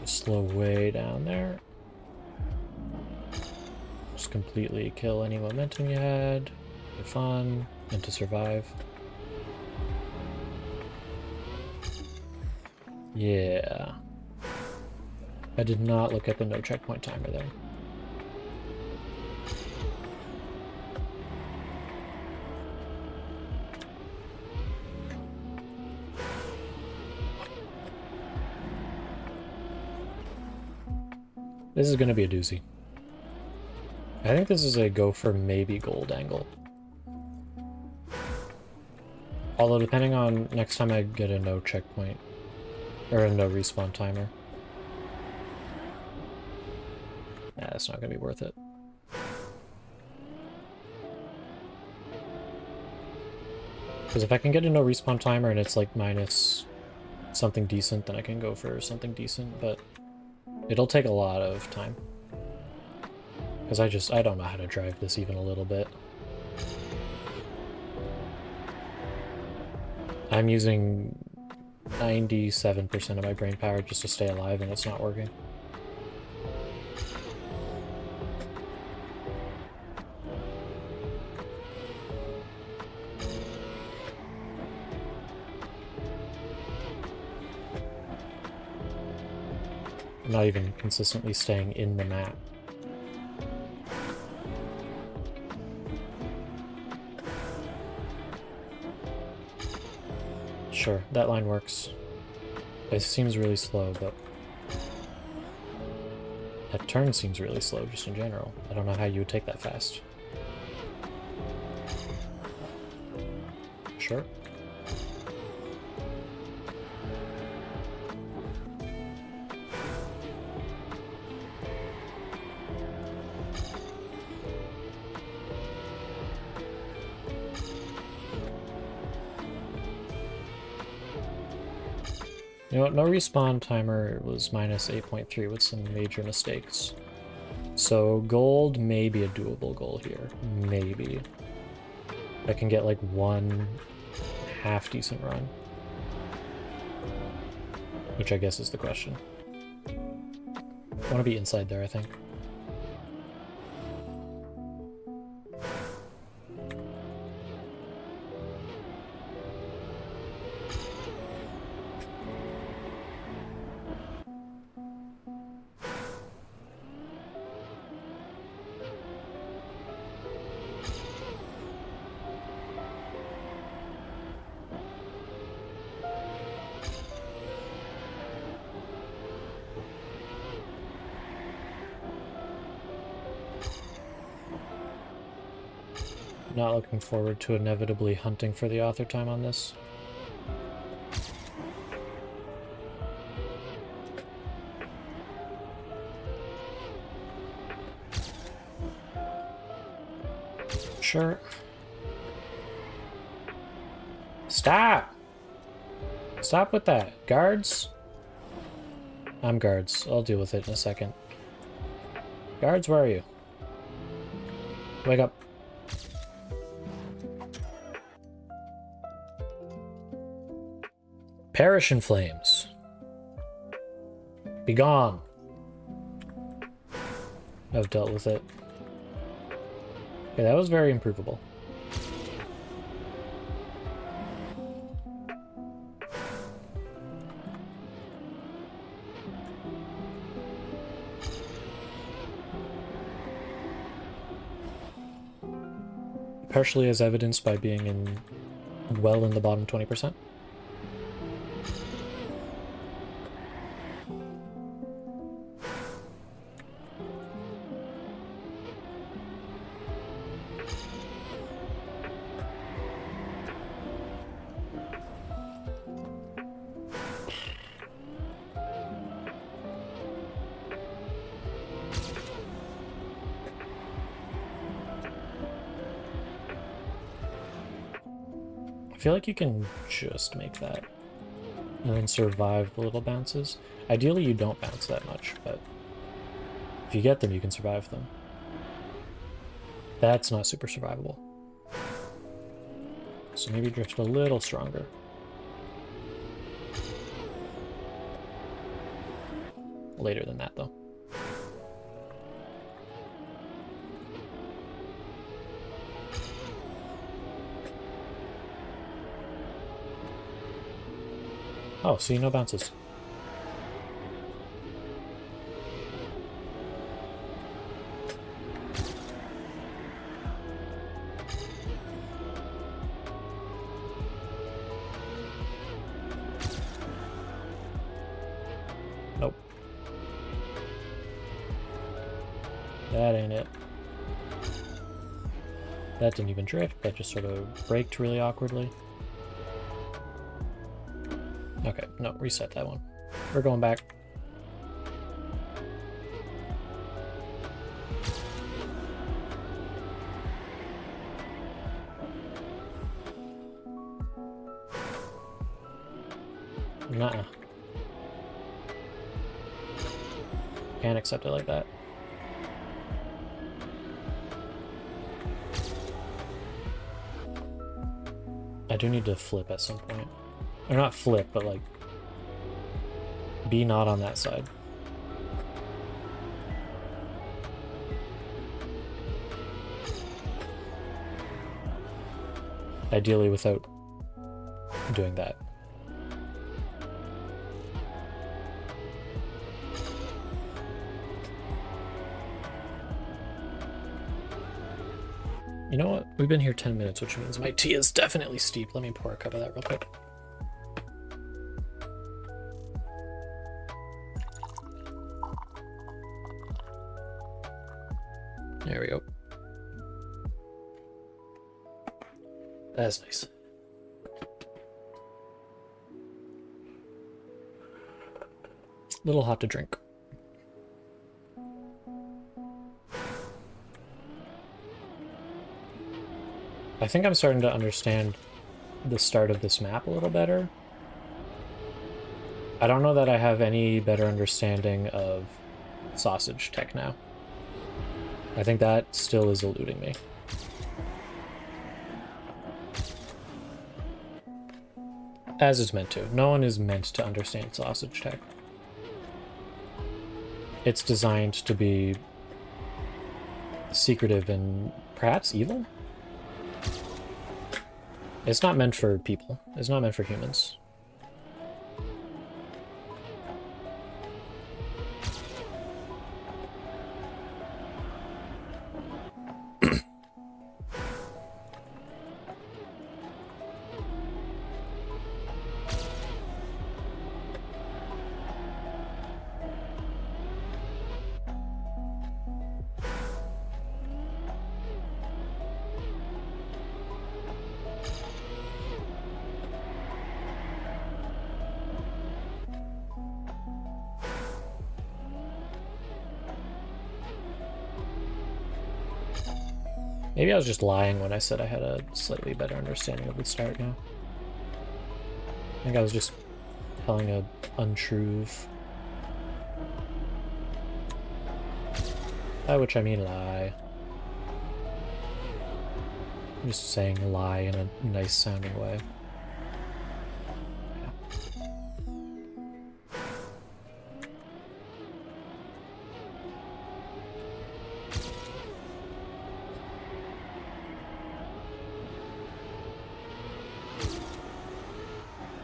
Slow way down there. Just completely kill any momentum you had. Have fun and to survive. Yeah. I did not look at the no checkpoint timer there. This is going to be a doozy. I think this is a go for maybe gold angle. Although depending on next time I get a no checkpoint or a no respawn timer. Nah, that's not going to be worth it. Because if I can get a no respawn timer and it's like minus something decent, then I can go for something decent, but it'll take a lot of time. Because I don't know how to drive this even a little bit. I'm using 97% of my brain power just to stay alive and it's not working. I'm not even consistently staying in the map. Sure, that line works. It seems really slow, but that turn seems really slow just in general. I don't know how you would take that fast. Sure. You know what, no respawn timer was minus 8.3 with some major mistakes. So gold may be a doable goal here. Maybe. I can get like one half decent run. Which I guess is the question. I want to be inside there, I think. Not looking forward to inevitably hunting for the author time on this. Sure. Stop! Stop with that. Guards? I'm guards. I'll deal with it in a second. Guards, where are you? Wake up. Perish in flames. Be gone. I've dealt with it. Okay, that was very improvable. partially as evidenced by being in well in the bottom 20%. I feel like you can just make that and then survive the little bounces. Ideally, you don't bounce that much, but if you get them, you can survive them. That's not super survivable. So maybe drift a little stronger. Later than that, though. Oh, see, no bounces. Nope. That ain't it. That didn't even drift, that just sort of braked really awkwardly. Okay, no, reset that one. We're going back. Nuh-uh. Can't accept it like that. I do need to flip at some point. Or not flip, but like be not on that side. Ideally without doing that. You know what? We've been here 10 minutes, which means my tea is definitely steep. Let me pour a cup of that real quick. There we go. That's nice. A little hot to drink. I think I'm starting to understand the start of this map a little better. I don't know that I have any better understanding of sausage tech now. I think that still is eluding me. As it's meant to. No one is meant to understand sausage tech. It's designed to be secretive and perhaps evil? It's not meant for people. It's not meant for humans. Maybe I was just lying when I said I had a slightly better understanding of the start now. I think I was just telling an untruth. By which I mean lie. I'm just saying lie in a nice sounding way.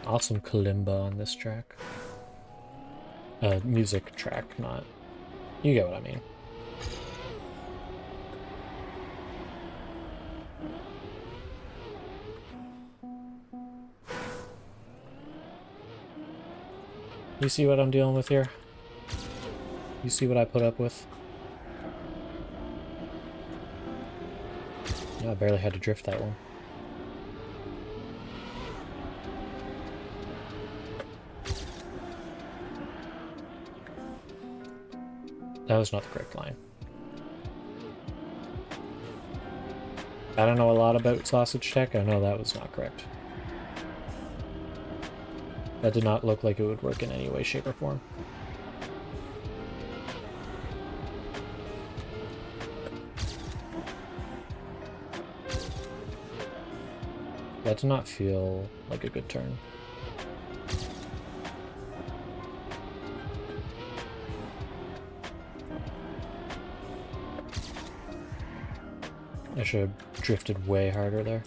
Awesome kalimba on this track. Music track, not... You get what I mean. You see what I'm dealing with here? You see what I put up with? Yeah, I barely had to drift that one. That was not the correct line. I don't know a lot about sausage tech. I know that was not correct. That did not look like it would work in any way, shape, or form. That did not feel like a good turn. I should have drifted way harder there.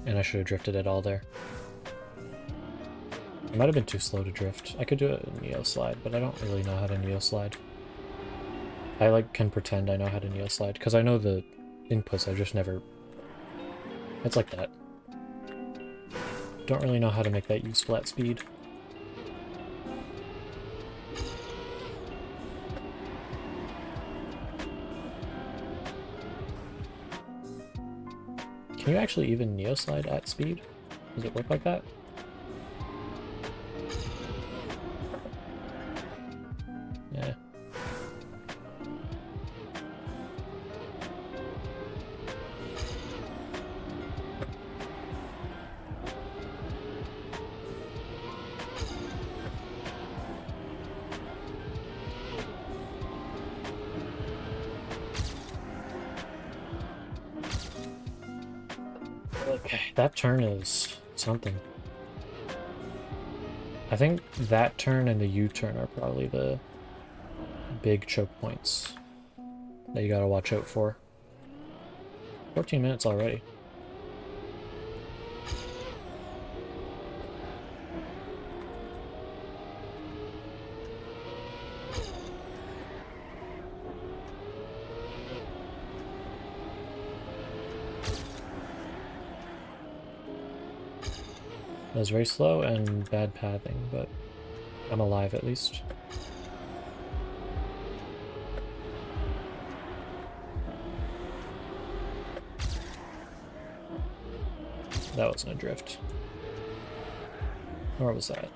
And I should have drifted it all there. It might have been too slow to drift. I could do it in Neo Slide, but I don't really know how to Neo Slide. I like can pretend I know how to Neo Slide, because I know the inputs, I just never... It's like that. Don't really know how to make that useful at speed. Can you actually even Neo Slide at speed? Does it work like that? Yeah. Okay, that turn is something. I think that turn and the U-turn are probably the big choke points that you gotta watch out for. 14 minutes already. That was very slow and bad pathing, but I'm alive at least. That wasn't a drift. Or was that?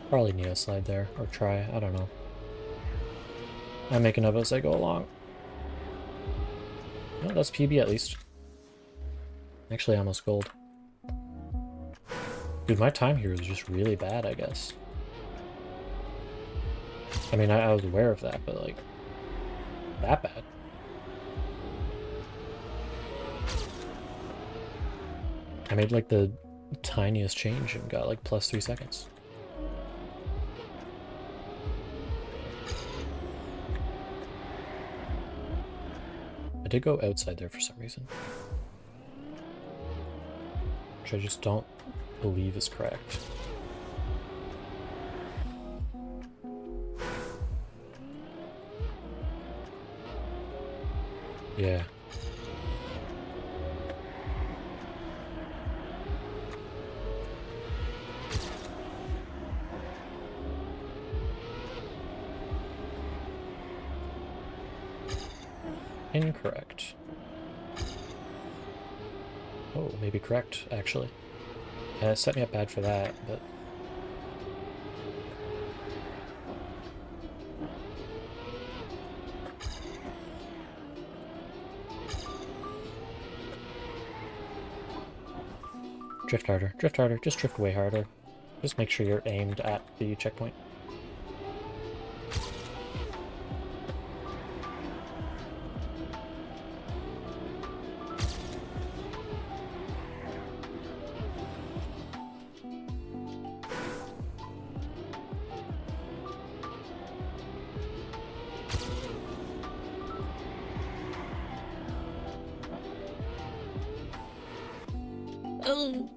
Probably Neo Slide there, or try, I don't know. I'm making up as I go along. No, that's PB at least. Actually, almost gold. Dude, my time here is just really bad, I guess. I mean, I was aware of that, but like, that bad. I made like the tiniest change and got like +3 seconds. I did go outside there for some reason, which I just don't believe is correct. Yeah. Incorrect. Oh, maybe correct, actually. Yeah, it set me up bad for that, but... Drift harder, just drift way harder. Just make sure you're aimed at the checkpoint. Oh.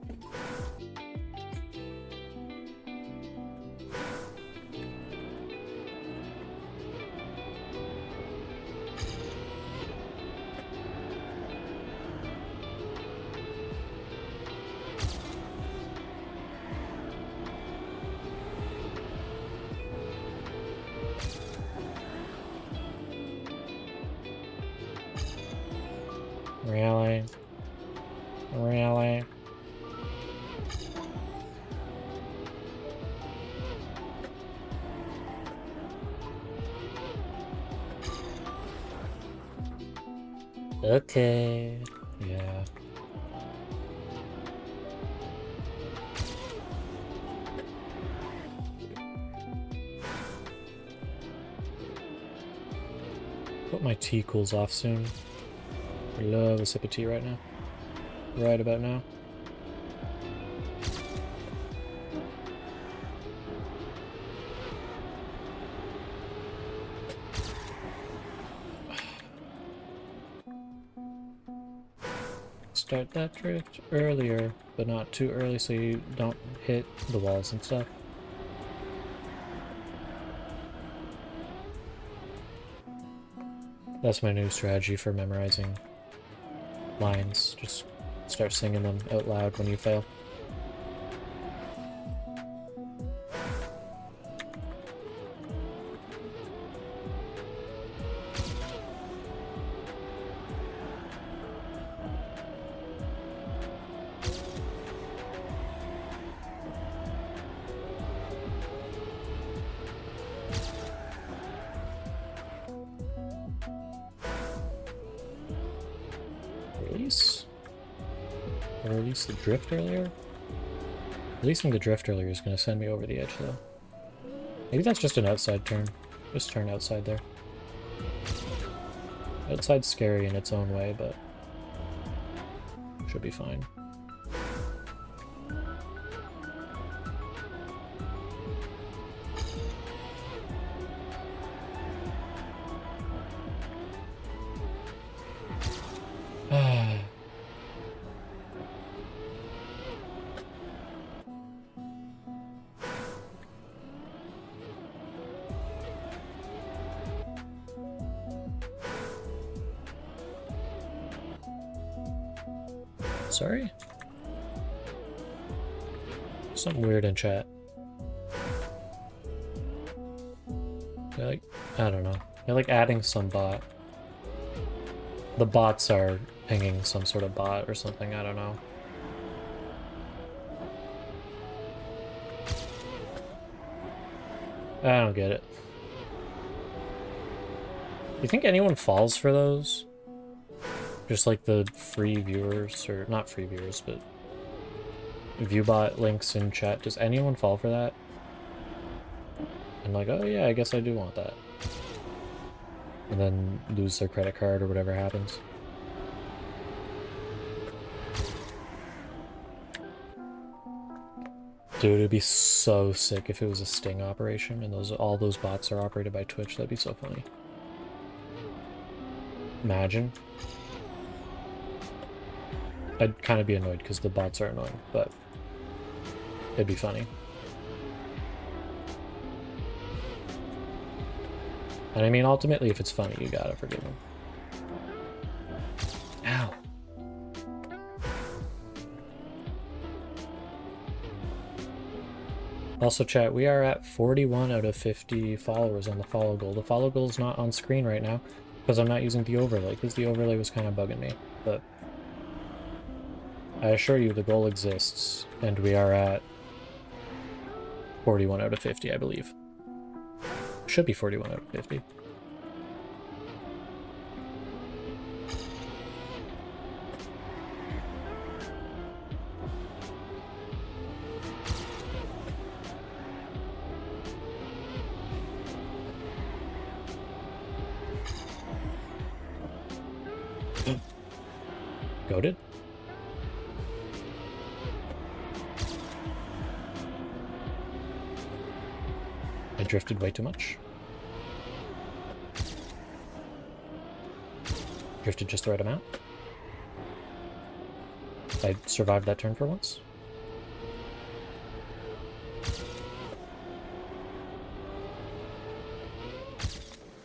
Really? Really? Okay. Yeah. Hope my tea cools off soon. I love a sip of tea right now. Right about now. Start that drift earlier, but not too early so you don't hit the walls and stuff. That's my new strategy for memorizing lines. Just start singing them out loud when you fail. Release the drift earlier? Releasing the drift earlier is going to send me over the edge, though. Maybe that's just an outside turn. Just turn outside there. Outside's scary in its own way, but should be fine. Sorry? Something weird in chat. They're like, I don't know. They're like adding some bot. The bots are pinging some sort of bot or something, I don't know. I don't get it. You think anyone falls for those? Just like the free viewers, or not free viewers, but viewbot links in chat. Does anyone fall for that? And like, oh yeah, I guess I do want that. And then lose their credit card or whatever happens. Dude, it'd be so sick if it was a sting operation and all those bots are operated by Twitch. That'd be so funny. Imagine. I'd kind of be annoyed because the bots are annoying, but it'd be funny. And I mean, ultimately, if it's funny, you gotta forgive them. Ow. Also, chat, we are at 41 out of 50 followers on the follow goal. The follow goal is not on screen right now because I'm not using the overlay, because the overlay was kind of bugging me, but I assure you the goal exists, and we are at 41 out of 50, I believe. Should be 41 out of 50. Goated? I drifted way too much. Drifted just the right amount. I survived that turn for once.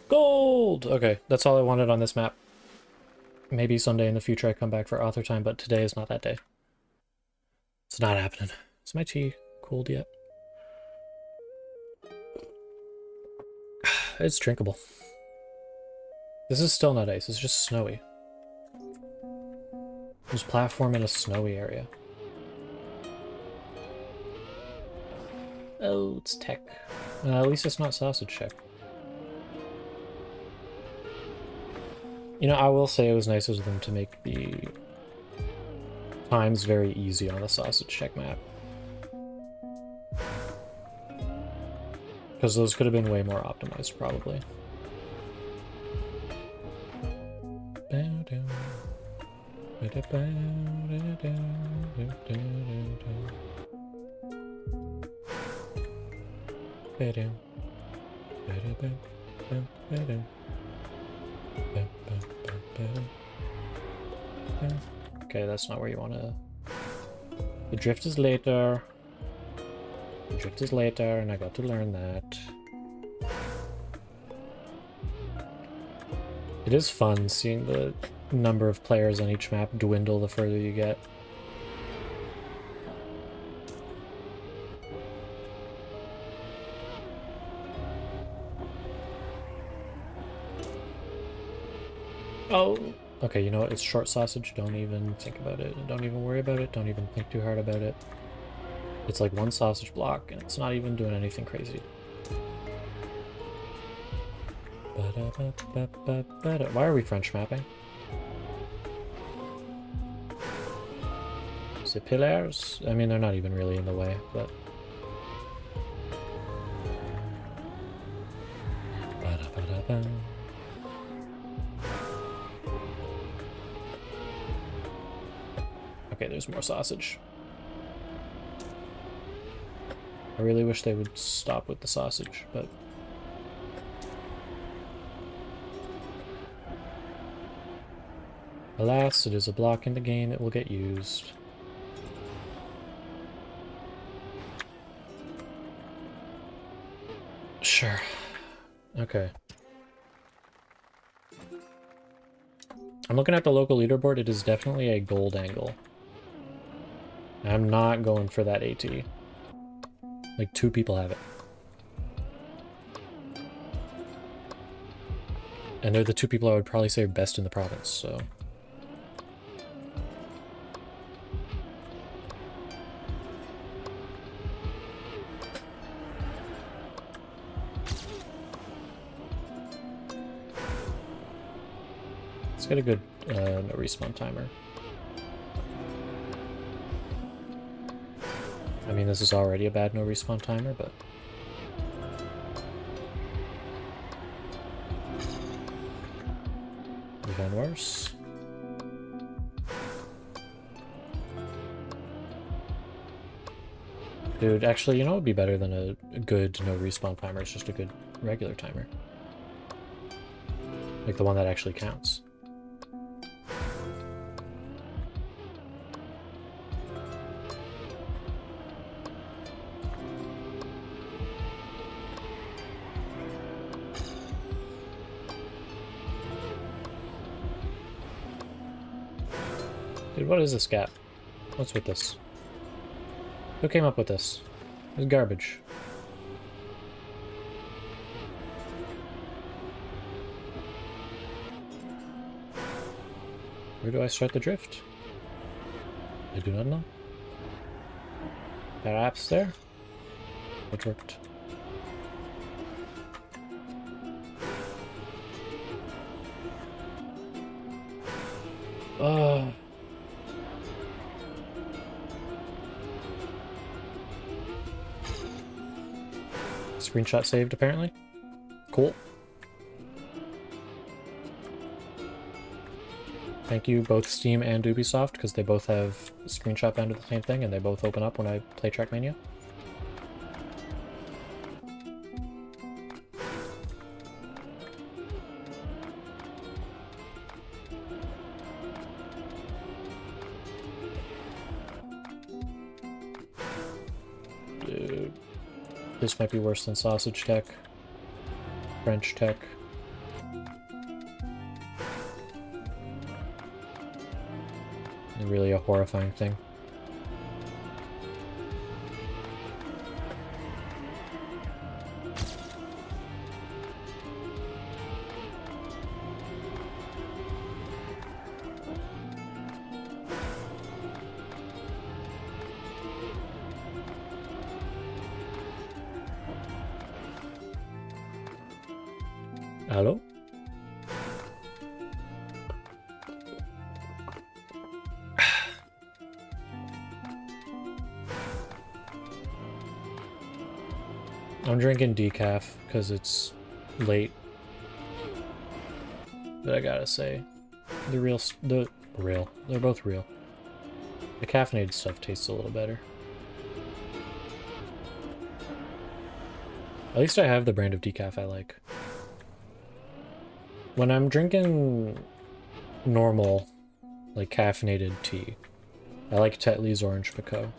Gold! Okay, that's all I wanted on this map. Maybe someday in the future I come back for author time, but today is not that day. It's not happening. Is my tea cooled yet? It's drinkable. This is still not ice, it's just snowy. There's platform in a snowy area. Oh, it's tech. At least it's not sausage check. You know, I will say it was nice of them to make the times very easy on the sausage check map. Because those could have been way more optimized, probably. Okay, that's not where you want to... The drift is later. The drift is later, and I got to learn that. It is fun seeing the number of players on each map dwindle the further you get. Oh, okay, you know what? It's short sausage. Don't even think about it. Don't even worry about it. Don't even think too hard about it. It's like one sausage block, and it's not even doing anything crazy. Why are we French mapping? Is it pillars? I mean, they're not even really in the way, but... Okay, there's more sausage. I really wish they would stop with the sausage, but... Alas, it is a block in the game, it will get used. Sure. Okay. I'm looking at the local leaderboard, it is definitely a gold angle. I'm not going for that AT. Like, 2 people have it. And they're the 2 people I would probably say are best in the province, so... Let's get a good no respawn timer. I mean, this is already a bad no respawn timer, but... Even worse. Dude, actually, you know what would be better than a good no respawn timer? It's just a good regular timer. Like the one that actually counts. Dude, what is this gap? What's with this? Who came up with this? It's garbage. Where do I start the drift? I do not know. Perhaps there? It worked. Oh. Screenshot saved, apparently. Cool. Thank you, both Steam and Ubisoft, because they both have screenshot bound to the same thing, and they both open up when I play Trackmania. Dude. This might be worse than sausage tech. French tech. Really a horrifying thing. Hello? I'm drinking decaf because it's late. But I gotta say, they're both real. The caffeinated stuff tastes a little better. At least I have the brand of decaf I like. When I'm drinking normal, like caffeinated tea, I like Tetley's Orange Pekoe.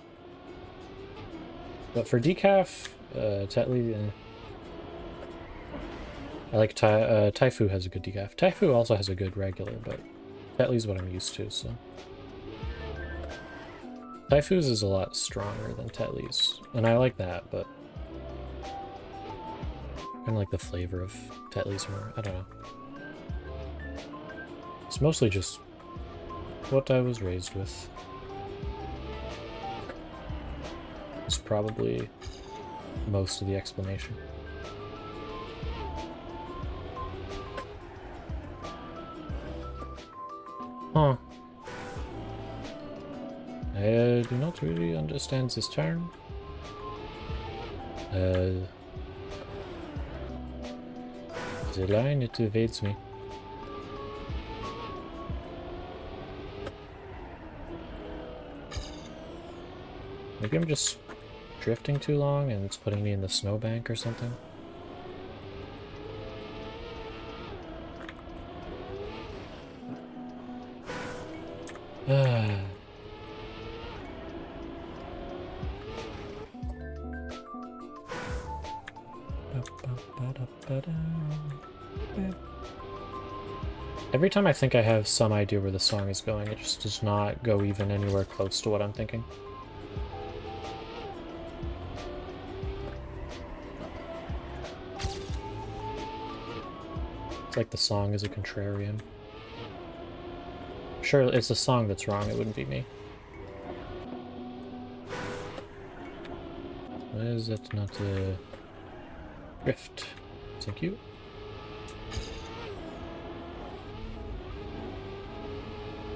But for decaf, Tetley, I like Taifu has a good decaf. Taifu also has a good regular, but Tetley's what I'm used to, so. Taifu's is a lot stronger than Tetley's, and I like that, but I kind of like the flavor of Tetley's more. I don't know. It's mostly just what I was raised with. It's probably most of the explanation. Huh. I do not really understand this term. The line, it evades me. Maybe I'm just drifting too long and it's putting me in the snowbank or something. Every time I think I have some idea where the song is going, it just does not go even anywhere close to what I'm thinking. It's like the song is a contrarian. Sure, it's the song that's wrong, it wouldn't be me. Why is that not a drift? Thank you.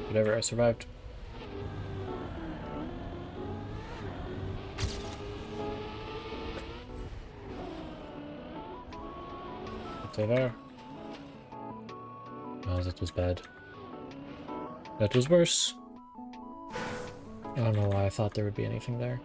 Whatever, I survived. Stay there. Oh, that was bad. That was worse. I don't know why I thought there would be anything there.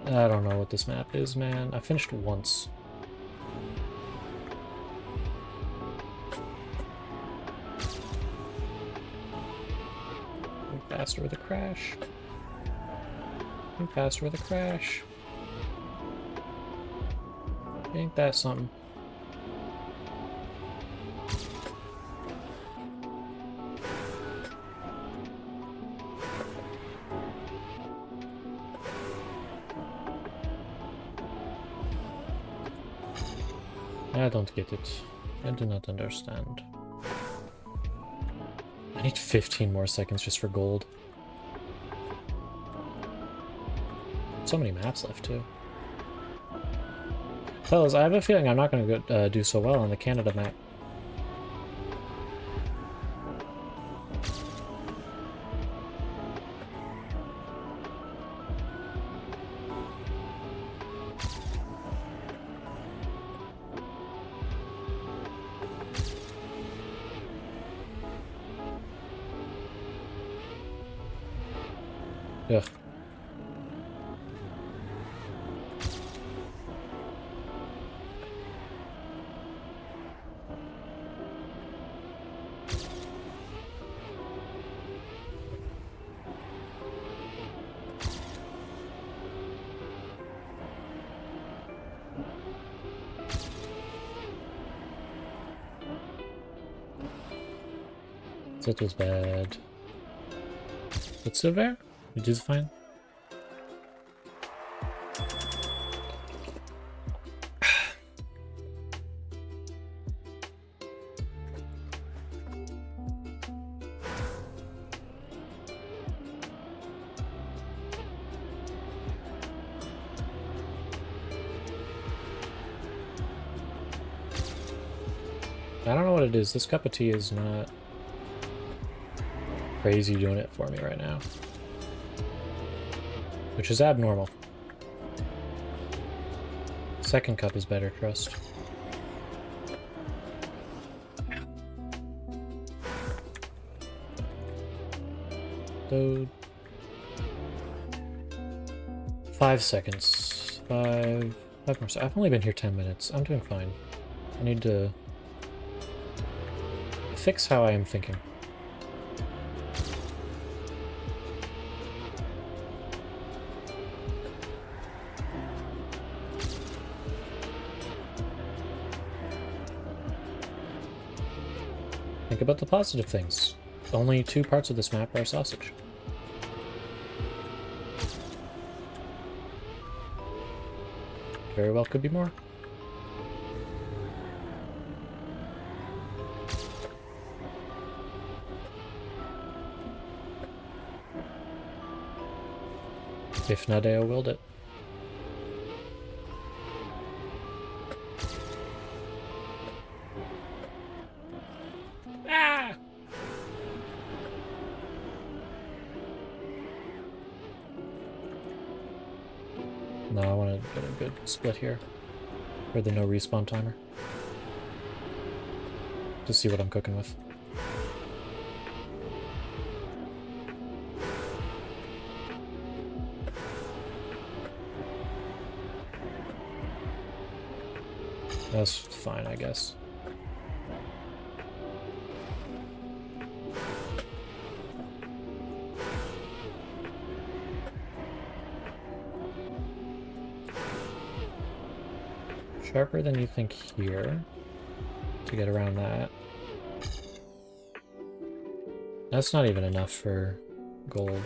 I don't know what this map is, man. I finished once. Move faster with a crash. Move faster with a crash. Ain't that something? I don't get it. I do not understand. I need 15 more seconds just for gold. So many maps left, too. Fellas, I have a feeling I'm not going to do so well on the Canada map. Ugh. That was bad. But silver? It is fine. I don't know what it is. This cup of tea is not crazy doing it for me right now. Which is abnormal. Second cup is better, trust. Load. 5 seconds. Five more seconds. I've only been here 10 minutes. I'm doing fine. I need to fix how I am thinking. Think about the positive things. Only 2 parts of this map are sausage. Very well could be more. If Nadeo willed it. Ah! No, I want to get a good split here for the no respawn timer. To see what I'm cooking with. That's fine, I guess. Sharper than you think here to get around that. That's not even enough for gold.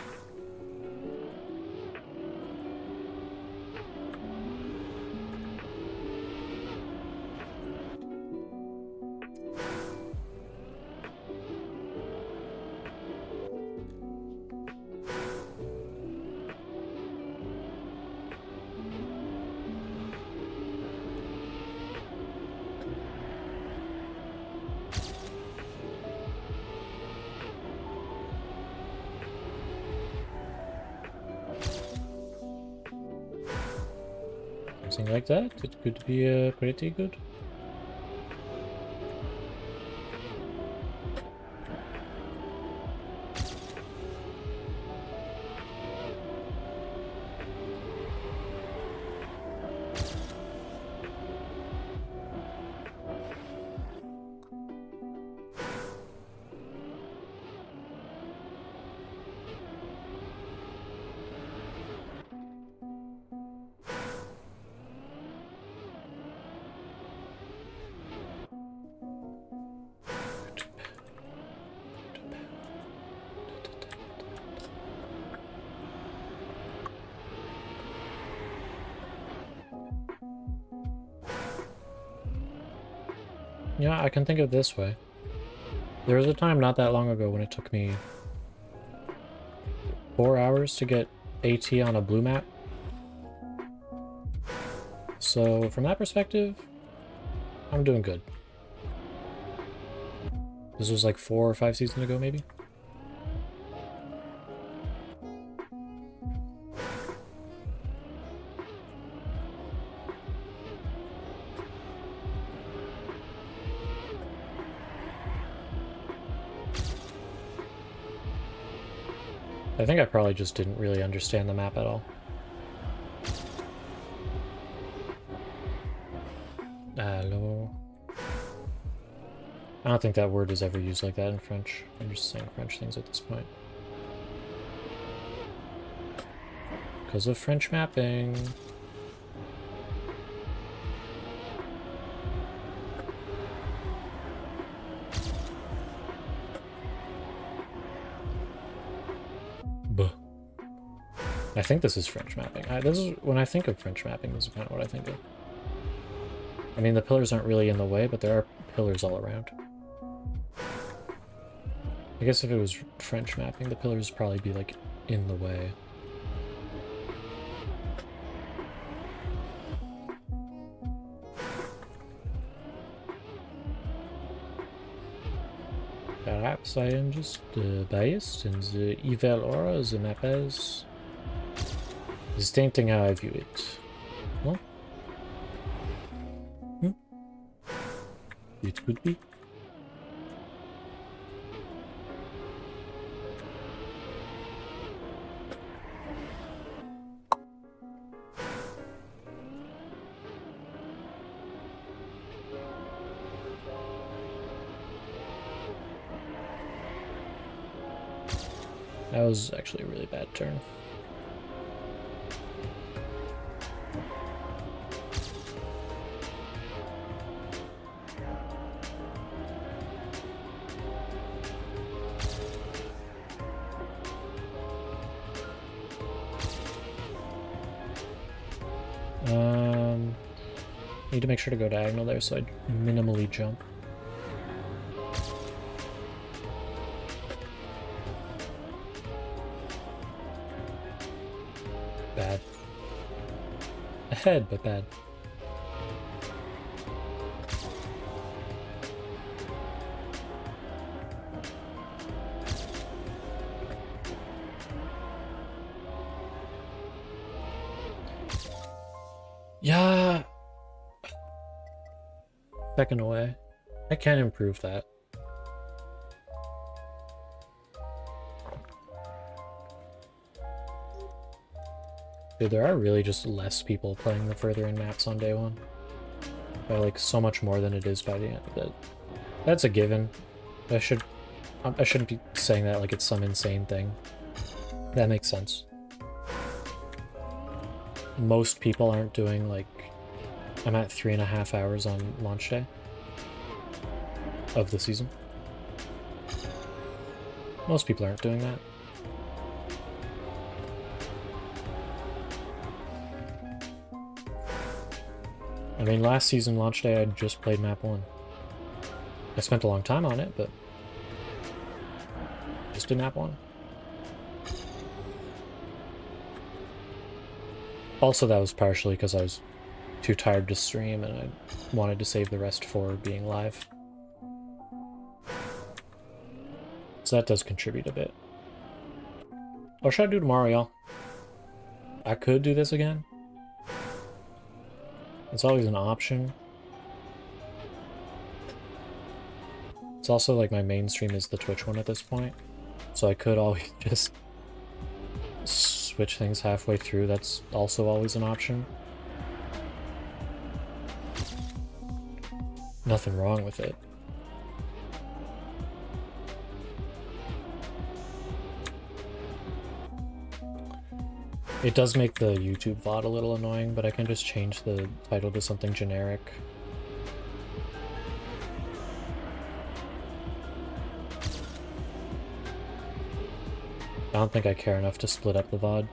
Something like that, it could be pretty good. Yeah, I can think of it this way. There was a time not that long ago when it took me 4 hours to get AT on a blue map. So from that perspective, I'm doing good. This was like 4 or 5 seasons ago, maybe? I think I probably just didn't really understand the map at all. Hello. I don't think that word is ever used like that in French. I'm just saying French things at this point. Because of French mapping. I think this is French mapping. This is when I think of French mapping, this is kind of what I think of. I mean, the pillars aren't really in the way, but there are pillars all around. I guess if it was French mapping, the pillars would probably be, like, in the way. Perhaps I am just biased, and the evil aura the map has is tainting how I view it. Well, it could be. That was actually a really bad turn. Need to make sure to go diagonal there, so I minimally jump. Bad. Ahead, but bad. Yeah. Second away. I can improve that. Dude, there are really just less people playing the further in maps on day one. By like so much more than it is by the end of it. That's a given. I shouldn't be saying that like it's some insane thing. That makes sense. Most people aren't doing like... I'm at 3.5 hours on launch day of the season. Most people aren't doing that. I mean, last season launch day I just played map 1. I spent a long time on it, but just did map 1. Also, that was partially because I was too tired to stream and I wanted to save the rest for being live. So that does contribute a bit. What should I do tomorrow, y'all? I could do this again. It's always an option. It's also like my main stream is the Twitch one at this point. So I could always just switch things halfway through. That's also always an option. Nothing wrong with it. It does make the YouTube VOD a little annoying, but I can just change the title to something generic. I don't think I care enough to split up the VOD.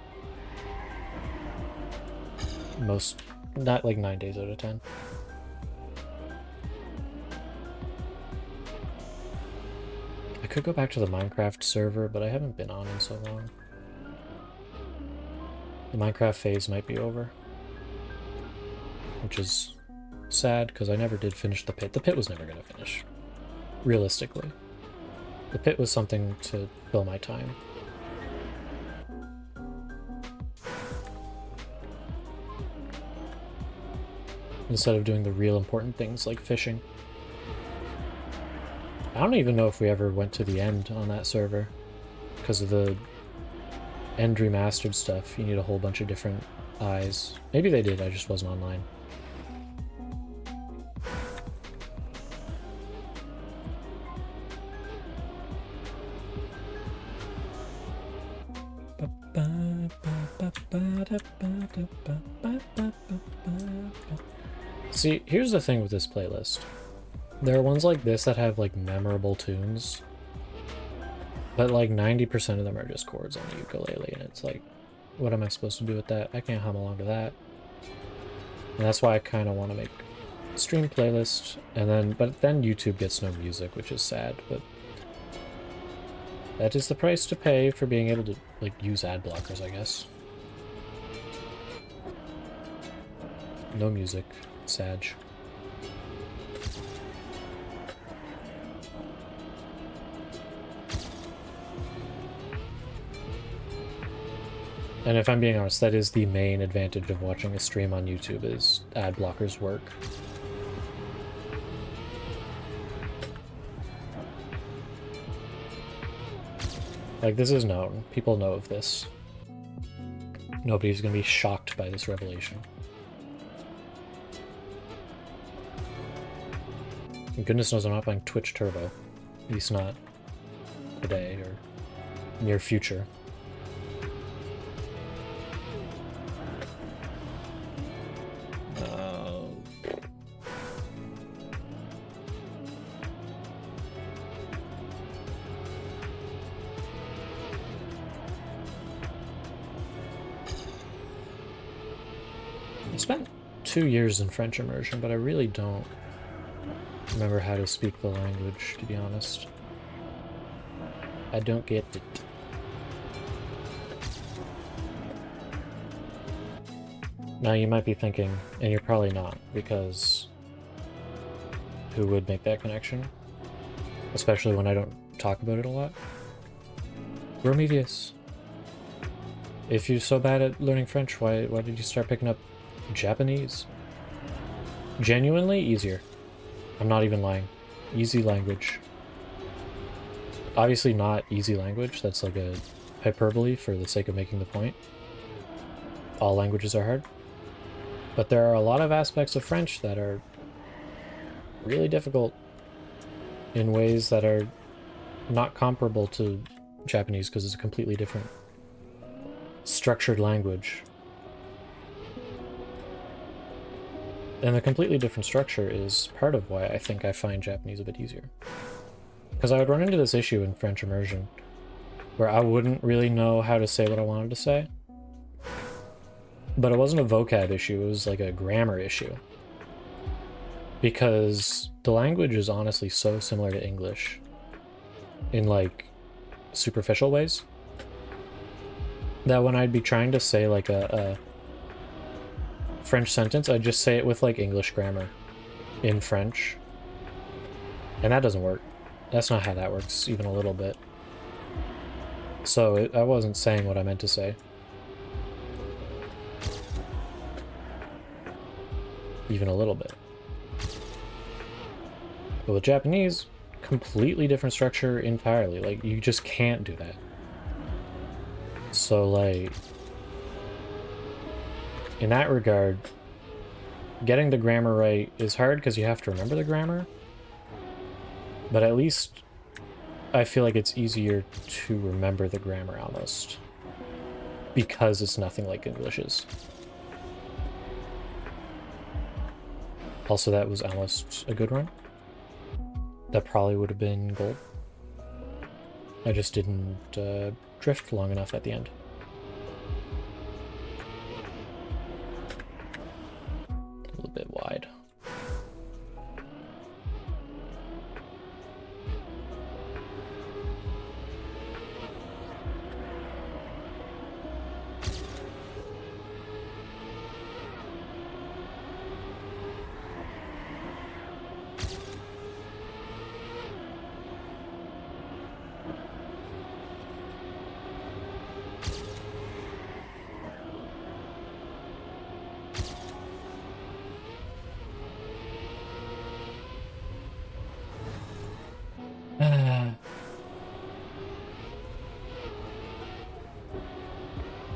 Not like 9 days out of 10. I could go back to the Minecraft server, but I haven't been on in so long. The Minecraft phase might be over. Which is sad, because I never did finish the pit. The pit was never going to finish. Realistically. The pit was something to fill my time. Instead of doing the real important things like fishing. I don't even know if we ever went to the end on that server. Because of the end remastered stuff, you need a whole bunch of different eyes. Maybe they did, I just wasn't online. See, here's the thing with this playlist. There are ones like this that have like memorable tunes, but like 90% of them are just chords on the ukulele, and it's like, what am I supposed to do with that? I can't hum along to that. And that's why I kind of want to make a stream playlist, and then, but then YouTube gets no music, which is sad, but that is the price to pay for being able to, like, use ad blockers, I guess. No music. Sad. And if I'm being honest, that is the main advantage of watching a stream on YouTube, is ad blockers work. Like, this is known. People know of this. Nobody's gonna be shocked by this revelation. And goodness knows I'm not buying Twitch Turbo. At least not today or near future. I spent 2 years in French immersion, but I really don't remember how to speak the language, to be honest. I don't get it. Now you might be thinking, and you're probably not, because who would make that connection? Especially when I don't talk about it a lot. Romevius. If you're so bad at learning French, why did you start picking up Japanese? Genuinely easier. I'm not even lying. Easy language. Obviously not easy language, that's like a hyperbole for the sake of making the point. All languages are hard. But there are a lot of aspects of French that are really difficult in ways that are not comparable to Japanese, because it's a completely different structured language. And the completely different structure is part of why I think I find Japanese a bit easier. Because I would run into this issue in French immersion, where I wouldn't really know how to say what I wanted to say. But it wasn't a vocab issue, it was like a grammar issue. Because the language is honestly so similar to English in, like, superficial ways, that when I'd be trying to say, like, a French sentence, I'd just say it with, like, English grammar in French. And that doesn't work. That's not how that works, even a little bit. So I wasn't saying what I meant to say. Even a little bit. But with Japanese, completely different structure entirely. Like, you just can't do that. So, like, in that regard, getting the grammar right is hard because you have to remember the grammar. But at least I feel like it's easier to remember the grammar almost, because it's nothing like English is. Also, that was almost a good run. That probably would have been gold. I just didn't drift long enough at the end. A little bit wide.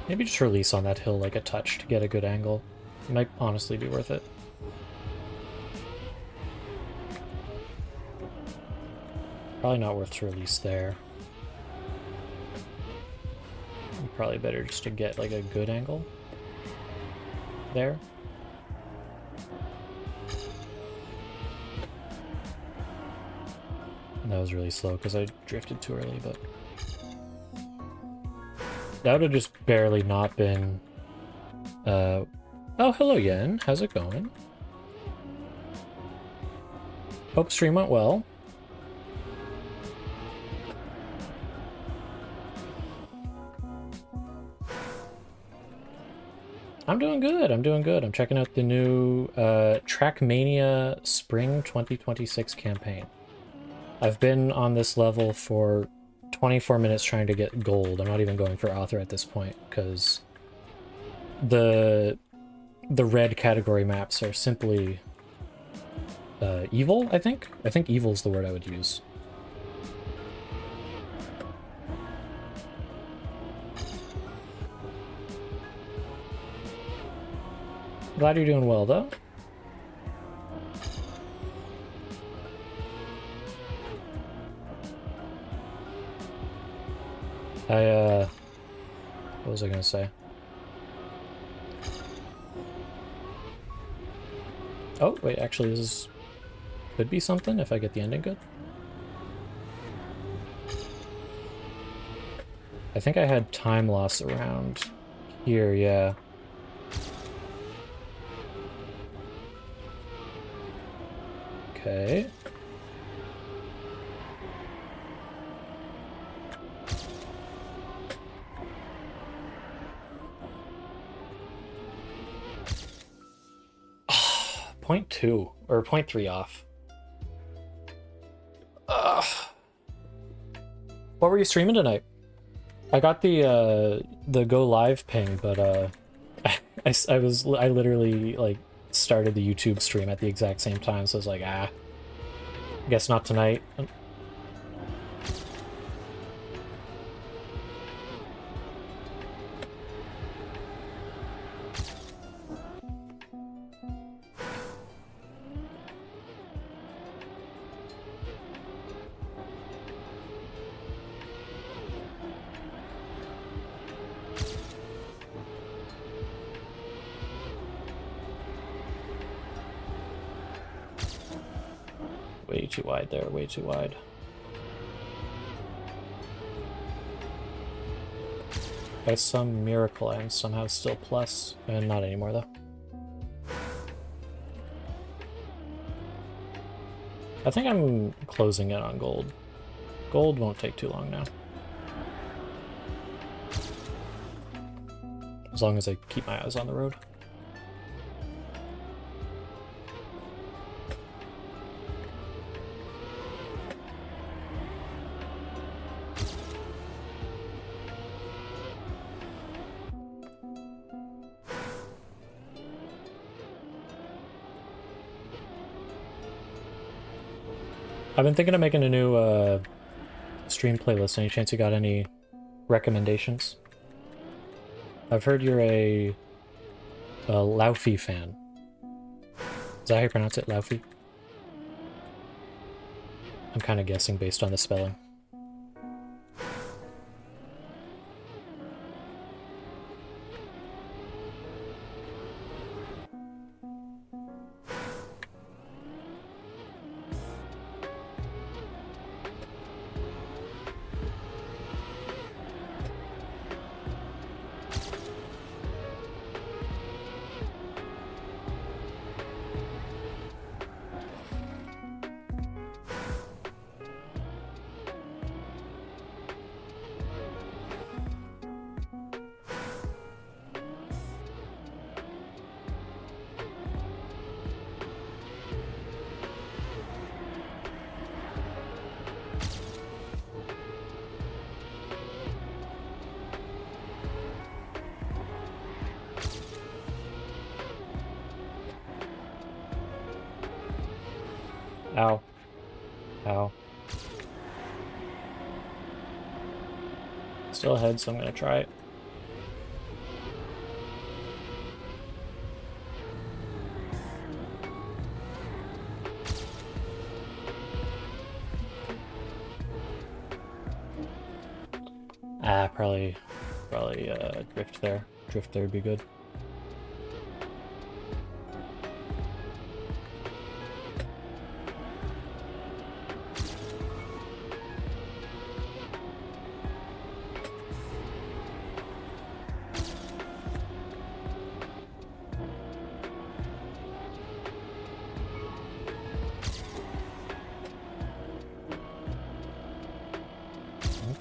Maybe just release on that hill like a touch to get a good angle. It might honestly be worth it. Probably not worth to release there. Probably better just to get like a good angle there. And that was really slow because I drifted too early, but That would have just barely not been... Oh, hello, Yen. How's it going? Hope stream went well. I'm doing good. I'm doing good. I'm checking out the new Trackmania SPRING 2026 campaign. I've been on this level for 24 minutes trying to get gold. I'm not even going for author at this point because the red category maps are simply evil, I think? I think evil is the word I would use. Glad you're doing well, though. What was I gonna say? Oh, wait, actually, this could be something if I get the ending good. I think I had time loss around here, yeah. Okay. Oh, 0.2 or 0.3 off. What were you streaming tonight? I got the go live ping, but I literally like started the YouTube stream at the exact same time, so I was like, guess not tonight. Way too wide there, way too wide. By some miracle, I'm somehow still plus, and not anymore though. I think I'm closing in on gold. Gold won't take too long now. As long as I keep my eyes on the road. I've been thinking of making a new stream playlist. Any chance you got any recommendations? I've heard you're a Laufey fan. Is that how you pronounce it, Laufey? I'm kind of guessing based on the spelling. Ow. Ow. Still ahead, so I'm gonna try it. Probably drift there. Drift there would be good.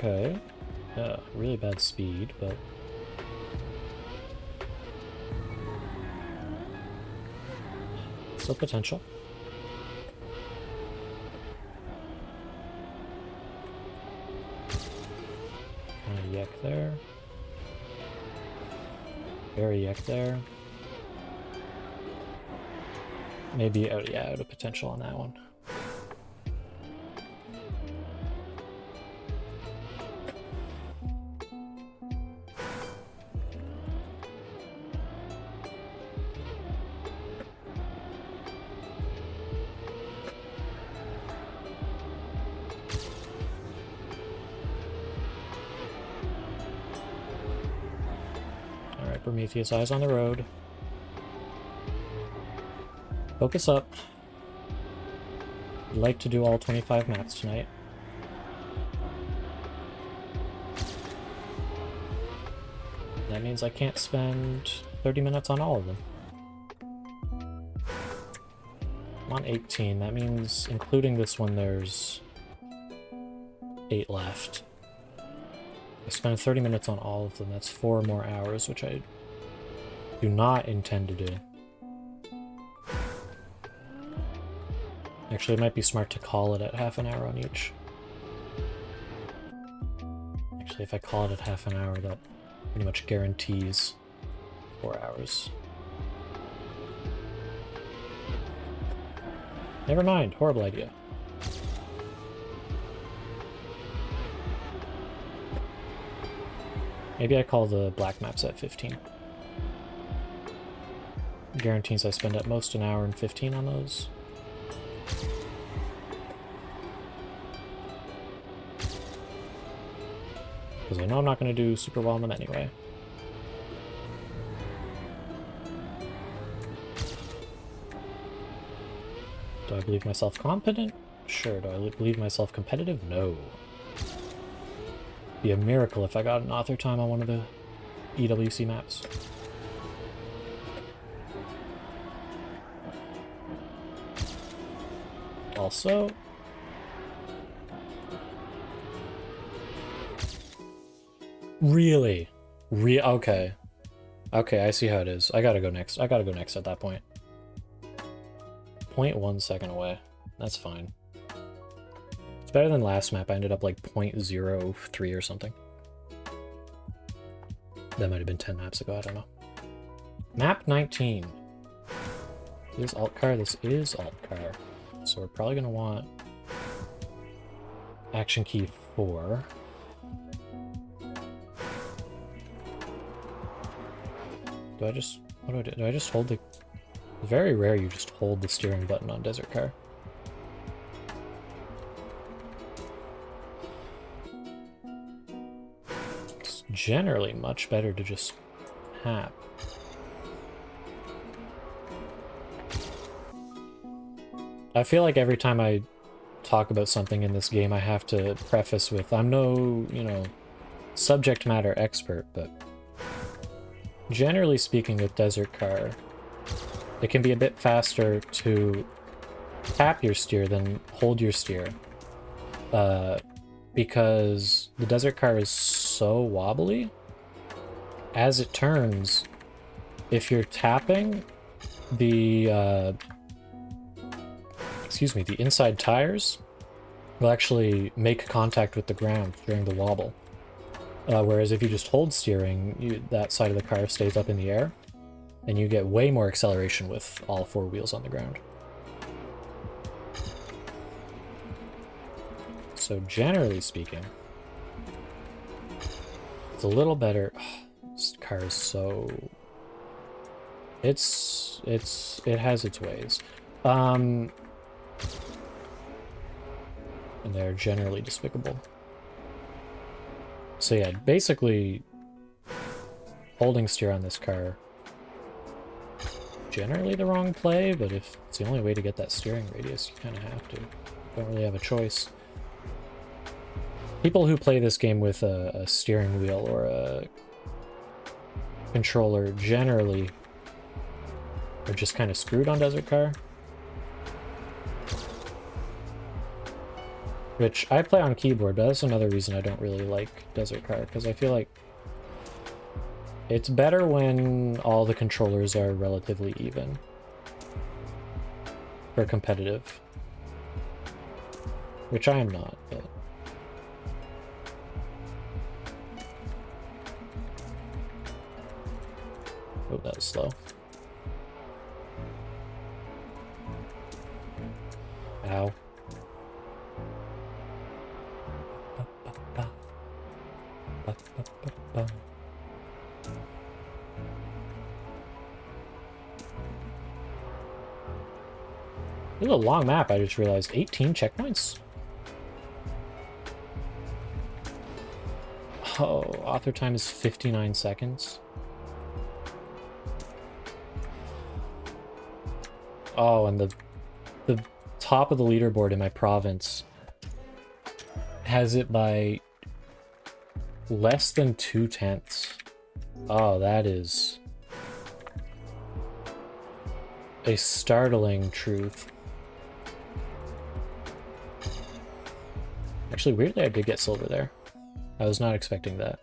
Okay. Really bad speed, but... still potential. Kind of yuck there. Very yuck there. Maybe, oh yeah, out of potential on that one. Alright, Prometheus, eyes on the road. Focus up. I'd like to do all 25 maps tonight. That means I can't spend 30 minutes on all of them. I'm on 18. That means, including this one, there's 8 left. I spend 30 minutes on all of them. That's 4 more hours, which I do not intend to do. Actually, it might be smart to call it at half an hour on each. Actually, if I call it at half an hour, that pretty much guarantees 4 hours. Never mind, horrible idea. Maybe I call the black maps at 15. Guarantees I spend at most an hour and 15 on those. Because I know I'm not going to do super well on them anyway. Do I believe myself competent? Sure. Do I believe myself competitive? No. Be a miracle if I got an author time on one of the EWC maps. Also... Really? Okay. Okay, I see how it is. I gotta go next. I gotta go next at that point. 0.1 second away. That's fine. It's better than last map. I ended up like 0.03 or something. That might have been 10 maps ago. I don't know. Map 19. This is alt car. This is alt car. So we're probably gonna want action key 4. Do I just, what do I do? Do I just hold the, very rare you just hold the steering button on Desert Car. It's generally much better to just tap. I feel like every time I talk about something in this game I have to preface with, I'm no, you know, subject matter expert, but generally speaking with Desert Car, it can be a bit faster to tap your steer than hold your steer. Because the Desert Car is so wobbly. As it turns, if you're tapping, the the inside tires will actually make contact with the ground during the wobble. Whereas if you just hold steering, that side of the car stays up in the air, and you get way more acceleration with all 4 wheels on the ground. So generally speaking, it's a little better. This car is so... it has its ways. And they're generally despicable. So yeah, basically, holding steer on this car, generally the wrong play, but if it's the only way to get that steering radius, you kind of have to. Don't really have a choice. People who play this game with a steering wheel or a controller generally are just kind of screwed on Desert Car. Which I play on keyboard, but that's another reason I don't really like Desert Car, because I feel like it's better when all the controllers are relatively even for competitive. Which I am not, but... Oh, that was slow. Ow. This is a long map, I just realized. 18 checkpoints? Oh, author time is 59 seconds. Oh, and the top of the leaderboard in my province has it by less than 2/10. Oh, that is a startling truth. Actually, weirdly, I did get silver there. I was not expecting that.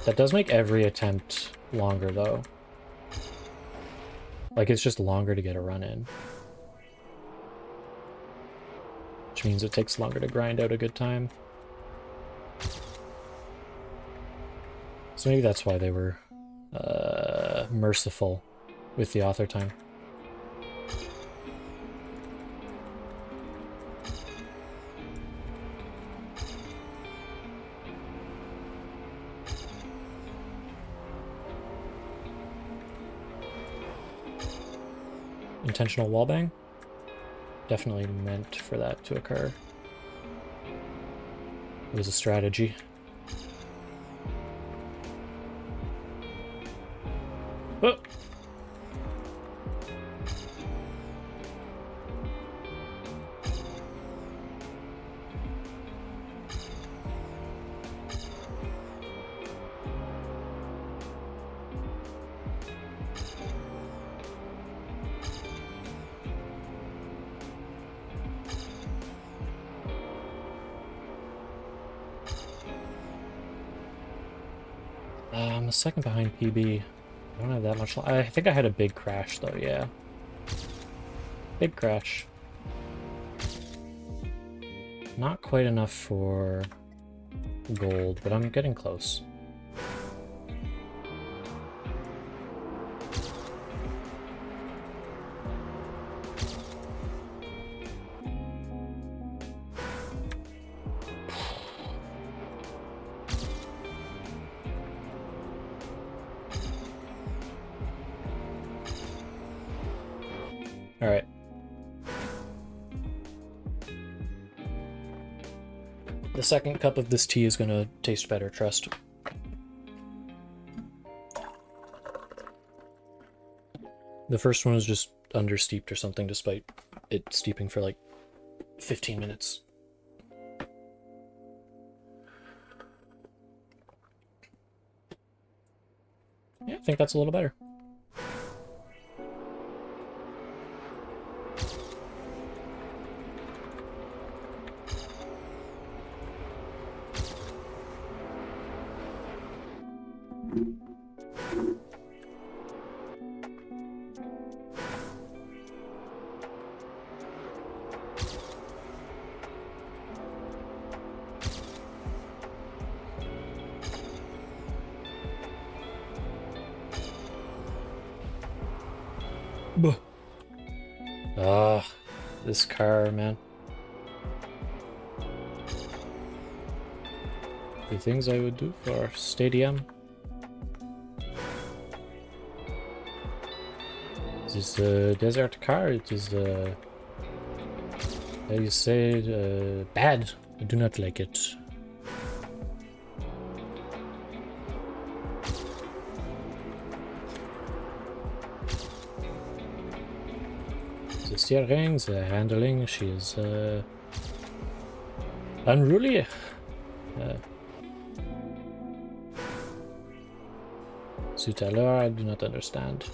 That does make every attempt longer, though. Like, it's just longer to get a run in. Which means it takes longer to grind out a good time. So maybe that's why they were merciful with the author time. Intentional wallbang? Definitely meant for that to occur. It was a strategy. Oh! I'm a second behind PB. I don't have that much. I think I had a big crash though, yeah. Big crash. Not quite enough for gold, but I'm getting close. All right. The second cup of this tea is going to taste better, trust. The first one was just understeeped or something, despite it steeping for like 15 minutes. Yeah, I think that's a little better. This car, man. The things I would do for stadium. This desert car, it is how you say it, bad. I do not like it. The steering, the handling, she is unruly. Tout à l'heure, I do not understand.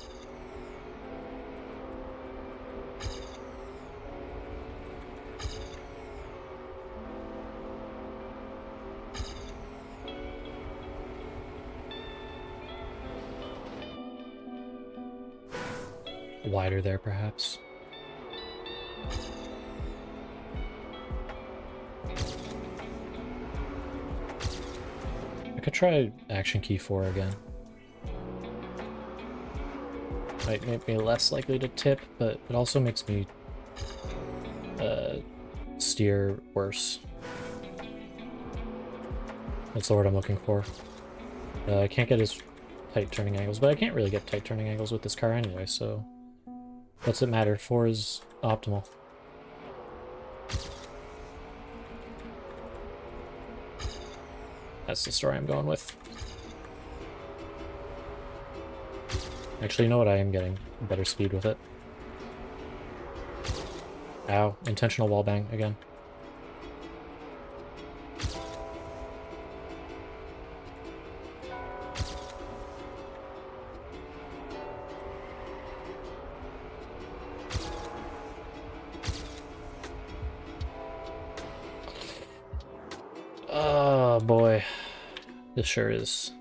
wider there, perhaps. I could try Action Key 4 again. Might make me less likely to tip, but it also makes me steer worse. That's the word I'm looking for. I can't get as tight turning angles, but I can't really get tight turning angles with this car anyway, so what's it matter? 4 is optimal. That's the story I'm going with. Actually, you know what? I am getting better speed with it. Ow. Intentional wall bang again. Oh boy. This sure is.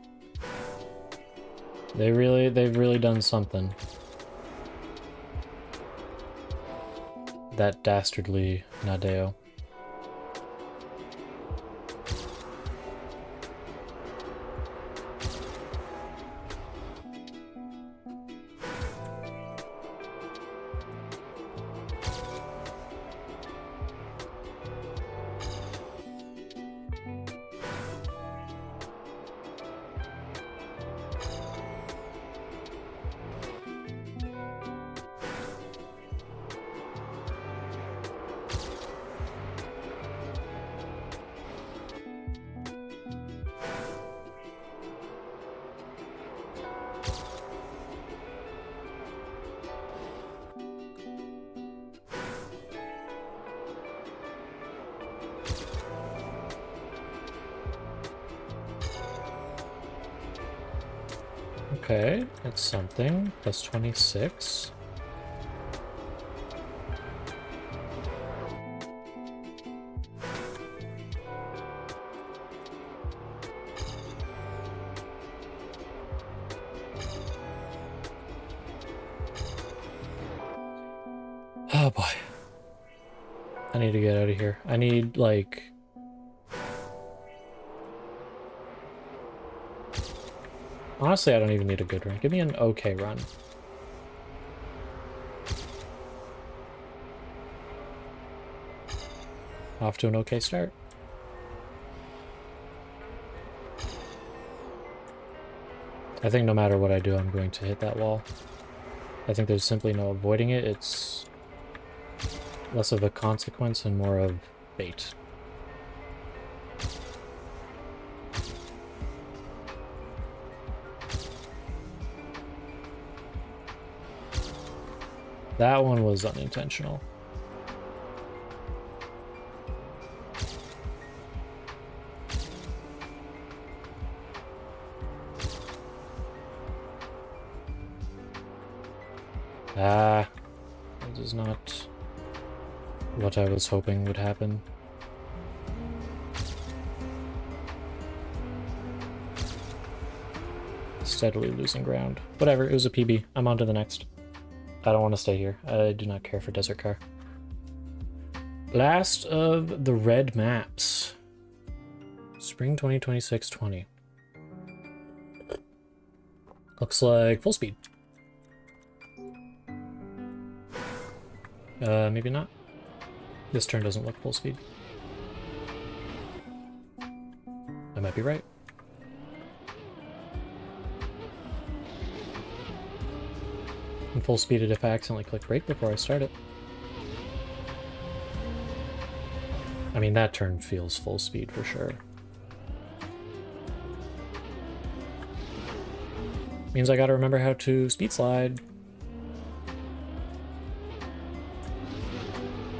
They've really done something. That dastardly Nadeo. Okay, that's something. Plus 26. Oh boy. I need to get out of here. I need, like... Honestly, I don't even need a good run. Give me an okay run. Off to an okay start. I think no matter what I do, I'm going to hit that wall. I think there's simply no avoiding it. It's less of a consequence and more of fate. That one was unintentional. Ah, that is not what I was hoping would happen. Steadily losing ground. Whatever, it was a PB. I'm on to the next. I don't want to stay here. I do not care for Desert Car. Last of the red maps. Spring 2026-20. Looks like full speed. Maybe not. This turn doesn't look full speed. I might be right. I'm full speeded if I accidentally click brake before I start it. I mean, that turn feels full speed for sure. Means I gotta remember how to speed slide.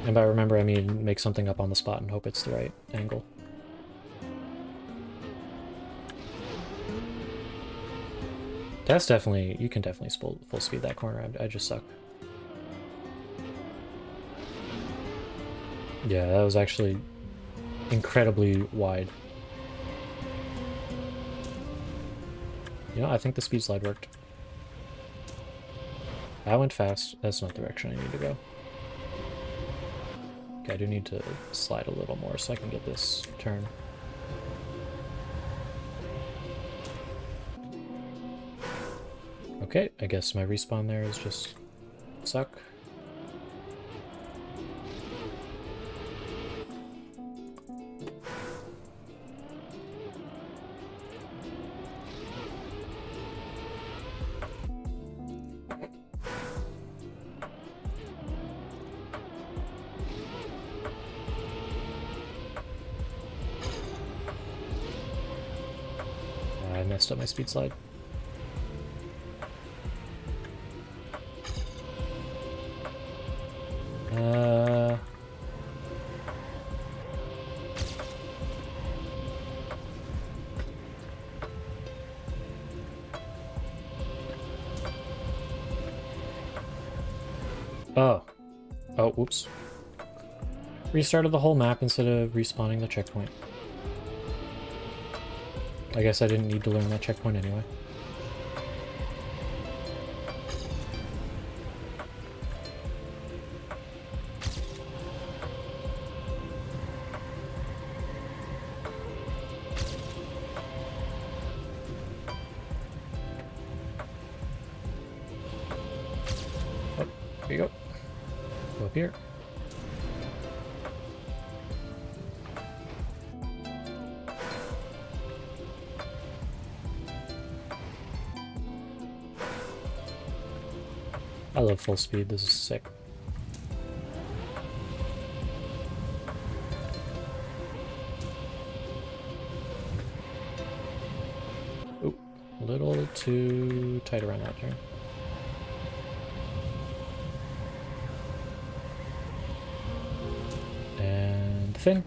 And by remember, I mean make something up on the spot and hope it's the right angle. That's definitely, you can definitely full speed that corner. I just suck. Yeah, that was actually incredibly wide. You know, I think the speed slide worked. I went fast. That's not the direction I need to go. Okay, I do need to slide a little more so I can get this turn. Okay, I guess my respawn there is just suck. I messed up my speed slide. Oh, whoops. Restarted the whole map instead of respawning the checkpoint. I guess I didn't need to learn that checkpoint anyway. Oh, here you go. Go up here. I love full speed, this is sick. Ooh, a little too tight around that turn. And fin.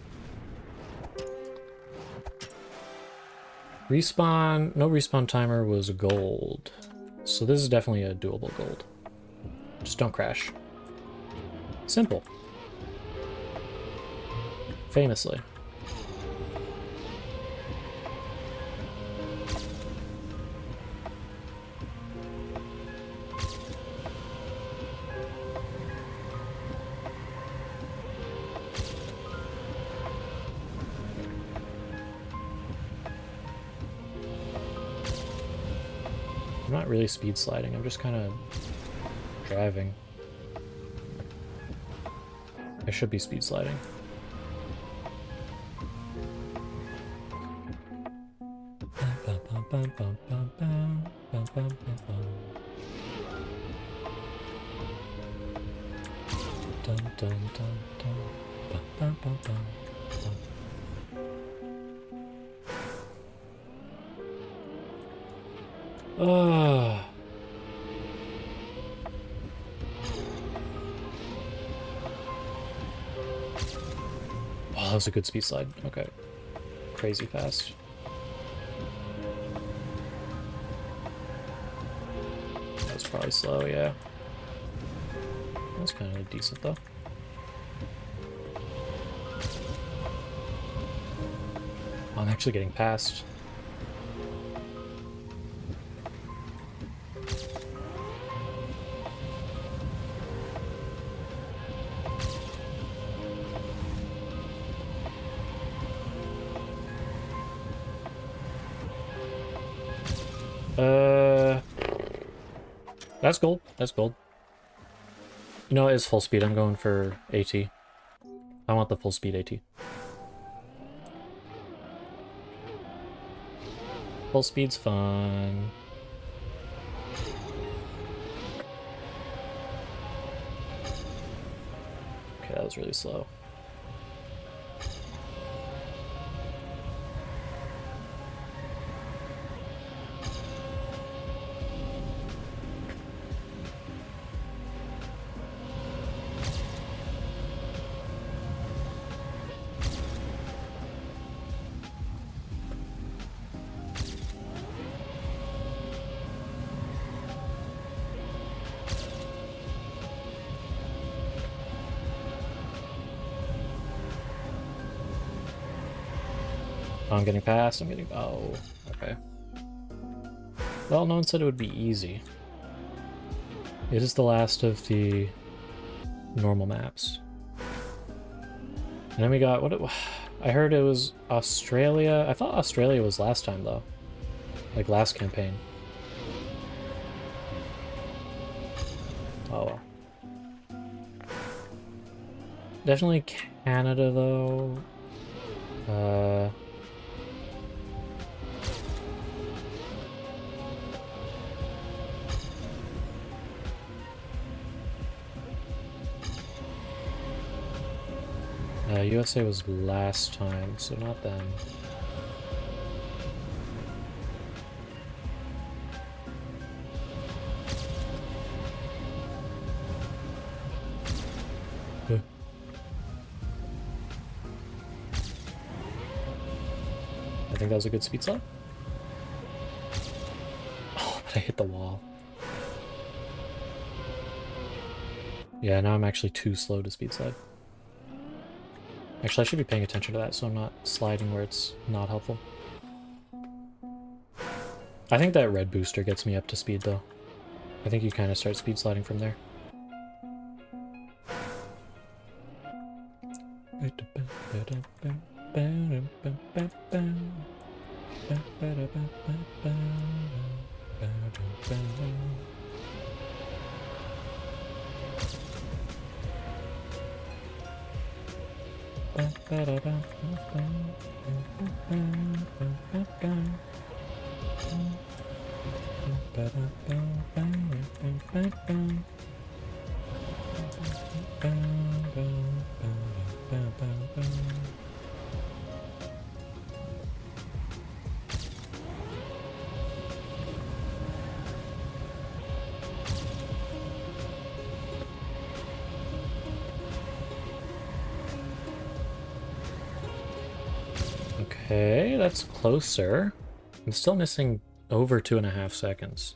Respawn, no respawn timer was gold. So this is definitely a doable gold. Just don't crash. Simple. Famously. I'm not really speed sliding, I'm just kind of driving. I should be speed sliding. Oh. Oh, that was a good speed slide. Okay. Crazy fast. That was probably slow, yeah. That's kind of decent though. Oh, I'm actually getting past. That's gold. That's gold. You know, it's full speed. I'm going for AT. I want the full speed AT. Full speed's fun. Okay, that was really slow. Oh, I'm getting past, I'm getting... Oh, okay. Well, no one said it would be easy. It is the last of the normal maps. And then we got, I heard it was Australia. I thought Australia was last time though. Like last campaign. Oh well. Definitely Canada though. USA was last time, so not them. I think that was a good speed slide. Oh, but I hit the wall. Yeah, now I'm actually too slow to speed slide. Actually, I should be paying attention to that so I'm not sliding where it's not helpful. I think that red booster gets me up to speed though. I think you kind of start speed sliding from there. Okay, that's closer. I'm still missing over 2.5 seconds.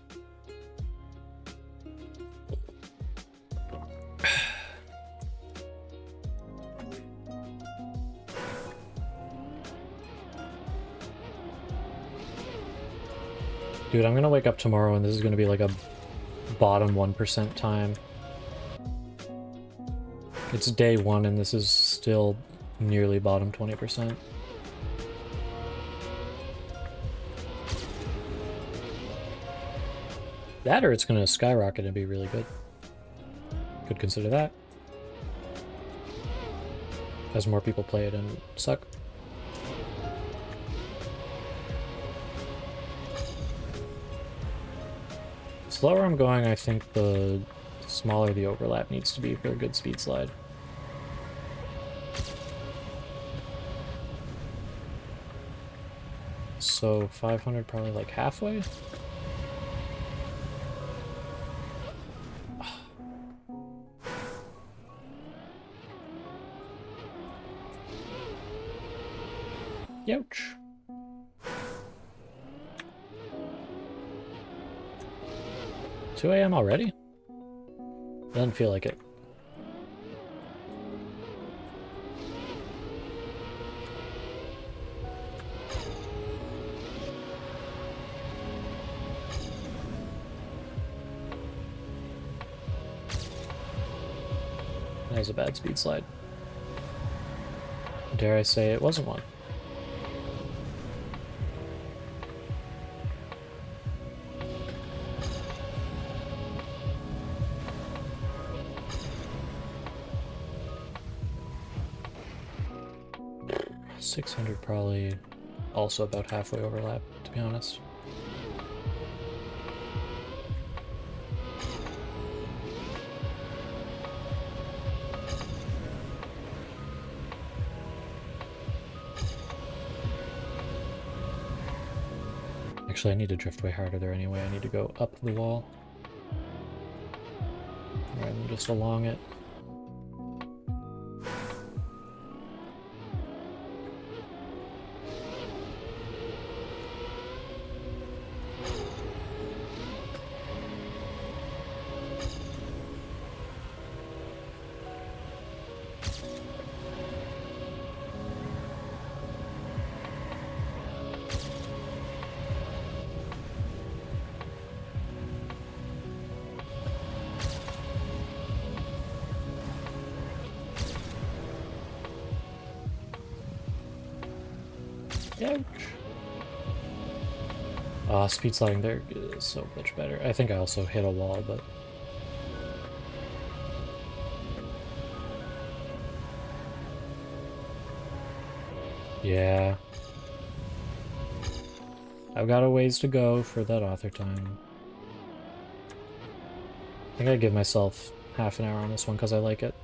Dude, I'm gonna wake up tomorrow and this is gonna be like a bottom 1% time. It's day 1 and this is still nearly bottom 20%. That or it's gonna skyrocket and be really good. Could consider that. As more people play it and suck. The slower I'm going, I think the smaller the overlap needs to be for a good speed slide. So 500 probably like halfway? Ouch. $2 a.m. already? Doesn't feel like it. That was a bad speed slide. Dare I say it wasn't one. $600 probably also about halfway overlap, to be honest. Actually, I need to drift way harder there anyway. I need to go up the wall rather than just along it. Ouch. Speed sliding there is so much better. I think I also hit a wall, but... Yeah. I've got a ways to go for that author time. I think I give myself half an hour on this one because I like it.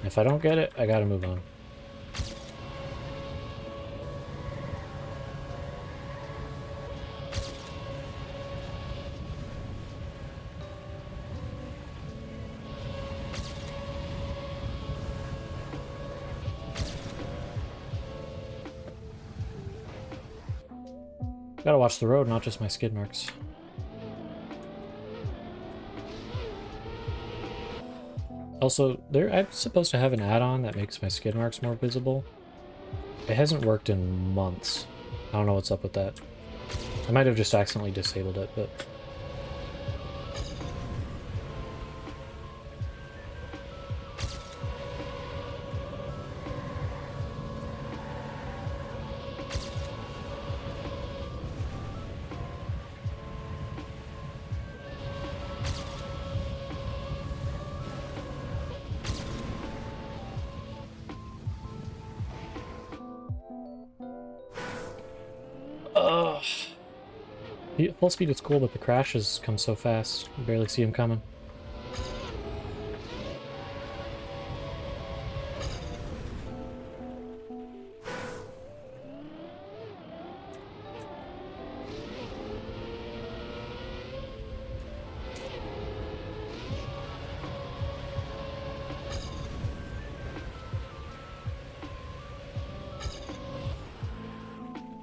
If I don't get it, I gotta move on. Gotta watch the road, not just my skid marks. Also, I'm supposed to have an add-on that makes my skid marks more visible. It hasn't worked in months. I don't know what's up with that. I might have just accidentally disabled it, but... Full speed is cool, but the crashes come so fast. You barely see them coming.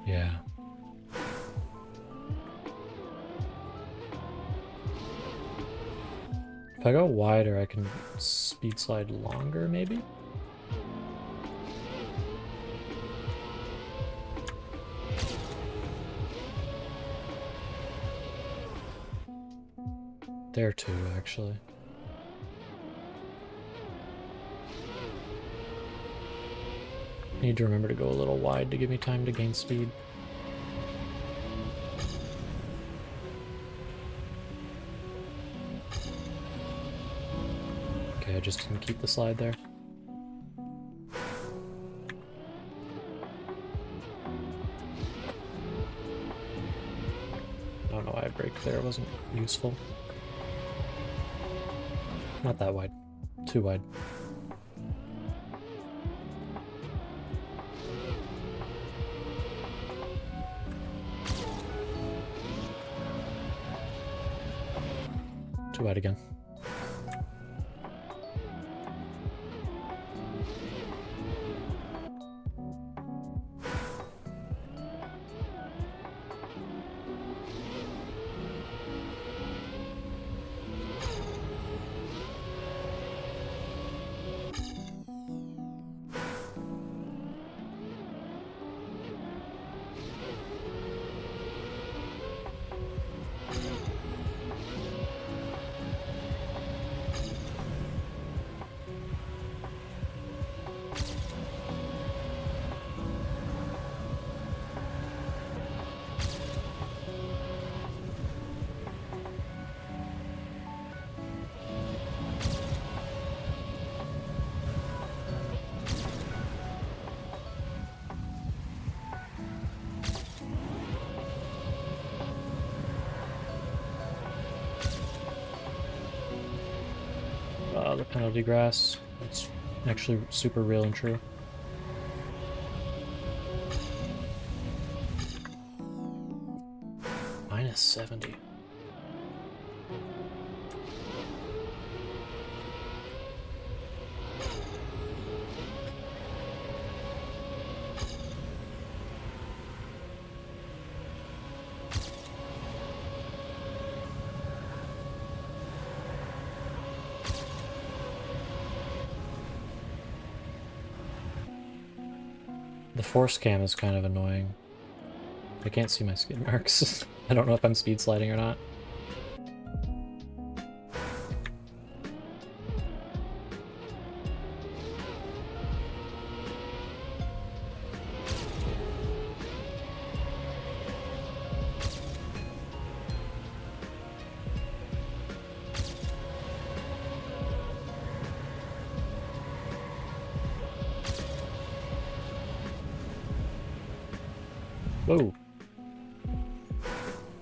Yeah. If I go wider, I can speed slide longer, maybe? There too, actually. Need to remember to go a little wide to give me time to gain speed. I just didn't keep the slide there. I don't know why a brake there wasn't useful. Not that wide. Too wide. Too wide again. The penalty grass. It's actually super real and true. Minus 70. The force cam is kind of annoying. I can't see my skid marks. I don't know if I'm speed sliding or not.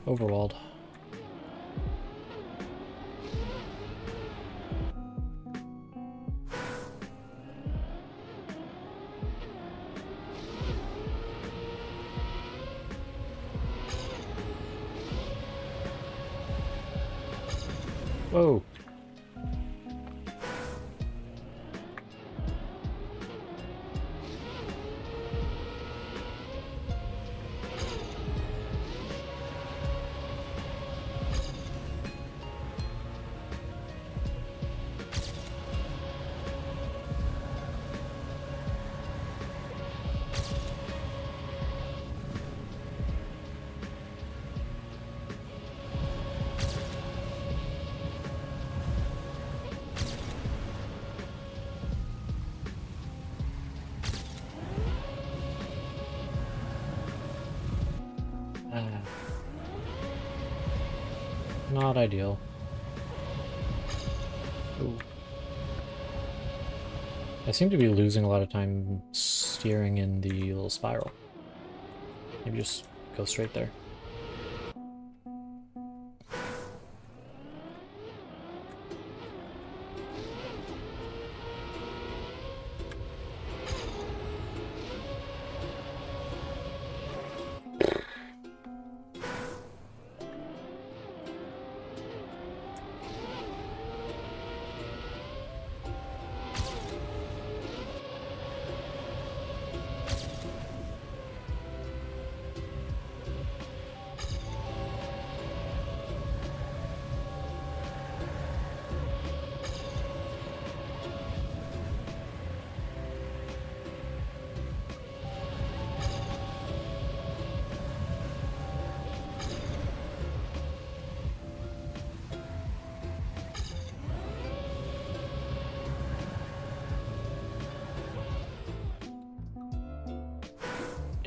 overwhelmed. Whoa. Not ideal. Ooh. I seem to be losing a lot of time steering in the little spiral. Maybe just go straight there.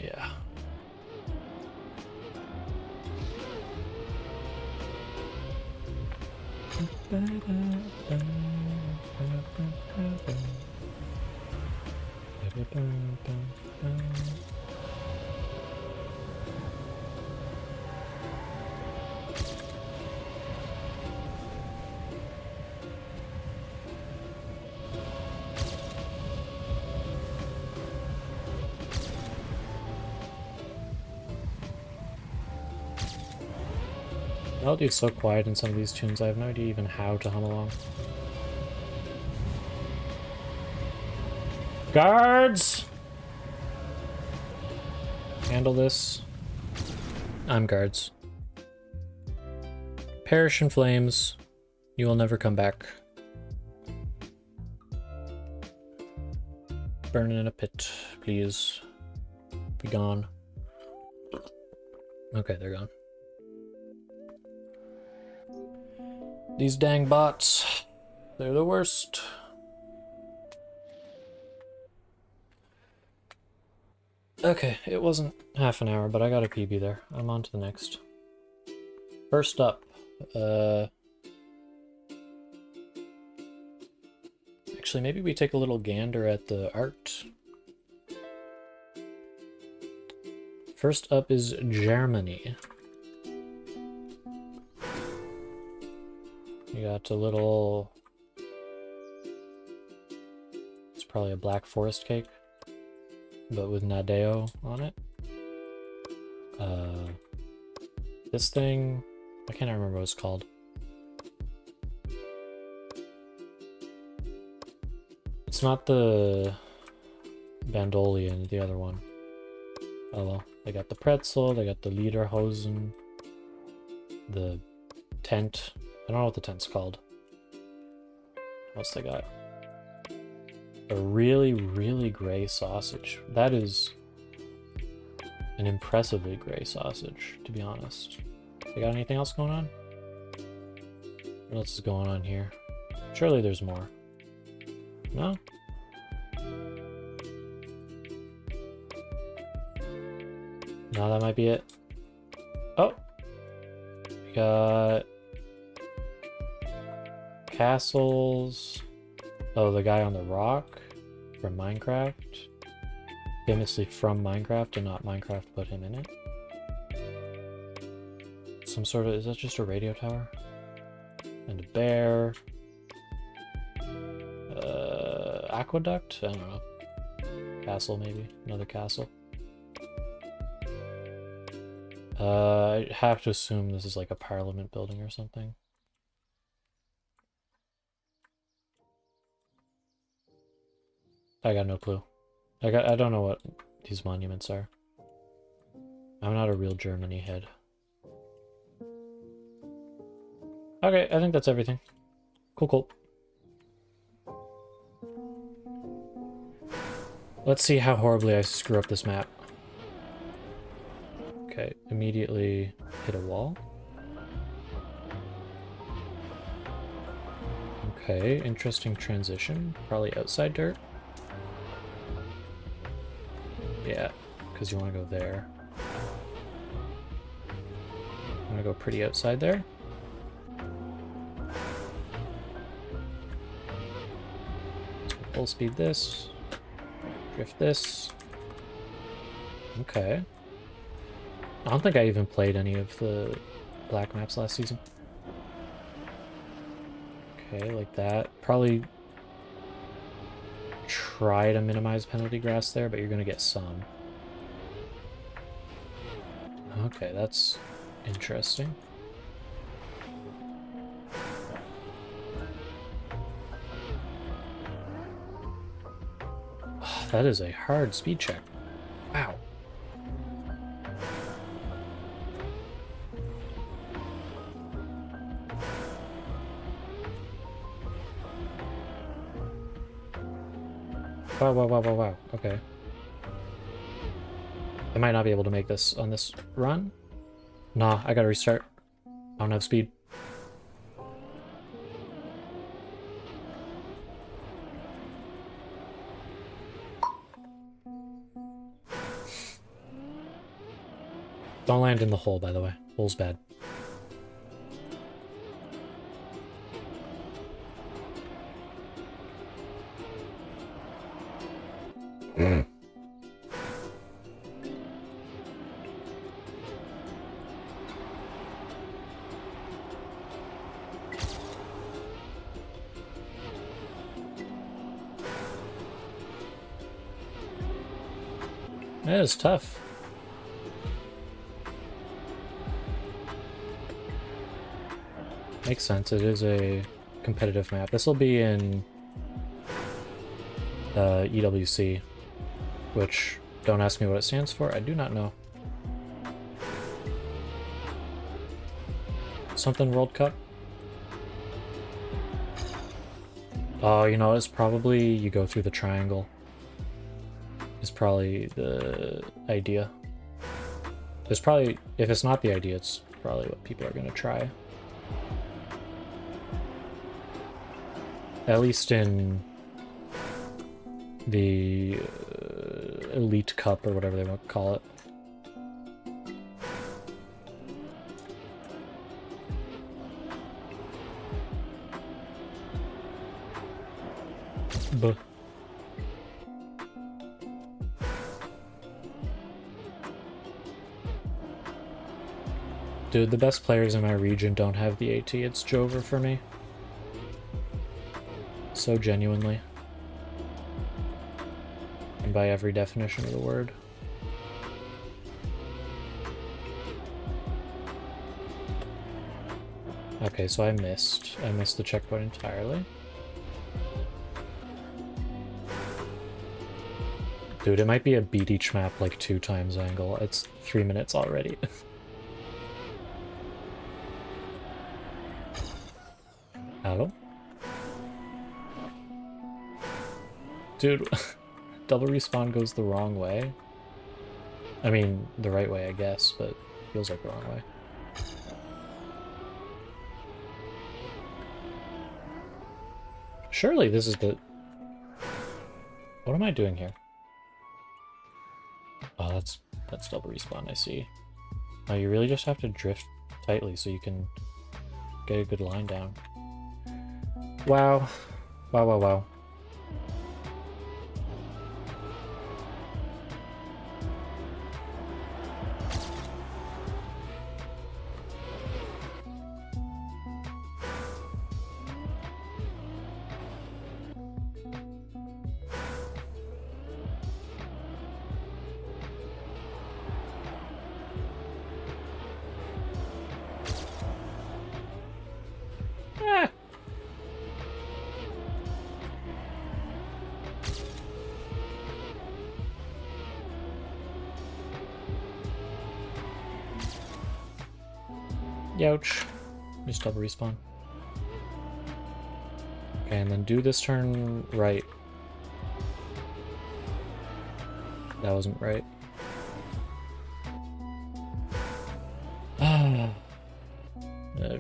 Yeah. Melody's so quiet in some of these tunes, I have no idea even how to hum along. Guards! Handle this. I'm guards. Perish in flames. You will never come back. Burn in a pit, please. Be gone. Okay, they're gone. These dang bots, they're the worst. Okay, it wasn't half an hour, but I got a PB there. I'm on to the next. First up, actually, maybe we take a little gander at the art. First up is Germany. You got a little... It's probably a black forest cake, but with Nadeo on it. This thing, I can't remember what it's called. It's not the Bandolian, the other one. Oh well, they got the pretzel, they got the Lederhosen, the tent. I don't know what the tent's called. What's they got? A really, really gray sausage. That is an impressively gray sausage, to be honest. They got anything else going on? What else is going on here? Surely there's more. No? No, that might be it. Oh! We got... castles. Oh, the guy on the rock from Minecraft. Famously from Minecraft and not Minecraft put him in it. some sort of... Is that just a radio tower? And a bear. Aqueduct? I don't know. Castle, maybe. Another castle. I have to assume this is like a parliament building or something. I got no clue. I don't know what these monuments are. I'm not a real Germany head. Okay, I think that's everything. Cool, cool. Let's see how horribly I screw up this map. Okay, immediately hit a wall. Okay, interesting transition. Probably outside dirt. Yeah, because you want to go there. I'm gonna go pretty outside there. Full speed this. Drift this. Okay. I don't think I even played any of the black maps last season. Okay, like that. Probably try to minimize penalty grass there, but you're gonna get some. Okay, that's interesting. Oh, that is a hard speed check. Wow. Wow, wow, wow, wow, wow. Okay. I might not be able to make this on this run. Nah, I gotta restart. I don't have speed. Don't land in the hole, by the way. Hole's bad. That is tough. Makes sense. It is a competitive map. This will be in EWC, which, don't ask me what it stands for. I do not know. Something World Cup? Oh, you know, it's probably you go through the triangle. Is probably the idea. It's probably, if it's not the idea, it's probably what people are gonna try. At least in the Elite Cup or whatever they want to call it. Buh. Dude, the best players in my region don't have the AT. It's Jover for me. So genuinely. And by every definition of the word. Okay, so I missed the checkpoint entirely. Dude, it might be a beat each map like 2 times angle. It's 3 minutes already. Hello? Dude, double respawn goes the wrong way. I mean, the right way, I guess, but feels like the wrong way. Surely this is the... What am I doing here? Oh, that's double respawn, I see. Oh, you really just have to drift tightly so you can get a good line down. Wow. Wow, wow, wow. Youch. Just double respawn. Okay, and then do this turn right. That wasn't right.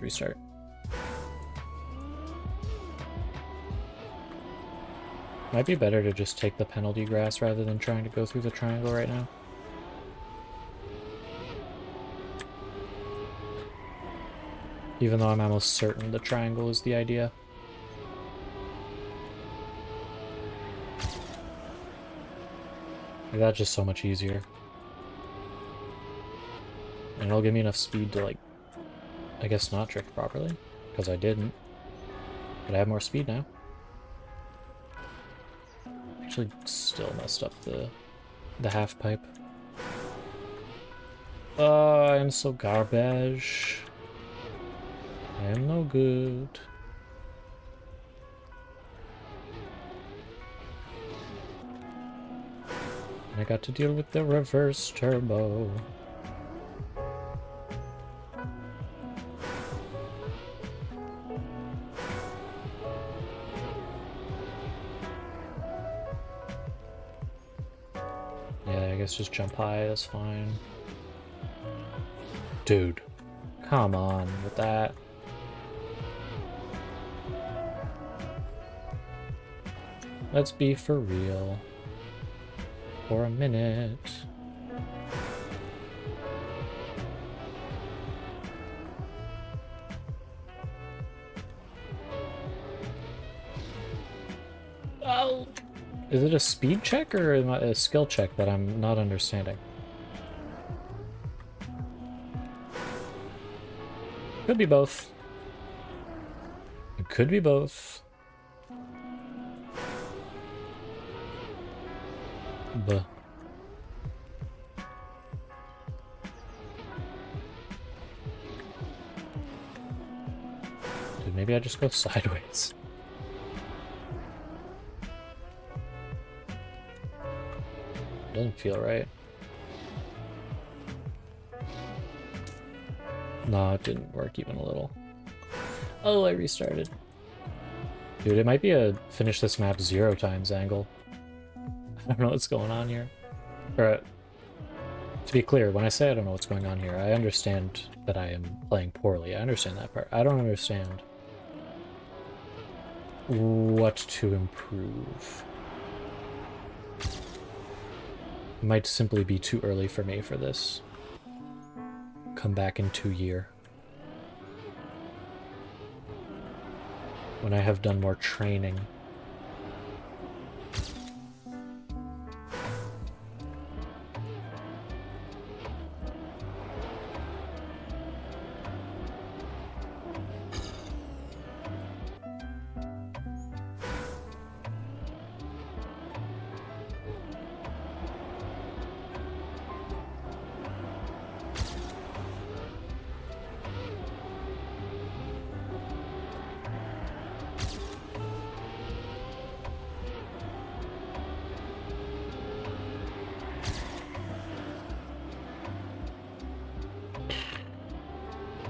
Restart. Might be better to just take the penalty grass rather than trying to go through the triangle right now. Even though I'm almost certain the triangle is the idea. Like, that's just so much easier. And it'll give me enough speed to, like, I guess not trick properly, because I didn't. But I have more speed now. Actually, still messed up the half pipe. I am so garbage. I am no good. I got to deal with the reverse turbo. Yeah, I guess just jump high, that's fine. Dude, come on with that. Let's be for real. For a minute. Oh! Is it a speed check or a skill check that I'm not understanding? Could be both. It could be both. Buh. Dude, maybe I just go sideways. Doesn't feel right. No, it didn't work even a little. Oh, I restarted. Dude, it might be a finish this map 0 times angle. I don't know what's going on here. Or, to be clear, when I say I don't know what's going on here, I understand that I am playing poorly. I understand that part. I don't understand what to improve. It might simply be too early for me for this. Come back in 2 years. When I have done more training.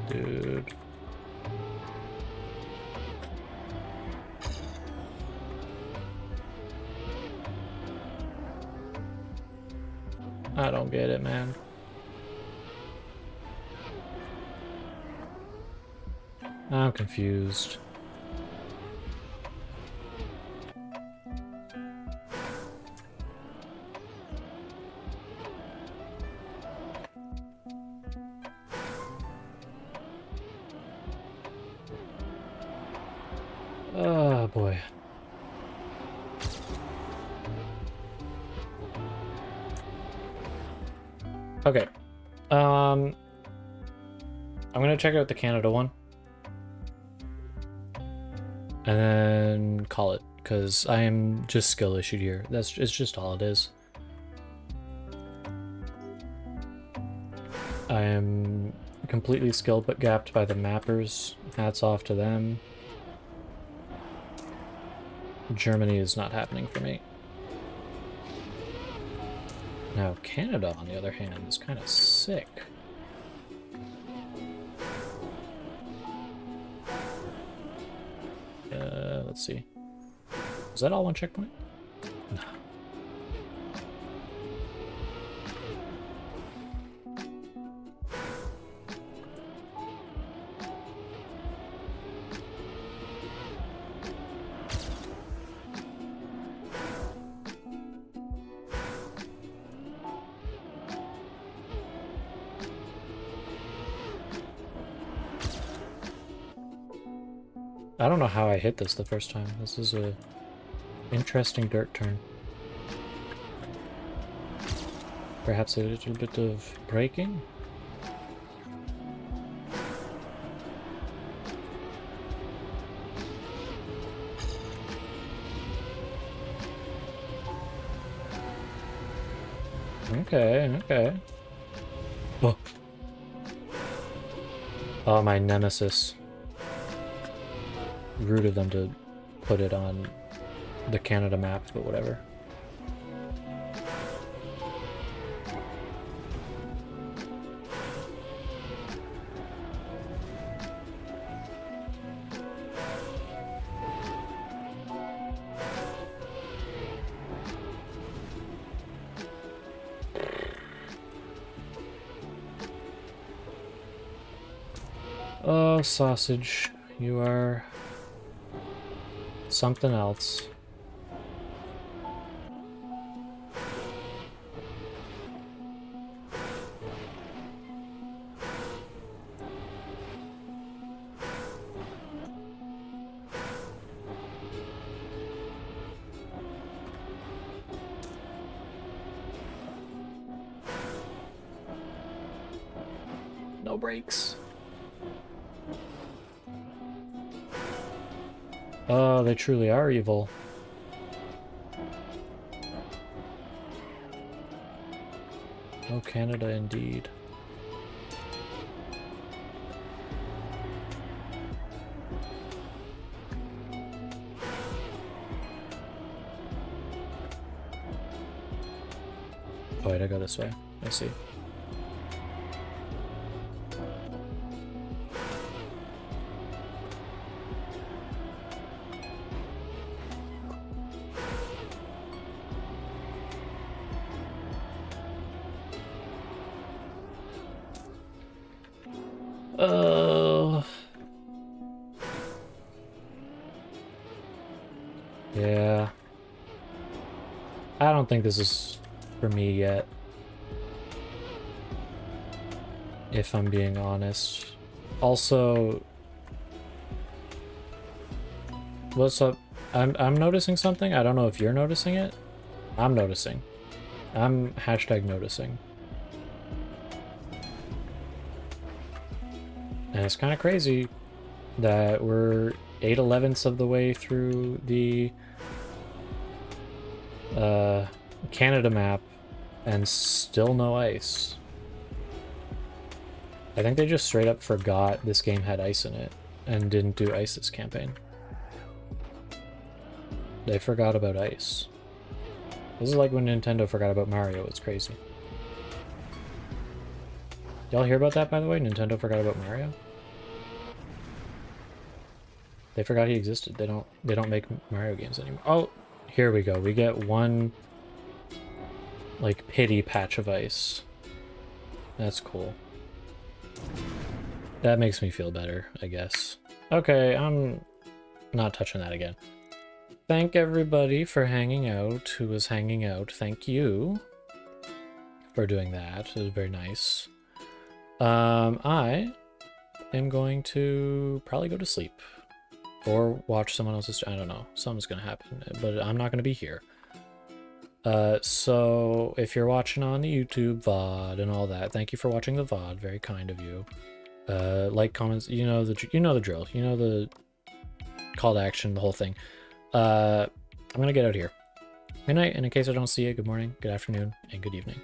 Dude. I don't get it, man. I'm confused. Oh boy. Okay. I'm gonna check out the Canada one. And then call it, because I am just skill issued here. It's just all it is. I am completely skill but gapped by the mappers. Hats off to them. Germany is not happening for me. Now, Canada, on the other hand, is kind of sick. Let's see. Is that all one checkpoint? No. I don't know how I hit this the first time. This is a interesting dirt turn. Perhaps a little bit of braking? Okay, okay. Oh. Oh, my nemesis. Rude of them to put it on the Canada map, but whatever. Oh, sausage, you are something else. No brakes. Oh, they truly are evil. Oh, Canada indeed. Oh, wait, I go this way. I see. Yeah. I don't think this is for me yet, if I'm being honest. Also, what's up? I'm noticing something. I don't know if you're noticing it. I'm noticing. I'm hashtag noticing. And it's kind of crazy that we're 8/11ths of the way through the Canada map and still no ice. I think they just straight up forgot this game had ice in it and didn't do ice this campaign. They forgot about ice. This is like when Nintendo forgot about Mario. It's crazy. Y'all hear about that, by the way? Nintendo forgot about Mario? They forgot he existed. They don't make Mario games anymore. Oh, here we go. We get one like pity patch of ice. That's cool. That makes me feel better, I guess. Okay, I'm not touching that again. Thank everybody for hanging out who was hanging out. Thank you for doing that. It was very nice. I am going to probably go to sleep or watch someone else's. I don't know. Something's gonna happen, but I'm not gonna be here. So if you're watching on the YouTube VOD and all that, thank you for watching the VOD. Very kind of you. Like, comments, you know the drill. You know the call to action, the whole thing. I'm gonna get out of here. Good night, and in case I don't see you, good morning, good afternoon, and good evening.